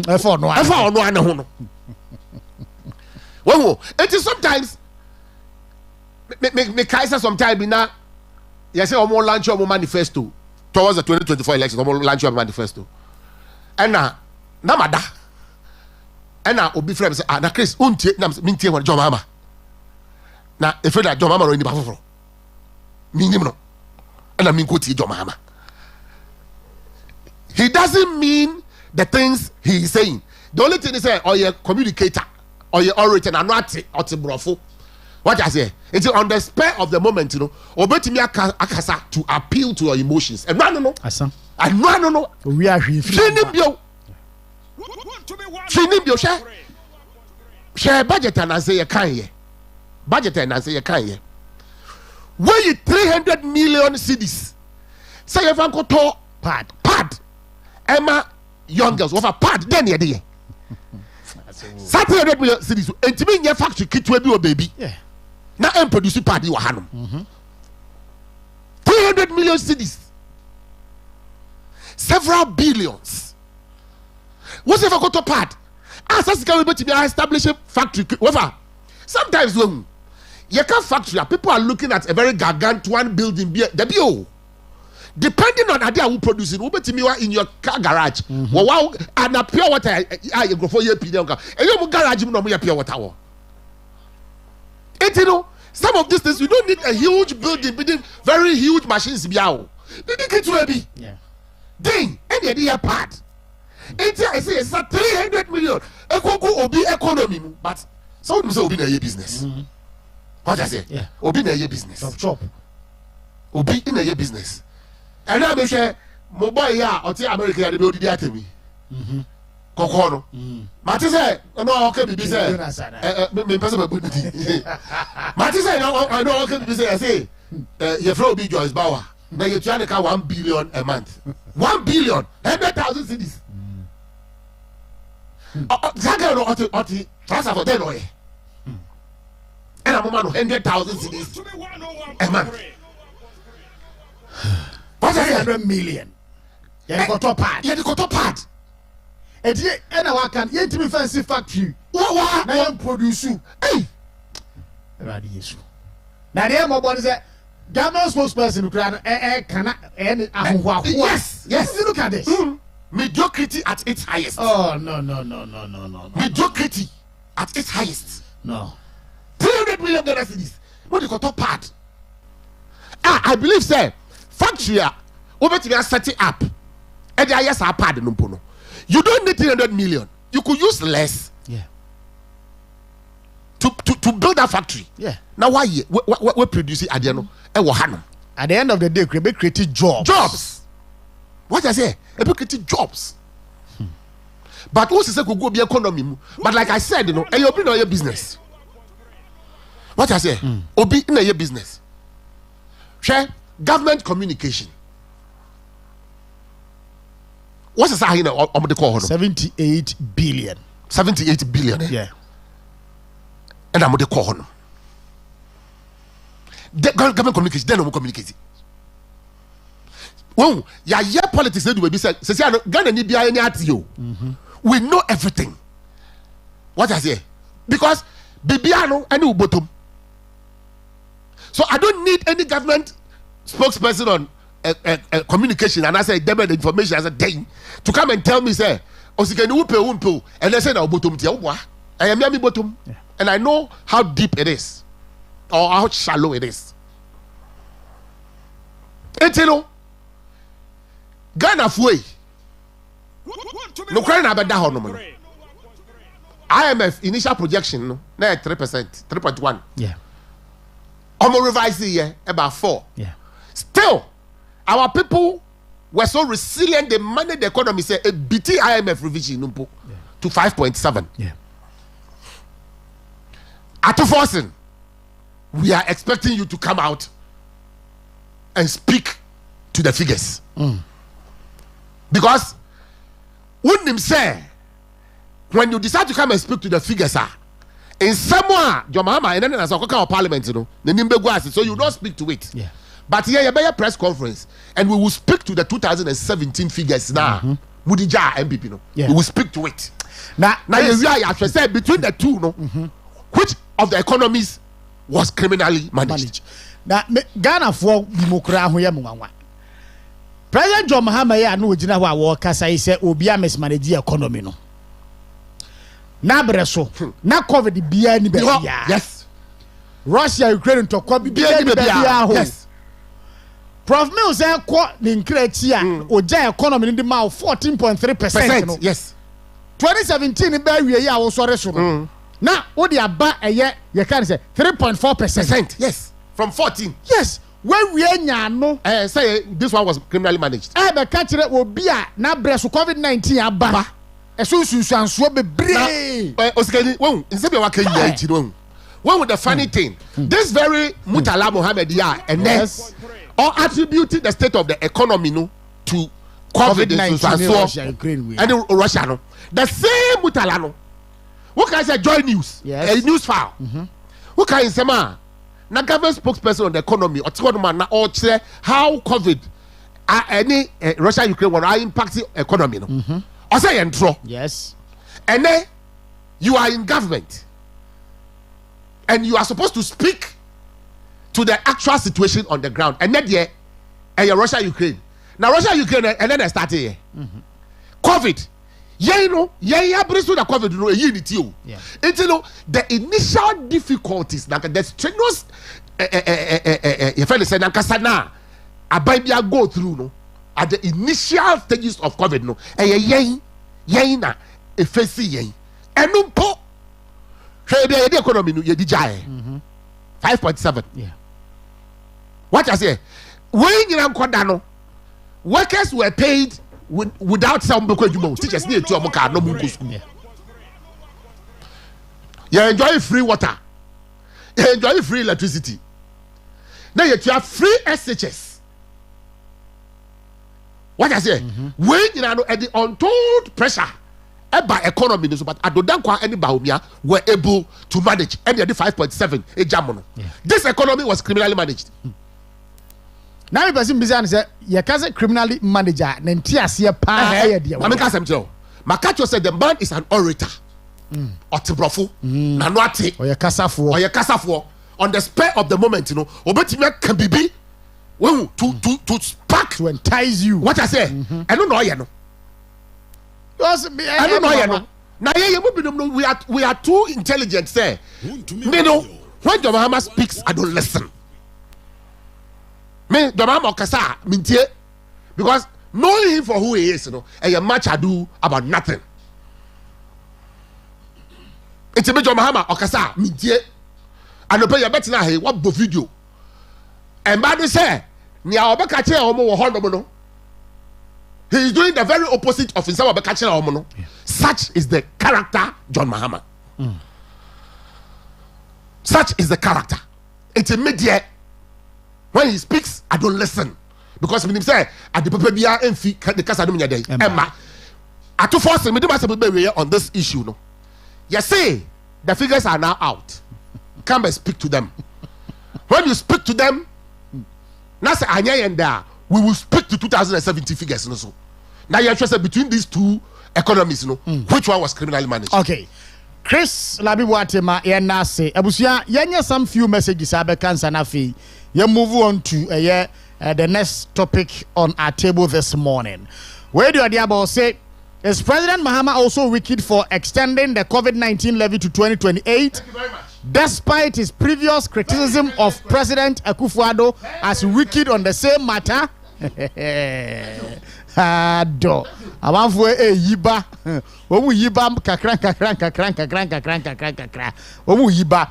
Efo no. Well, it is sometimes me Kaiser sometimes na you say omo launch your manifesto towards the 2024 election, omo launch your manifesto. And na mada. And na obi frame say na Chris untie na mintie won John Mama. Na if that John Mama no ni bafoforo. Minim no. And na min ko tie John Mama. He doesn't mean the things he is saying. The only thing is say a communicator or your orator and not brofo. What I say? It's on the spur of the moment, you know. Obetimi akasa to appeal to your emotions. And no. And no. We are here. Finibio share budget and I say you can ye. Budget and I say you can ye. Where you 300 million cedis. Say you have got to pad. Emma young girls with a pad then you dey. 300 million cedis. And to me, your factory kit will be a baby. Yeah. Now I'm producing party wahanum. 300 million cedis. Several billions. What's if I go to part? As can we be establishing factory. Sometimes when you can factory, people are looking at a very gargantuan building. The depending on idea who produce it, we in your car garage. Wow, and a pure water. You go for your and you garage no pure water. And you know, some of these things you don't need a huge building, building very huge machines. Yeah. Ding, and the idea part. I say it's a 300 million. Obi economy, but some say Obi na your business. What I say? Yeah. Obi na your business. Chop. Obi in your business. And I say, mobile ya or America they build the atemi. Kokono. Mati say, no okay be say. Me person be buti. Mati say no okay be say I say. Your flow be Joyce Bauer. Now you trying to count 1 billion a month. 1 billion, 100,000 cities. Zaga no oti transfer for ten oye. And I'm man 100,000 cities a month. What's 100 million? Yeah, the top part. Yeah, the top part. And I can yet be fancy factory. What? Now I'm produce you. Hey, Yesu. Now the mobile is a government spokesperson yes. You look at this. Mediocrity at its highest. Oh no. Mediocrity at its highest. No. $300 million cities. What do you call top part? I believe say factory over to set it up. And I yes part no. You don't need 300 million. You could use less. Yeah. To build that factory. Yeah. Now why we produce it at the end of the day, we create jobs. Jobs. What I say? We create jobs. But also say could go be economy. But like I said, you know, you open your business. What I say? Obi in your business. Share government communication. What's the sign of the call? 78 billion. 78 billion. Yeah. And I'm the call. The government communication, then we communicate. Well, yeah, politics they do be say Ghana need be any at you. We know everything. What I say? Because Bibiano any bottom. So I don't need any government spokesperson on communication, and I say debit information as a day to come and tell me say Osikani umpe and they say na bottom tia I am yami bottom, and I know how deep it is or how shallow it is. And you know, Ghana fuwe no cry na beda ho no mo. IMF initial projection no na 3%, 3.1. Yeah. Omo revise here about 4. Yeah. Still, our people were so resilient. They managed the economy. Say a BT IMF revision to 5.7. Yeah. At forcing, we are expecting you to come out and speak to the figures. Because when you decide to come and speak to the figures, in somewhere, your mama and then as a parliament, you know, so you don't speak to it. Yeah. But here you a press conference, and we will speak to the 2017 figures now. Mudija MPP, no, we will speak to it. Now you actually say between the two, no, which of the economies was criminally managed? Now Ghana for Dimokra Huyamwa. President John Mahama ya no gina wa wo kasa ise obi a mismanage economy no. Na breso na covid bia ni bia. Yes. Russia Ukraine to kwa bia ni bia ho. Yes. Prof Mills say ko ni nkrechi a oja economy ni ma 14.3% no. Yes. 2017 ba wie ya wo sore so no. Na wo de aba eye ye kan say 3.4%. Yes. From 14. Yes. When we nya no say this one was criminally managed. Be ka kire obi a na breso COVID-19 aba. Esunsuanso bebre. Osikani, when instead of working here, when with the funny thing, this very Mutala Mohammed and yes, or attributing the state of the economy no to COVID-19 and Russia no. The same Mutala no. What can I say? Joy News, a news file. What can I say, man? Na government spokesperson on the economy or say how COVID any Russia Ukraine war impacting economy no. Or say intro. Yes. And then you are in government and you are supposed to speak to the actual situation on the ground. And then you're Russia Ukraine. Now Russia Ukraine and then I started here. COVID. You know, brings to the COVID no unity. It's you know the initial difficulties like the strenuous you feel say na kasana abibia go through no at the initial stages of COVID no yen na efesi yen enumpo hwe the economy no ye di jae 5.7. Yeah. What I say when you nkoda no workers were paid without some teachers need to car no go school. You enjoy free water, you enjoy free electricity. Now you have free SHS. What I say, when you know at the untold pressure by economy, but I don't think any Bahumia were able to manage any of the 5.7 a jamono. This economy was criminally managed. Now the person business say you can criminally manager nentiasia pa idea. I mean Kasemjo. Makacho said the man is an orator. Otibrofo. Nanwate. Or your kasafo. on the spur of the moment, obetime can be to spark to entice you. What I say, I don't know, I don't know, now we are too intelligent, say. When John Mahama speaks, I don't listen. Me John Mahama okasa mintie because knowing him for who he is, and a much ado about nothing. It's a John Mahama okasa mintie. And pay your better now. What the video? And by the say, Nia Obakache Omo Hondomono. He is doing the very opposite of himself Obakache Omono. Such is the character John Mahama. Such is the character. It's a media. When he speaks, I don't listen. Because when he say, at the paper bia enfi the casa do day. Emma. I to force me on this issue. No. You see, the figures are now out. Come and speak to them. When you speak to them, that's we will speak to 2017 figures. Now you're interested between these two economies, which one was criminally managed? Okay. Chris Labiwatema Yenase Abusia Yenya some few messages Abekansa Nafi. You move on to the next topic on our table this morning. Where do you say? Is President Mahama also wicked for extending the COVID-19 levy to 2028? Thank you very much. Despite his previous criticism of President Akufo-Addo as wicked on the same matter? Ado. Amanfo yiba. Omu yiba kakran. Omu yiba.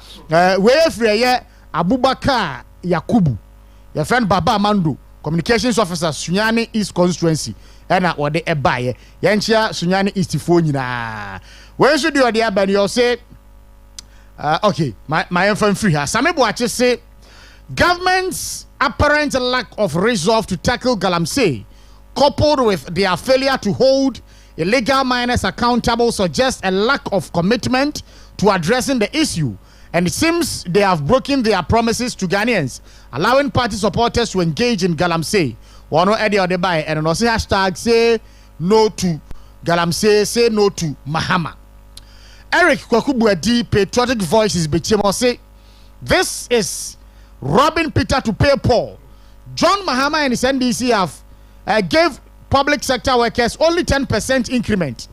We free ye Abubakar Yakubu. Your friend Baba Amando, communications officer Sunyani East constituency. Ena wode ebaye. Yenchia Sunyani East fo nyina. When should you dey ban you say okay, my info free here. Same Boache say government's apparent lack of resolve to tackle Galamsey, coupled with their failure to hold illegal miners accountable, suggests a lack of commitment to addressing the issue. And it seems they have broken their promises to Ghanaians, allowing party supporters to engage in Galamsey. One Eddie Odebaye and also hashtag say no to Galamsey, say no to Mahama. Eric Kwakubuedi, patriotic voices, Bechemo say, this is robbing Peter to pay Paul. John Mahama and his NDC have gave public sector workers only 10% increment,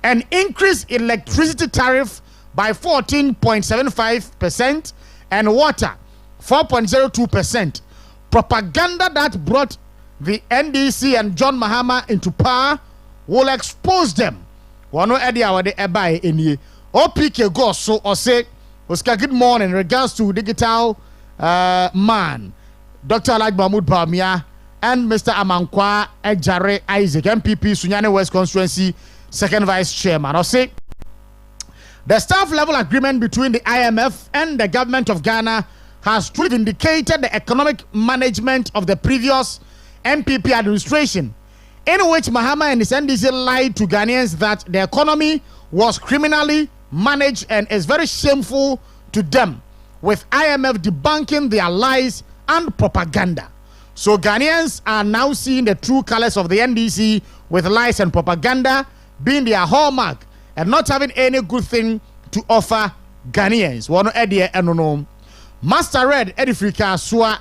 and increase electricity tariff by 14.75% and water 4.02%. Propaganda that brought the NDC and John Mahama into power will expose them. Wano edi awade ebaye enye. OPK go so or say, Oscar, good morning. In regards to digital man, Dr. Alaj Mahmoud Bamia and Mr. Amankwa Ejare Isaac, MPP, Sunyani West Constituency, second vice chairman. Or say, the staff level agreement between the IMF and the government of Ghana has truly indicated the economic management of the previous MPP administration, in which Mahama and his NDC lied to Ghanaians that the economy was criminally managed and is very shameful to them, with IMF debunking their lies and propaganda. So Ghanaians are now seeing the true colors of the NDC, with lies and propaganda being their hallmark and not having any good thing to offer Ghanaians. One idea and Master Red Edifrika Swa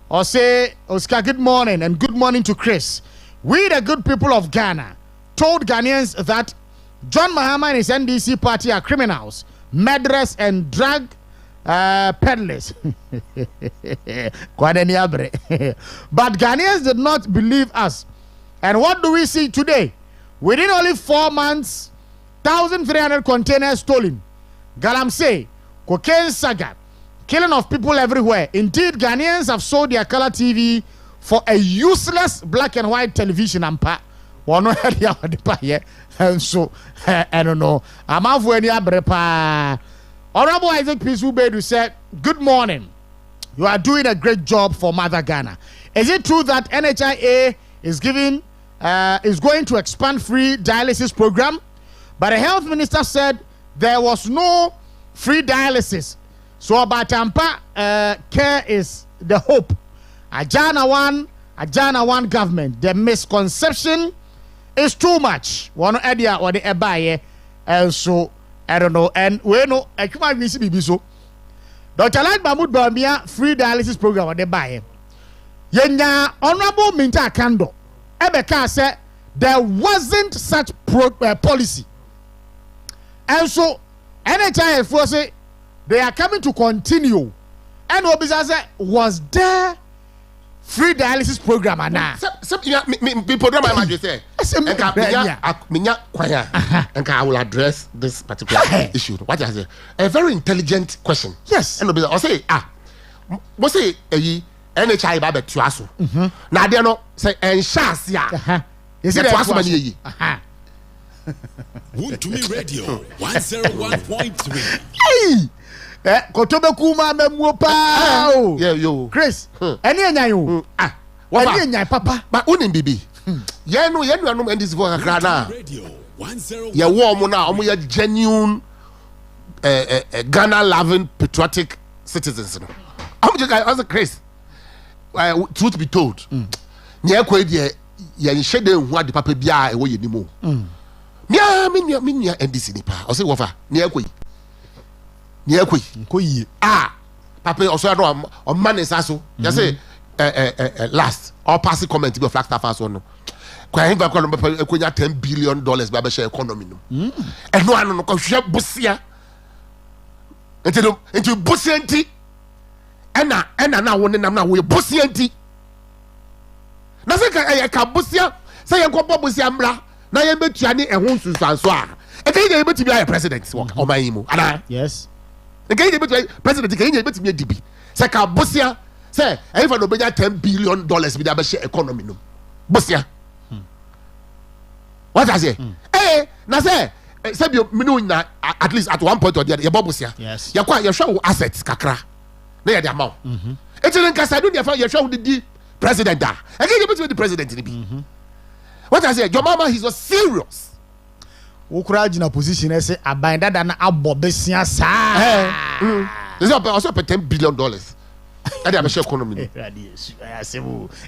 or say Oscar, good morning and good morning to Chris. We the good people of Ghana told Ghanaians that John Mahama and his NDC party are criminals, murderers and drug peddlers. But Ghanaians did not believe us. And what do we see today? Within only 4 months, 1,300 containers stolen. Galamsey, cocaine saga, killing of people everywhere. Indeed, Ghanaians have sold their color TV for a useless black and white television. And so, I don't know. Honorable Isaac Pisubedu said, good morning. You are doing a great job for Mother Ghana. Is it true that NHIA is going to expand free dialysis program? But the health minister said there was no free dialysis. So about Tampa, care is the hope. Ajana one government. The misconception is too much. One idea or the ebaye, and so I don't know. And we know. I come out so Dr. Light Mahmoud Bawumia free dialysis program on the buy. Yenya Honorable Minta Kando. Ebeka said there wasn't such policy. And so, NHIF was say they are coming to continue. And Obisa said, was there free dialysis program and now? Program I might say. And I will address this particular issue. What is it? A very intelligent question. Yes. And Obisa say, what's it? NHI Baba Tuasu. Now, they know say, and Shasia. Is it Tuasu? To me radio 101.3. Hey! Kotobe kuma memwo pa. Yeah, yo. Chris. Any nyanyo. What any papa? But unim bibi. Yeah, no, and this for Accra na. Yeah, warm na omo ya genuine Ghana loving patriotic citizens. I'm just as a Chris. Truth be told. Nya kwa die ya nhede hu ade papa bia e wo ye nimo. Mia NDC nipa. O say wofa. Nya kwa Papa also no on man is also you say last or passing comment be Flagstaff as no kwa hin ba kwa no $10 billion ba share economy no and no anu no kwa hwe busia into busia nti ena na wo nenam na wo busia nti na say ka busia say ye kwa busia mra na ye betua ni ehun sunsanso a e kan ye betu be president o man yimu ana yes. The guy president can you bet me DB. Say ka Bosia say if no be $10 billion be the share economy no. Bosia. What I say? Na say you na at least at one point or the other Bosia. Yes. You show assets kakra. Na the amount. It's in case I do you show the president da. Again you bet me the president ni. What I say? Your mama he's was serious. Ukura in a position as say abanda than a bobesia sa. There's also $10 billion. And I'm share economy.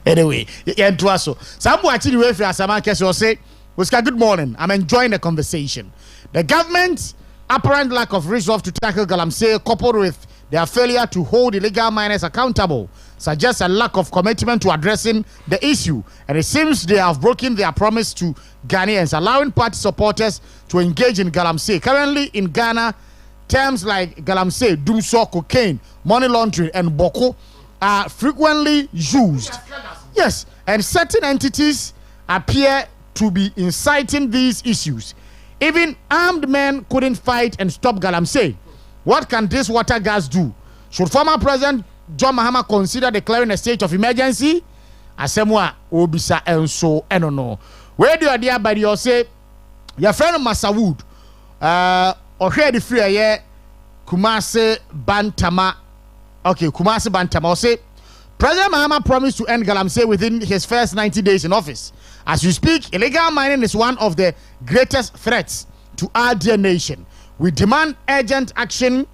Anyway, yeah, to us so. Some actually wait for Asama Keso say, Oscar, good morning. I'm enjoying the conversation. The government's apparent lack of resolve to tackle Galamsey, coupled with their failure to hold illegal miners accountable, suggests a lack of commitment to addressing the issue, and it seems they have broken their promise to Ghanaians, allowing party supporters to engage in Galamsey. Currently in Ghana, terms like Galamsey, Dumso, cocaine, money laundering, and Boko are frequently used. Yes, and certain entities appear to be inciting these issues. Even armed men couldn't fight and stop Galamsey. What can this water gas do? Should former President John Mahama consider declaring a state of emergency? Asemwa obisa enso enono. Where do you idea by you say your friend Masawood already free here Kumasi Bantama. Okay, Kumasi Bantama say President Mahama promised to end Galamsey within his first 90 days in office. As you speak, illegal mining is one of the greatest threats to our dear nation. We demand urgent action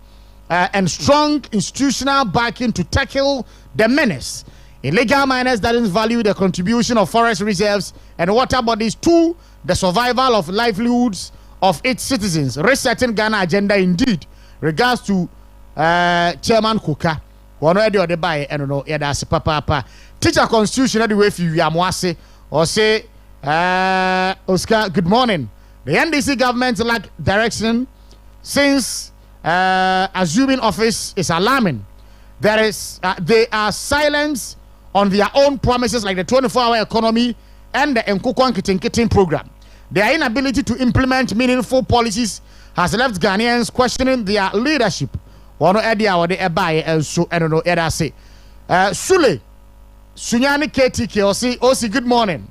and strong institutional backing to tackle the menace. Illegal miners doesn't value the contribution of forest reserves and water bodies to the survival of livelihoods of its citizens. Resetting Ghana agenda indeed. Regards to Chairman Kuka. One way or the buy, I don't know, that's papa. Teacher constitution the way for Yamwase or say, Oscar, good morning. The NDC government lack direction since assuming office is alarming. They are silent on their own promises like the 24-hour economy and the Nkukwan Kitin program. Their inability to implement meaningful policies has left Ghanaians questioning their leadership. One idea what they buy and so I don't know. Say Sule Sunyani KTK Osi. Good morning.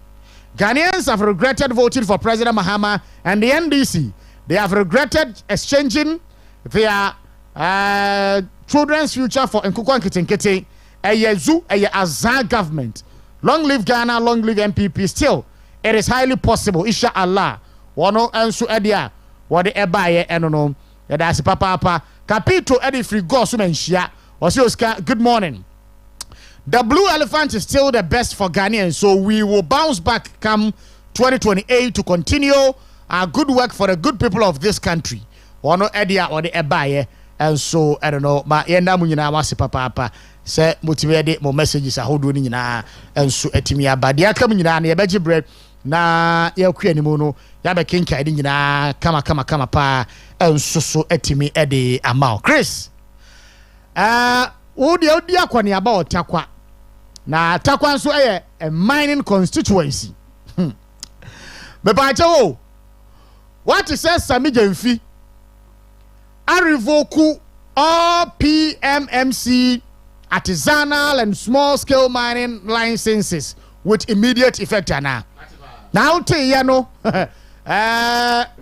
Ghanaians have regretted voting for President Mahama and the NDC. They have regretted exchanging their children's future for Nkukwan Kitin. A Azar government. Long live Ghana, long live MPP. Still, it is highly possible, inshallah. Wano ansu edia, wade ebaye enono. That's papa. Capito Eddie Free go sumenshia. Oscar, good morning. The blue elephant is still the best for Ghanaians, so we will bounce back come 2028 to continue our good work for the good people of this country. Wano edia wade ebaye and so I don't know ma yenda mu nyina wase papa say motivate mo messages ahodo ni nyina and so etimi abade aka mu nyina na ye beje bread na ye kua ni mu no ya be kenka ni nyina kama pa and so etimi ede amount Chris odi akwani aba otakwa na takwa nso a mining constituency me ba chawo what is Sami Jemfi I revoke all PMMC artisanal and small scale mining licenses with immediate effect now te ya no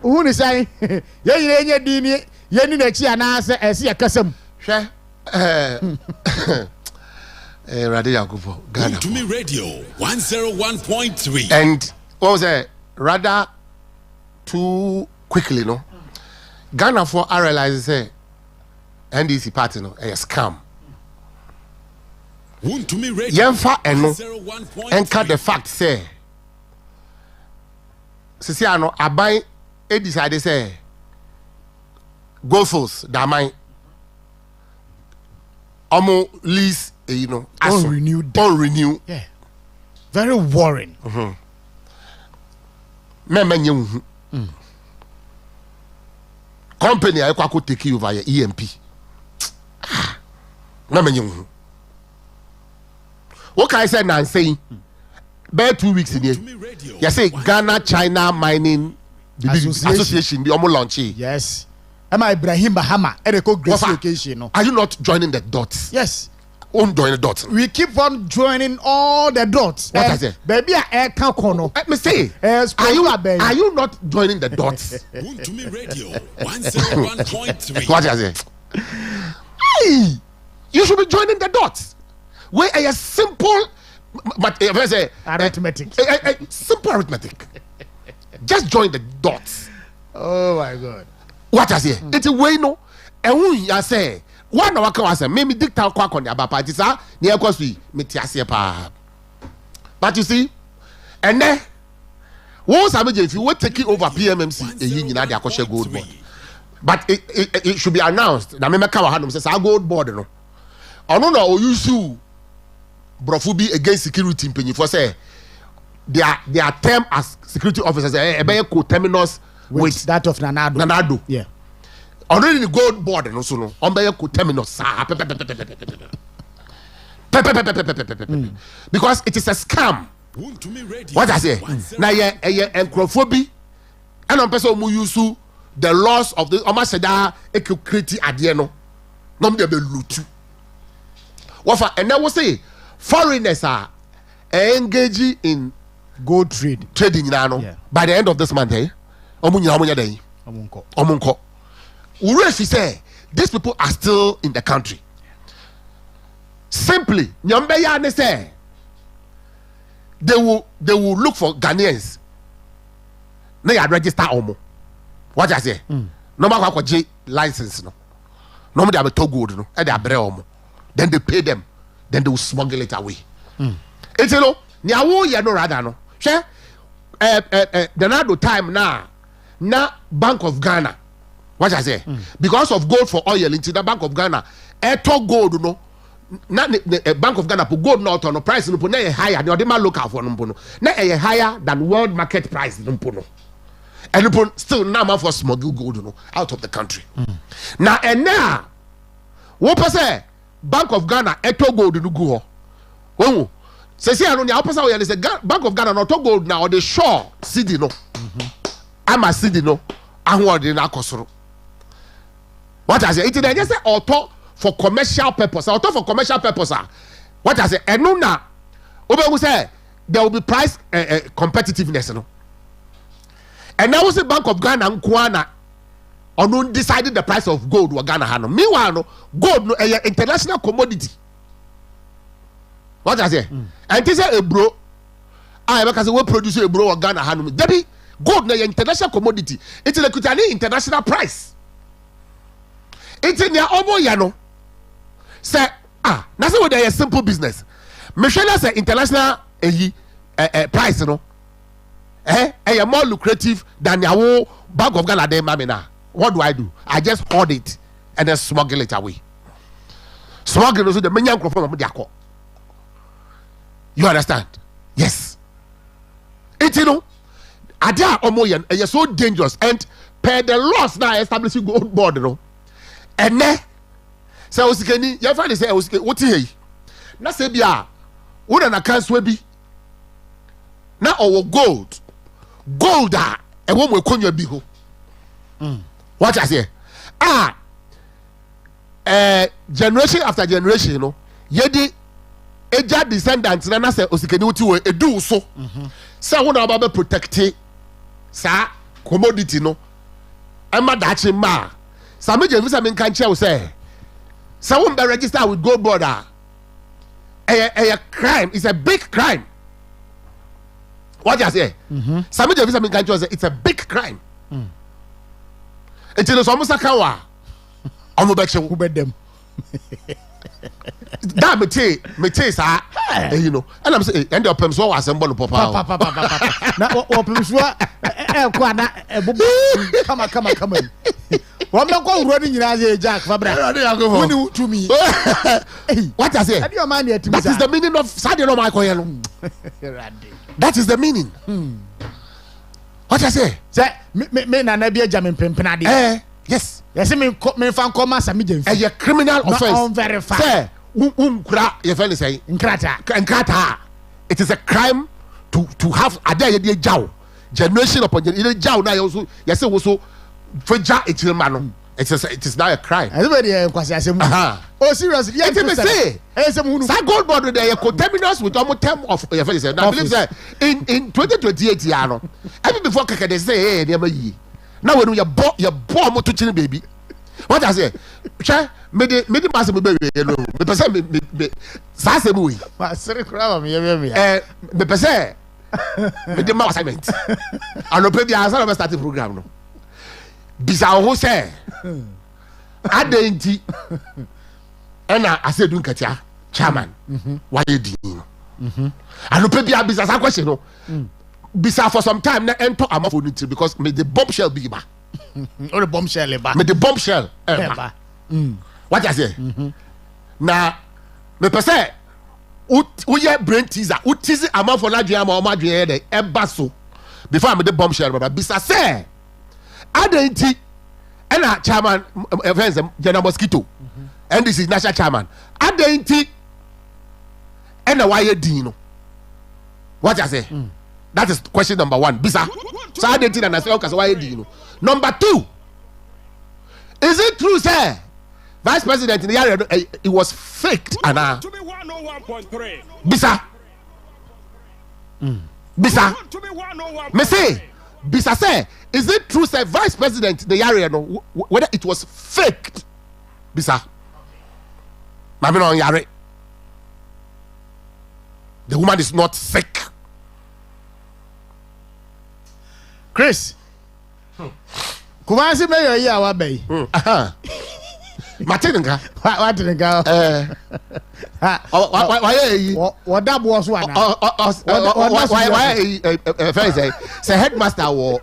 who ni say ye di ni ye ni na chi ana se ese ya kasam hwe Radio Yakubo Ghana to me radio 101.3 and what was it rather too quickly no Ghana for I realize say NDC party no a scam to me radio yemfa eno enka the fact say sisi ano aban e decide say go force da man omo lease unrenew yeah very worrying me company I could take you via EMP me what can I say now saying bare 2 weeks in here you say Ghana China Mining Association the omo launch yes am I Ibrahim Bahama grace occasion no are you not joining the dots yes join the dots we keep on joining all the dots what I say baby I can't corner let me say are you not joining the dots to me radio 101.3 what I say hey you should be joining the dots where a simple but say arithmetic simple arithmetic just join the dots oh my god what I say it's a way no and who I say one of our say me dictate kwa on the party sir near cause we metiase pa but you see and then once if you were taking over PMMC you know they are gold board but it should be announced na me make our hand say gold board no ono na o use brofu bi against security mpany for say their term as security officers e co-terminus with that of Nanado yeah already the gold board no so no on be co-terminus because it is a scam what I say na ye encrophobia and on person who use the laws of the omaseda equity adie no no be lutu what for and I will say foreigners are engaging in gold trading yeah. By the end of this month omunko urefi say these people are still in the country simply nyambe ya ne say they will look for Ghanaians na ya register omo what I say no matter what license no me dey be to gold no e dey abre omo then they pay them then they will smuggle it away it's you know ni awo ye no rather no hwe the nado time na Bank of Ghana what I say because of gold for oil into the Bank of Ghana to gold no na Bank of Ghana for gold no to no price no na higher the ordinary local for no na higher than world market price no and still now man for smuggle gold no out of the country now and now what say Bank of Ghana to gold no go ho say anu ni opposite we say Bank of Ghana no to gold now or the shore city no ama city no ahwode na akosoro what I say it dey just say auto for commercial purpose what I say enu na obe say there will be price competitiveness no and now we say Bank of Ghana nkoana onu decided the price of gold wa Ghana ha no meanwhile no gold no international commodity what I say and this is a bro because we produce a bro wa Ghana ha no debi gold na international commodity it's like an international price it's in your omo ya no say na say we dey simple business me share say international price no more lucrative than your Bank of Ghana dey mami na what do? I just hoard it and then smuggle it away. Smuggle so the many microphone of the. You understand? Yes. It you know, Adia Omoyan are so dangerous and per the laws now establishing gold board, you know. And then so Osikani, your friend say Osikani, what he? Na say bia, wo na kan so bi. Na owo gold. Gold a e wo mo konwa bi ho. What I say? Generation after generation, you know, yedi eja descendants na say Osikani wuti we edu so. Say wo na ba protect sa commodity no. Emma dachi ma. Sa me je visa me kan che wo say. Sa wo be register with gold board a crime. It's a big crime. What I say? Sa me je visa me kan che wo say it's a big crime. It's no almost a kawa. I'm about to ubed them. That me say sir, you know. And I'm saying, end up so was some papa. Na o pemswa kwa na come on. One man go running in as Jack Fabra. When to me. What I say? That is the meaning of Sadio Michael. That is the meaning. What I say? Say me na na bia jamin pempenade. Yes. Yes, me fan coma samije. A criminal offense. Verify. Say, kra your friend say nkrata. It is a crime to have ade ye jaw. Generation upon generation jaw na also yes also feja echilma. It is now a crime. Everybody kwasi asem. Oh seriously. Yeah, say gold board there contaminants with almost term of your friend say. Now believe say in 2028 year no. Even before keke they say never yi. Now when you born moto chin baby. What I say? Che me de pass me baby no. Me pese me sa se mu yi. Ma sere kra me me. Me pese me de ma assignment. Anope bi ansa na start program no. Bisa ho say adenti ena asedu nkatia chairman why di anope bi abisa sa question no. Bisa for some time na enter amafo unity because me the bombshell be ba. Or the bombshell ba. Me the bombshell ba. What I say? Na me pese uye brain teaser. Utizi amafo na dua ma o ma dua de eba so. Before me the bombshell ba bisa say adenti ena chairman friends General Mosquito. And this is national chairman. Adenti ena why din no. What I say? That is question number 1. Bisa. So I didn't and I say, okay, so why do you know? Number 2. Is it true, sir? Vice President in the area, it was faked. Anna. Bisa. Bisa. Me say, Bisa say, is it true, sir? Vice President in the area, whether it was faked? Bisa. Mami no yare. The woman is not sick. Chris. Kumasi mayor ya wa bay. Matinga. What tinga? What that was one. Why first say headmaster or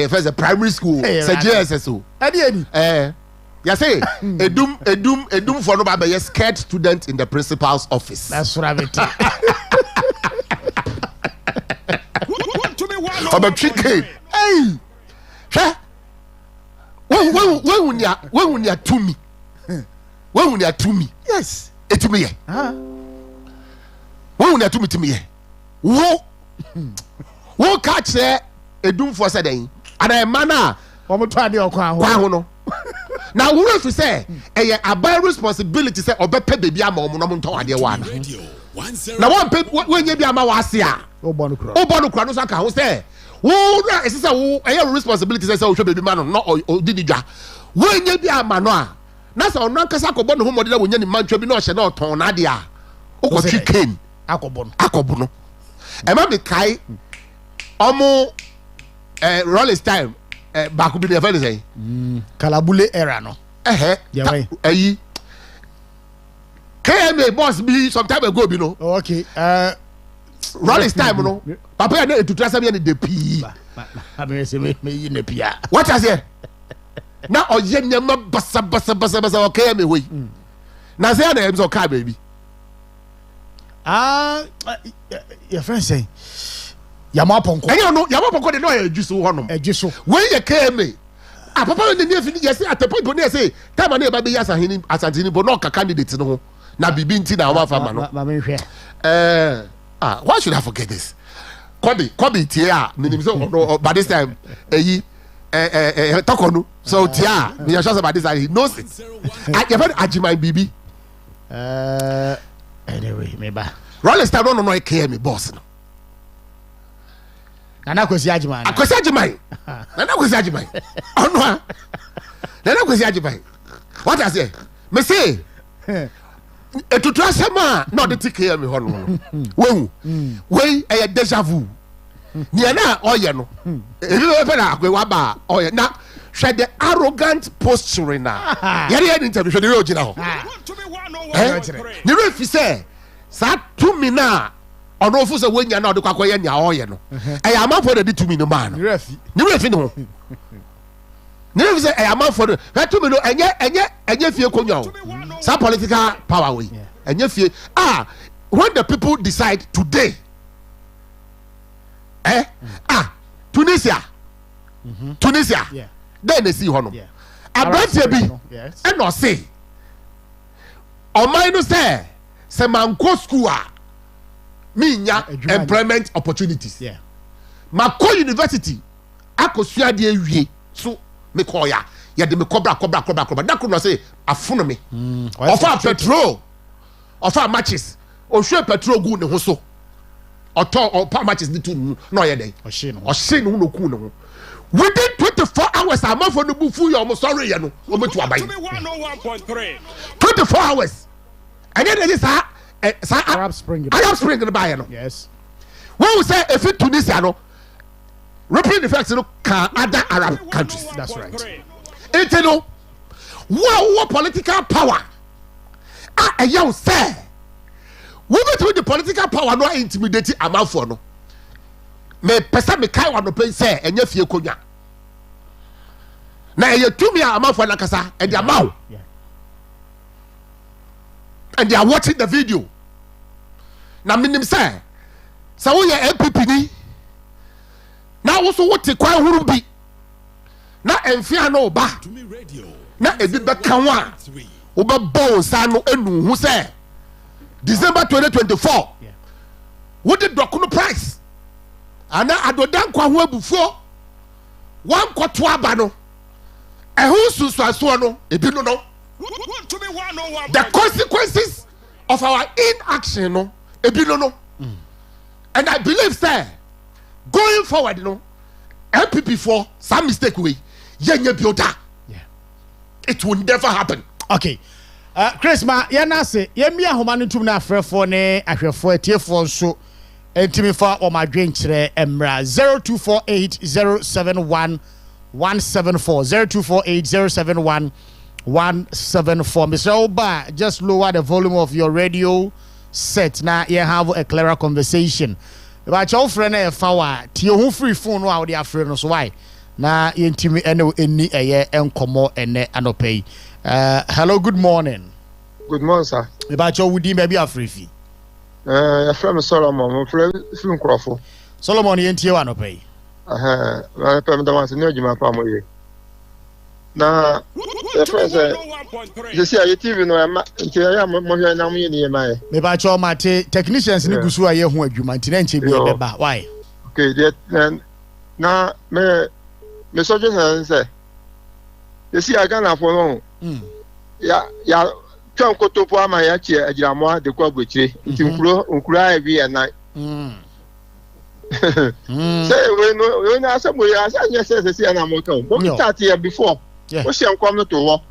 first primary school say JSSO. Adi you say edum for no be scared student in the principal's office. That's what I mean. I'm a chicken. Hey, huh? When you to me, when you to me, yes, it to me. When you to me, wo catch there a doom for saying, and a manner. No. Now, who to say a by responsibility say or better baby am on to idea one. Now, one people when you be a mawasia, Obonu no saka who say. Who is a responsibility say so baby man no or did you when you be a manoa na so no kasa ko bonu ho modela wonya ni mantwa bi no hye na oton na de a o chicken akobo no e ma be kai omo Rolling time back be the very say Kalabule era no ayi KMA boss be some time ago bi no okay Rolling time no papa ya na etutu asem ya ni de pii abere se me yi na pia what I say na oye nyama basa okay me we na say na em so ka baby your friend say Yamaponko de no ejuso honom ejuso we ye KMA papa ne ne fini yes at the point bo ne say time na e ba be yasa hini asantini bo no ka candidate no ho na bibi nti na wa fama no ma me hwe why should I forget this Kobe tia minim so by this time Takonu so tia me sure about this he knows it you heard Ajiman Bibi anyway me ba Rolling Star no KM boss no Nana Kwesi Ajiman Nana Kwesi Ajiman onwa Nana Kwesi Ajiman what I say me say etutu asema na de TKM me hono we e deja vu ni na oye no ebi be na akwa ba oye na hwe the arrogant posture na yare interview hwe de ogina ho ni refi say sa to me na ono ofu se wenya na de kwakwa ye nya oye no e ya amafo de to me no man ni refi no ni refi say e amafo de to me no enye fie konwa o some political power way and if you when the people decide today Tunisia then they see hono abrantie bi and no say o man no say manko school me nya employment opportunities mako university akosua de awie so me koya ya de me cobra that could not say afuno me offer petrol offer matches o hwe petrol gu ne ho so o pa matches ni tu no ye dey o she no no ku ne ho within 24 hours am for no bufu you almost sorry ye no o metu abai 24 hours and then this Arab Spring the buy no yes when we say if it Tunisia no repeat the facts no can other Arab countries that's right. It no what political power a young say we between the political power no intimidating amount for no me pesa me kai one no say enye fie konya na ye tumi amount for na kasa and the amount and they are watching the video na minim say so we MPP ni na wo so wote kwan huru bi na enfia no ba na ebi be kanwa wo be bon sa no enu hu say December 2024 wo de dokuno price ana adodan kwa ho abufuo wan kwoto aba no ehu susuaso no ebi no the consequences of our inaction no ebi no and I believe say going forward no MPP for some mistake way yenye biota it will never happen. Okay Chris ma yana se yemi ahoma no tum na afrefo ne ahwefo atiefo nso entimi fa o madwen kire emra 0248071174 0248071174 Mr. Oba, just lower the volume of your radio set now you have a clearer conversation about your friend e fa wa tie ho free phone no a wo afre no so why na yentimi eni eye enkomo ene anopei. Hello, good morning. Good morning, sir. About your woody maybe Afrifi. Your friend Solomon, my friend Film Crawford. Solomon yentie wa anopei. My friend the one to know my family. Na your friend say you see your TV no am mo hwe na mo ye mai. Me ba cho mate technicians ni gusu aye ho adwuma nti na nche bi e ba. Why? Okay, then na me suggest say you see I Ghana for no. Ya twan kotopo ama ya che agiramo de kwa bochire nti nkura bi e nan. Say we no asemo ya anya say na mo kan. But start here before. We see am no to wo.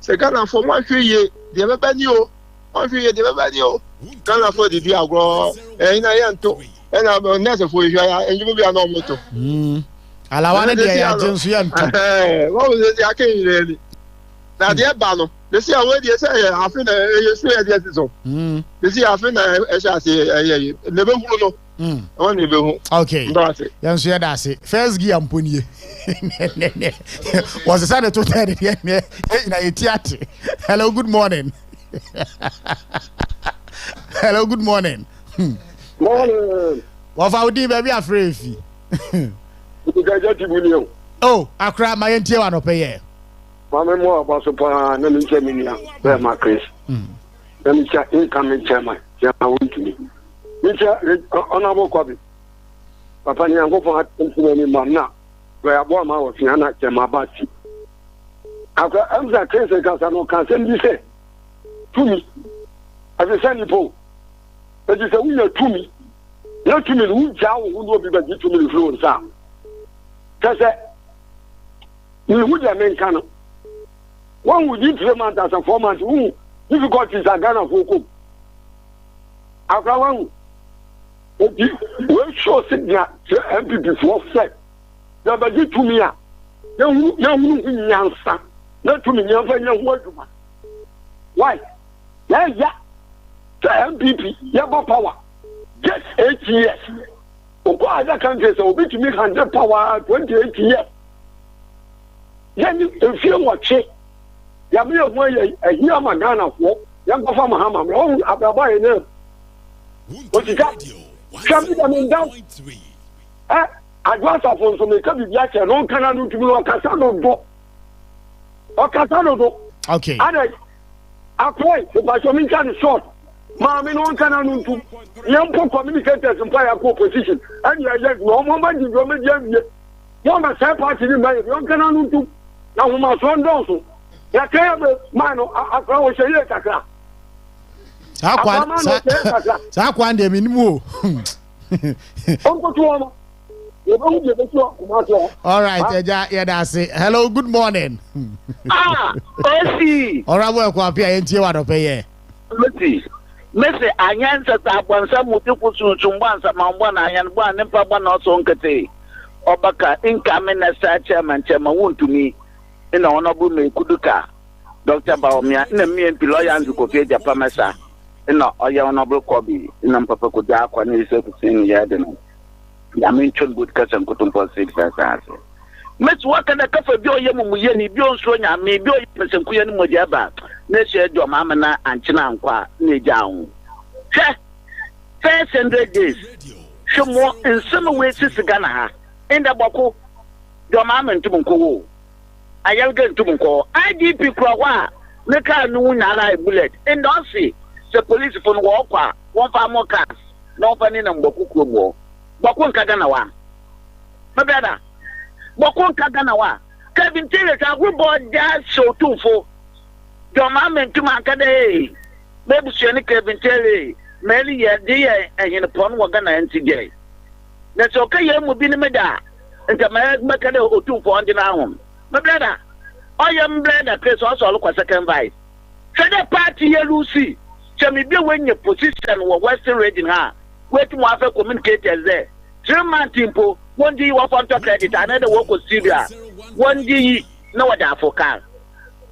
Say Ghana for one hweye de be bani o. One hweye de be bani o. Ghana for the dia agro ina yanto. Ena nese for hweye enju bi ana moto. Alawane de ya jensu yanto. What was it akin really? Na de ba no. They see away they say I feel you say yes so. They see I feel e sha say ne be huru no. One be who. Okay. Yan so yada say first gear amponie. Was the Sunday to 30 na yetiate. Hello, good morning. Hello, good morning. Morning. What about you, baby? Afraid. Oh, Accra, my entire one up here. Mama more about super na me cheminia. Where my Chris. Let me check incoming chairman. Chairman want me. Mr. Honorable Kobe. Papa ni ango for attention mamna. Where abo ma was na chairman bati. Akra amza Chris ka no kan sem bi say. To me. As a sanipo. But you say we are to me. Not to me who jaw who do be ba to me flow nsa. Kase ni who dey men kan. One would need 3 months as a 4 months. Difficulties are Ghana for come. After one, we show signal to MPP for set. The budget to me, no answer. Not to me, no word. Why? Yeah, the MPP, Yaba power. Just 8 years. Other countries will be to me 100 power 28 years. Then if you watch it. Yami of my a year Magana for young Papa Mahama, wrong Ababai name. What is that? Coming down. I got up on some Kabi Yak and on Canada to me or Casano do. Or Casano do. Okay. I pray if I show me kind of short. Mammy on Canada to young communicators and fire position. And you are just no moment you go with you. One of the party in my young Canada to now my son also. Ya kaya mano Accra wo sheye kakra. Sa kwan de minimu. All right, yeah, that's it. Hello, good morning. Osi. Ora wo kwa pia entie wa do peye. Osi. Mese anyansa ta kwansa mutuku sunchumbansa mambo na anyan bwa nempa bwa na so nkete. Obaka inka minister chairman wuntumi. Ina honorable me kuduka Dr. Baomia ina mi MP lawyer nzu Kofi Japamasa ina oya honorable Kobi ina mpapa kuja kwa ni se kusini ya deno ya mention good kasan kutumpo 6 sasa metu wakana kafa bio yemu muyeni bio nso nya me bio pesenku ye ni moja ba na she do mama na anchina nkwa na jawu first 100 days shomo nsema we sisiga na ha inda bako do mama ntumunko ayalga ntumunko IDP kwa ne ka nu nyara bullet and don't see the police phone wo kwa won fa mo cars no fa ni na mboku krobo bako nkaga na wa mabada bako nkaga na wa Kevin Taylor ka we board that show too for do mama ntuma nkade maybe she ni Kevin Taylor meli ye dey en pon wo ga na ntije na so ka ye mu bi ni meda nta ma ka de otu for on na hom my brother, I am brother, Chris also look at second vice. So the party here, Lucy, shall me be when your position or Western region, wait to have communicators there. 3 months impo, 1 day work on credit, another work with Syria. 1 day, no other for car.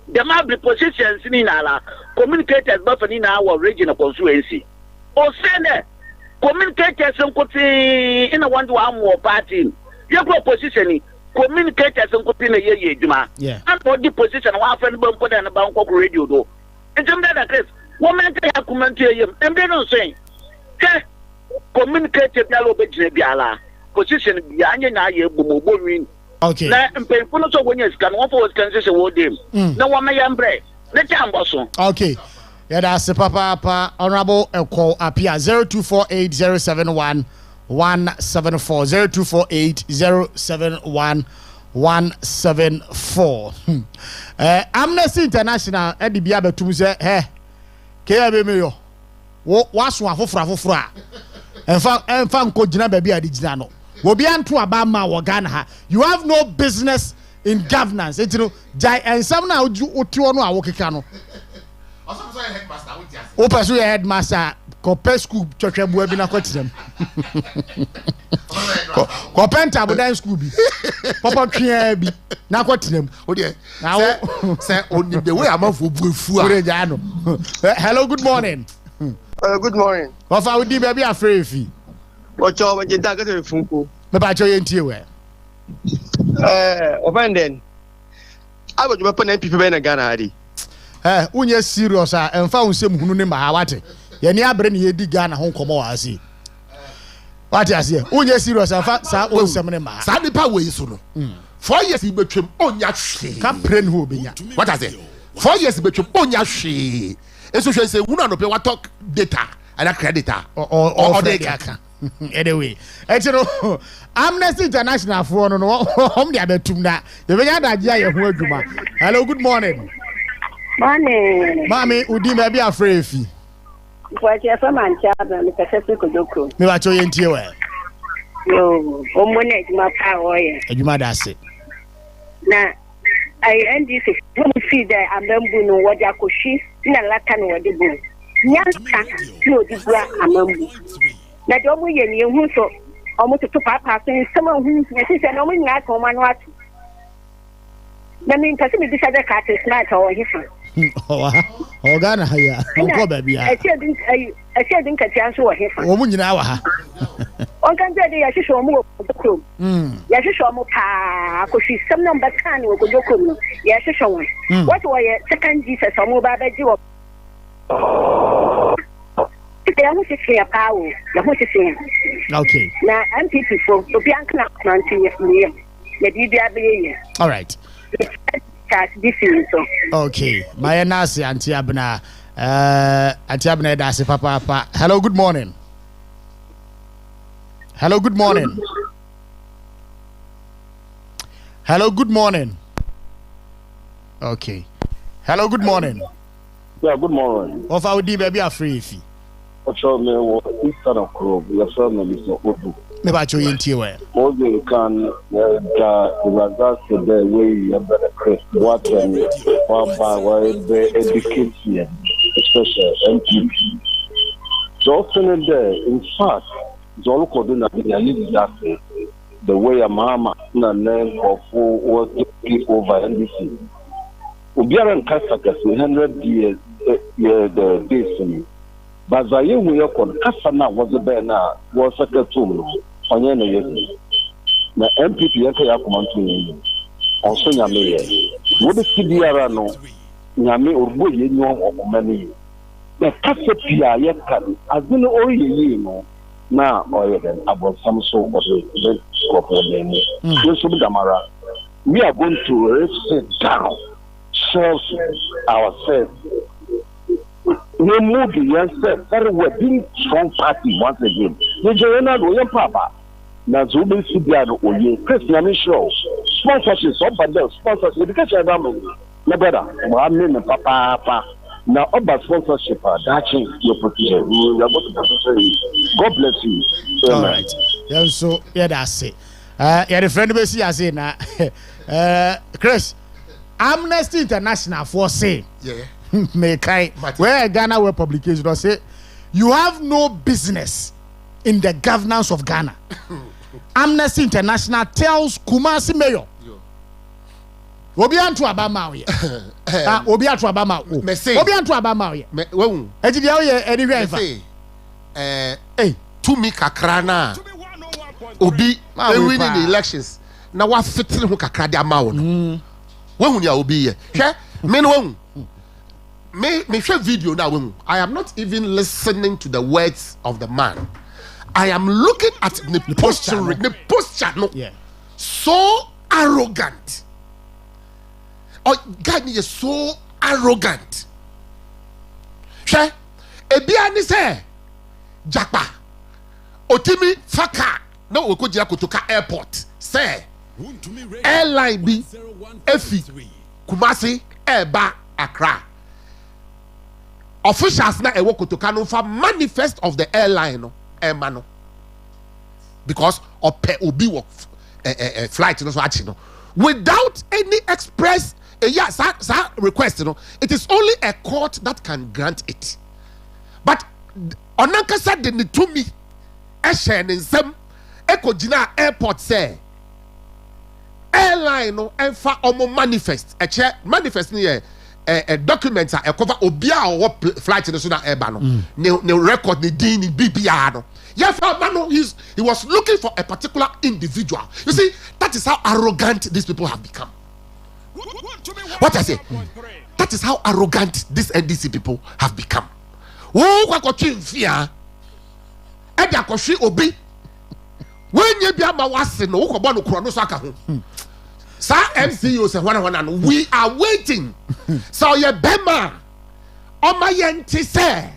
There might be positions in our communicators, but in our regional constituency. Or send communicators in a 1-to-1 more party. Your positioning. Communicators and copy ye juma. And for the position one friend bomb put on a Bangkok radio do. And some that case, woman can comment to him, and they don't say, communicated yellow biala. Position behind na ye bumu. Okay. Now and pay for so when you can one for transition with him. No one may embrace. Let him also. Okay. Yeah, that's the papa honorable call appear 0248071174 0248071174. Amnesty International e di bia betum se KBM yo waso afofra enfa nko gina ba bia di gina no wo bia nto aba ma wo Ghana ha. You have no business in governance. It no jai ensam na otiwo no awokeka no also say headmaster wo person headmaster Kope school church bua bi na kwatirem. Kopenta bodan school bi. Papa twa bi na kwatirem. O de say only the way amafo buefu a. Hello, good morning. Good morning. Ofa udi baby afrefi. Ocho when you dagger to Funko. Maybe show you into where. Offended. I would weapon and people in a Ghana. Unye serious and found some who name Mahawati. Yenya bring ye di Ghana home come over see. What I say? Unye serious and sa o semene ma. Sa nipa we so no. 4 years he betwem onya hwe. Ka brain who be nya. What I say? 4 years he betwem onya hwe. Eso hwe say wuna no pe wa talk data and creditor or data. Anyway, you know, Amnesty International for no home the abetum na. The be da dia ye ho adwuma. Hello, good morning. Morning. Mami, udi me be afraid fi. What you from Manchester, me pese ko doko. Me ba cho ye ntie we. Yo, o mo na adwuma pa wo ye. Adwuma da se. Na I NDC when see that amambu no wodi akoshi na laka no wodi bu. Nyanka no di bua amambu. Na do mo ye ni hu so o mo to papa sen sama hu na si se no mo nya ko ma no atu. Na me pese me bisa da ka te smart o hifa. Oh, Ghana haya. Onko baby ya. I said in Katian so hifa. O mu nyina wa ha. On kan say ya hihwe mu ko ya hihwe mu pa ko shi sam number 10 wo ko no ya hihwe won what were second Jesus o mu ba ba ji wo ya mu shi ya pa wo ya mu shi okay na MPP for obi an kana planti ye ya di bia be ye all right okay my nasi anti abna da se papa. Hello, good morning. Hello, good morning. Hello, good morning. Okay. Hello, good morning. Yeah, good morning. Of our D baby are free if you. What's your name? This kind of club. Your son is not open. Maybe I show you into where. All you can regards to the way you better what and why the education, especially MPP. So often there, in fact, Zolo Koduna, the way a mama and name of who was taking over NBC. Ubiaran Kasakas, 100 years, the days. But Zaye, we are called Kasana was a banner, was a cartoon. Onyene yesu na MPP yake ya kumantu onso nyame ye wo de sibiara no nyame orbo ye nyo okomani na kase pia ye kan azini oyiyi no na oye den abosam so oso the problem yesu bidamara we are going to sit down self ourselves we move yourself very well being strong party once again the general we papa na zubi sibiano oye Christian show sponsorship somebody else sponsorship because I don't na brother mo papa na oba sponsorship dachi your position you are going to say God bless you. All right yeah so yeah that's it yeah the friend be see say na Chris Amnesty International for say yeah me kai where Ghana web publication don say you have no business in the governance of Ghana. Amnesty International tells Kumasi mayor. Obi antu abama ye. Obi antu abama o. Obi antu abama ye. Wehu. Eji dia ye eni hwe fa. Tumi kakra na. Obi winning the elections. Na wa fitting ho kakra de ama wo no. Wehu ni obi ye. Hwe me no wehu. Me share video na wehu. I am not even listening to the words of the man. I am looking at the posture, no. Yeah. So arrogant. Oh, God is so arrogant. She, Ebiani say, Japa, Otimi Faka, no, we could Jakutuka Airport, say, airline B, Efi, Kumasi, Eba, Accra. Officials na ewo Kotokano for manifest of the airline, no. Emano because obi work flight no so achi no without any express request no it is only a court that can grant it but onanka said the to me share nsem ekogina airport say airline no enfa omo manifest manifest ni a document a cover obia or flight in the sooner ebano ne record the dini BPR. Yes, man, he was looking for a particular individual. You see, that is how arrogant these people have become. What I say? That is how arrogant these NDC people have become. Oh, what got you fear? And I could obi. When you be a mawasi no, who no krono saka ho. Sa MCO say one we are waiting. So ye bema. O ma yenti say.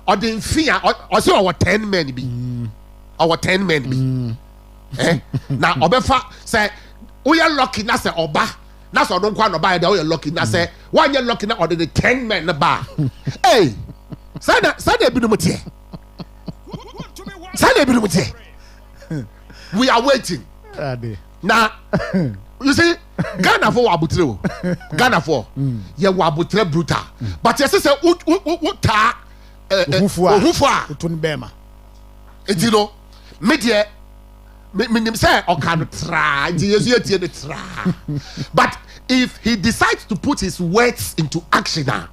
Or the fear or so our 10 men be. Our 10 men be. Now obefa say we are lucky na say oba. Na so don't kwa no buy that we are lucky na say one you lucky na or the 10 men na ba. Hey. Say na bi no mutie. Say na bi no mutie. We are waiting. Now, you see, Ghana for Wabutre. Ghana for ye Wabutre brutal. But you say uta Uhufua Utunbema. It's you know, media me say or can try try. But if he decides to put his words into action now,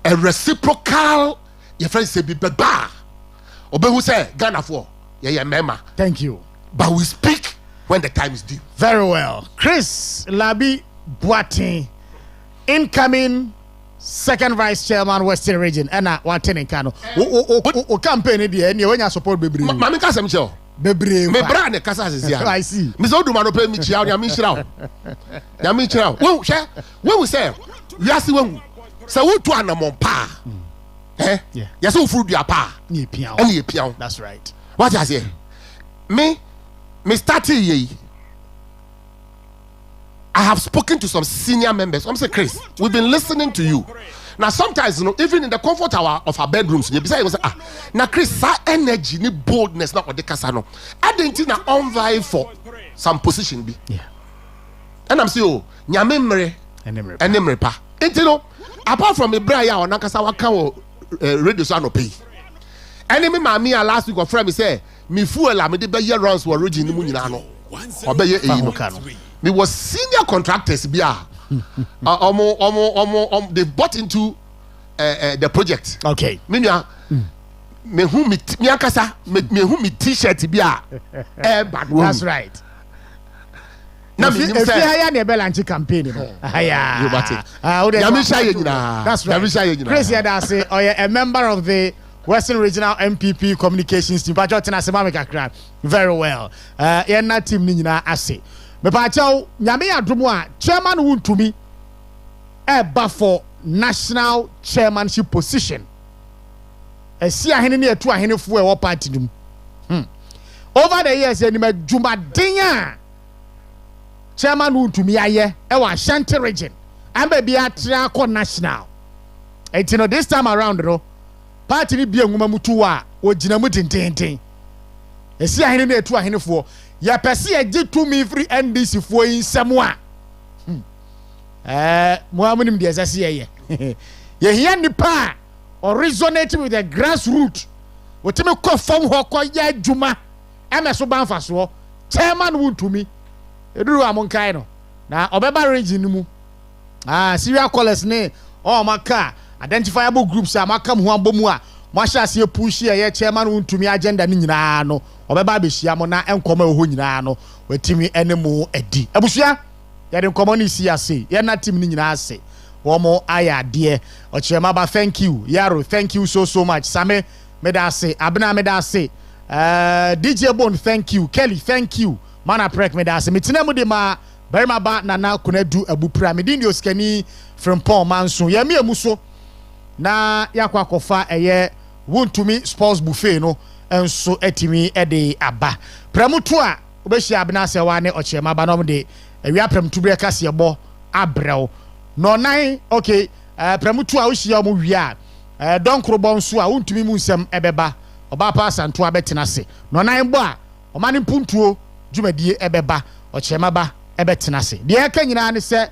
a reciprocal your friend say be baba. Obe who say Ghana for yeah mema. Thank you. But we speak when the time is due. Very well. Chris Labi Boatin, incoming second vice chairman Western Region. And one ten Kano. O campaign idea. And when you support Bebre. Mami kasem cho. Bebre. Me bra ne kasa sisi. I see. Me so do mano pe mi chia. Ya mi chira. Ya mi chira. When we say we are see when say we to anamon pa. Eh? Yeah. Ya so fruit dia pa. Ni piao. Any piao. That's right. What I say? Me started ye. I have spoken to some senior members. I'm saying, Chris, we've been listening to you. Now, sometimes, you know, even in the comfort hour of our bedrooms, you say, now, Chris, that energy, ni boldness, not what they casano. I didn't think that on vie for some position be. Yeah. And I'm saying, nyamemre, enemre pa. And you know, apart from Ibrahim or Nakasa, what can radio sano pay? Enemy mami last week of friend me say me fuel me de be year rounds were region mu nyina no obeye eyi me was senior contractors bia they bought into the project. Okay. Me nua me hu me akasa me hu me t-shirt bia bad one. That's right. Now me say haya na be launch campaign no. Haya. You got it. That's right. Chris Yadase a member of the Western Regional MPP Communications Team. Pacho tena sema Accra. Very well. Yena team ni nyina ase. Me pacho nyame adomo a chairman wuntumi eba for national chairmanship position. Esi ahene ne etu ahene fo e wo party dum. Over the years eni ma dwumaden a chairman wuntumi aye e wa Ashanti region. Amba bia tra ko national. You know this time around no party ni bia nguma mutu wa ogina mu tententen esi ahene na etu ahene fo ya pese age to me free NDC fo insem a mo amunim de asase ye ye hia nipa or resonate with the grassroots woteme ko fam ho ko ya adwuma emeso banfa so chairman wuntumi eduru amonkai no na obeba region mu serial callers ne o maka identifiable groups amaka mu abomu a mwahya se push ye chairman wuntumi agenda ni nyina no obeba behia mo na enkoma ho nyina no watimi enemu edi abusua ye de nkoma ni si ase ye na team ni nyina ase wo mo aya de o chairman ba thank you yaro thank you so much same medase abna medase DJ Bone thank you Kelly thank you mana prek medase metina mu de ma barima ba nana kunadu abupra medin Osikani Frimpong Manso ye me amuso na yakwa kofa eye wuntumi sports buffet no enso etimi ede aba pramuto a obehia abna se wa ne ochema ba no de awia pramuto bre kase ebo abrew no nan okay pramuto a ohia mo wia donkro bonso a wuntumi mu nsem ebeba oba pa santo abetena se no nan bo a omane puntuo dwumadie ebeba ochema ba ebetena se de aka nyina ne se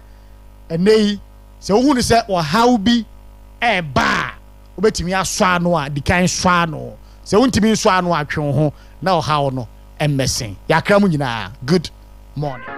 enei se ohu ne se o haubi eba obetimi aso ano a dikan so ano se wontimi so ano atwe ho na o hawo no emmesen yakra mu nyina good morning.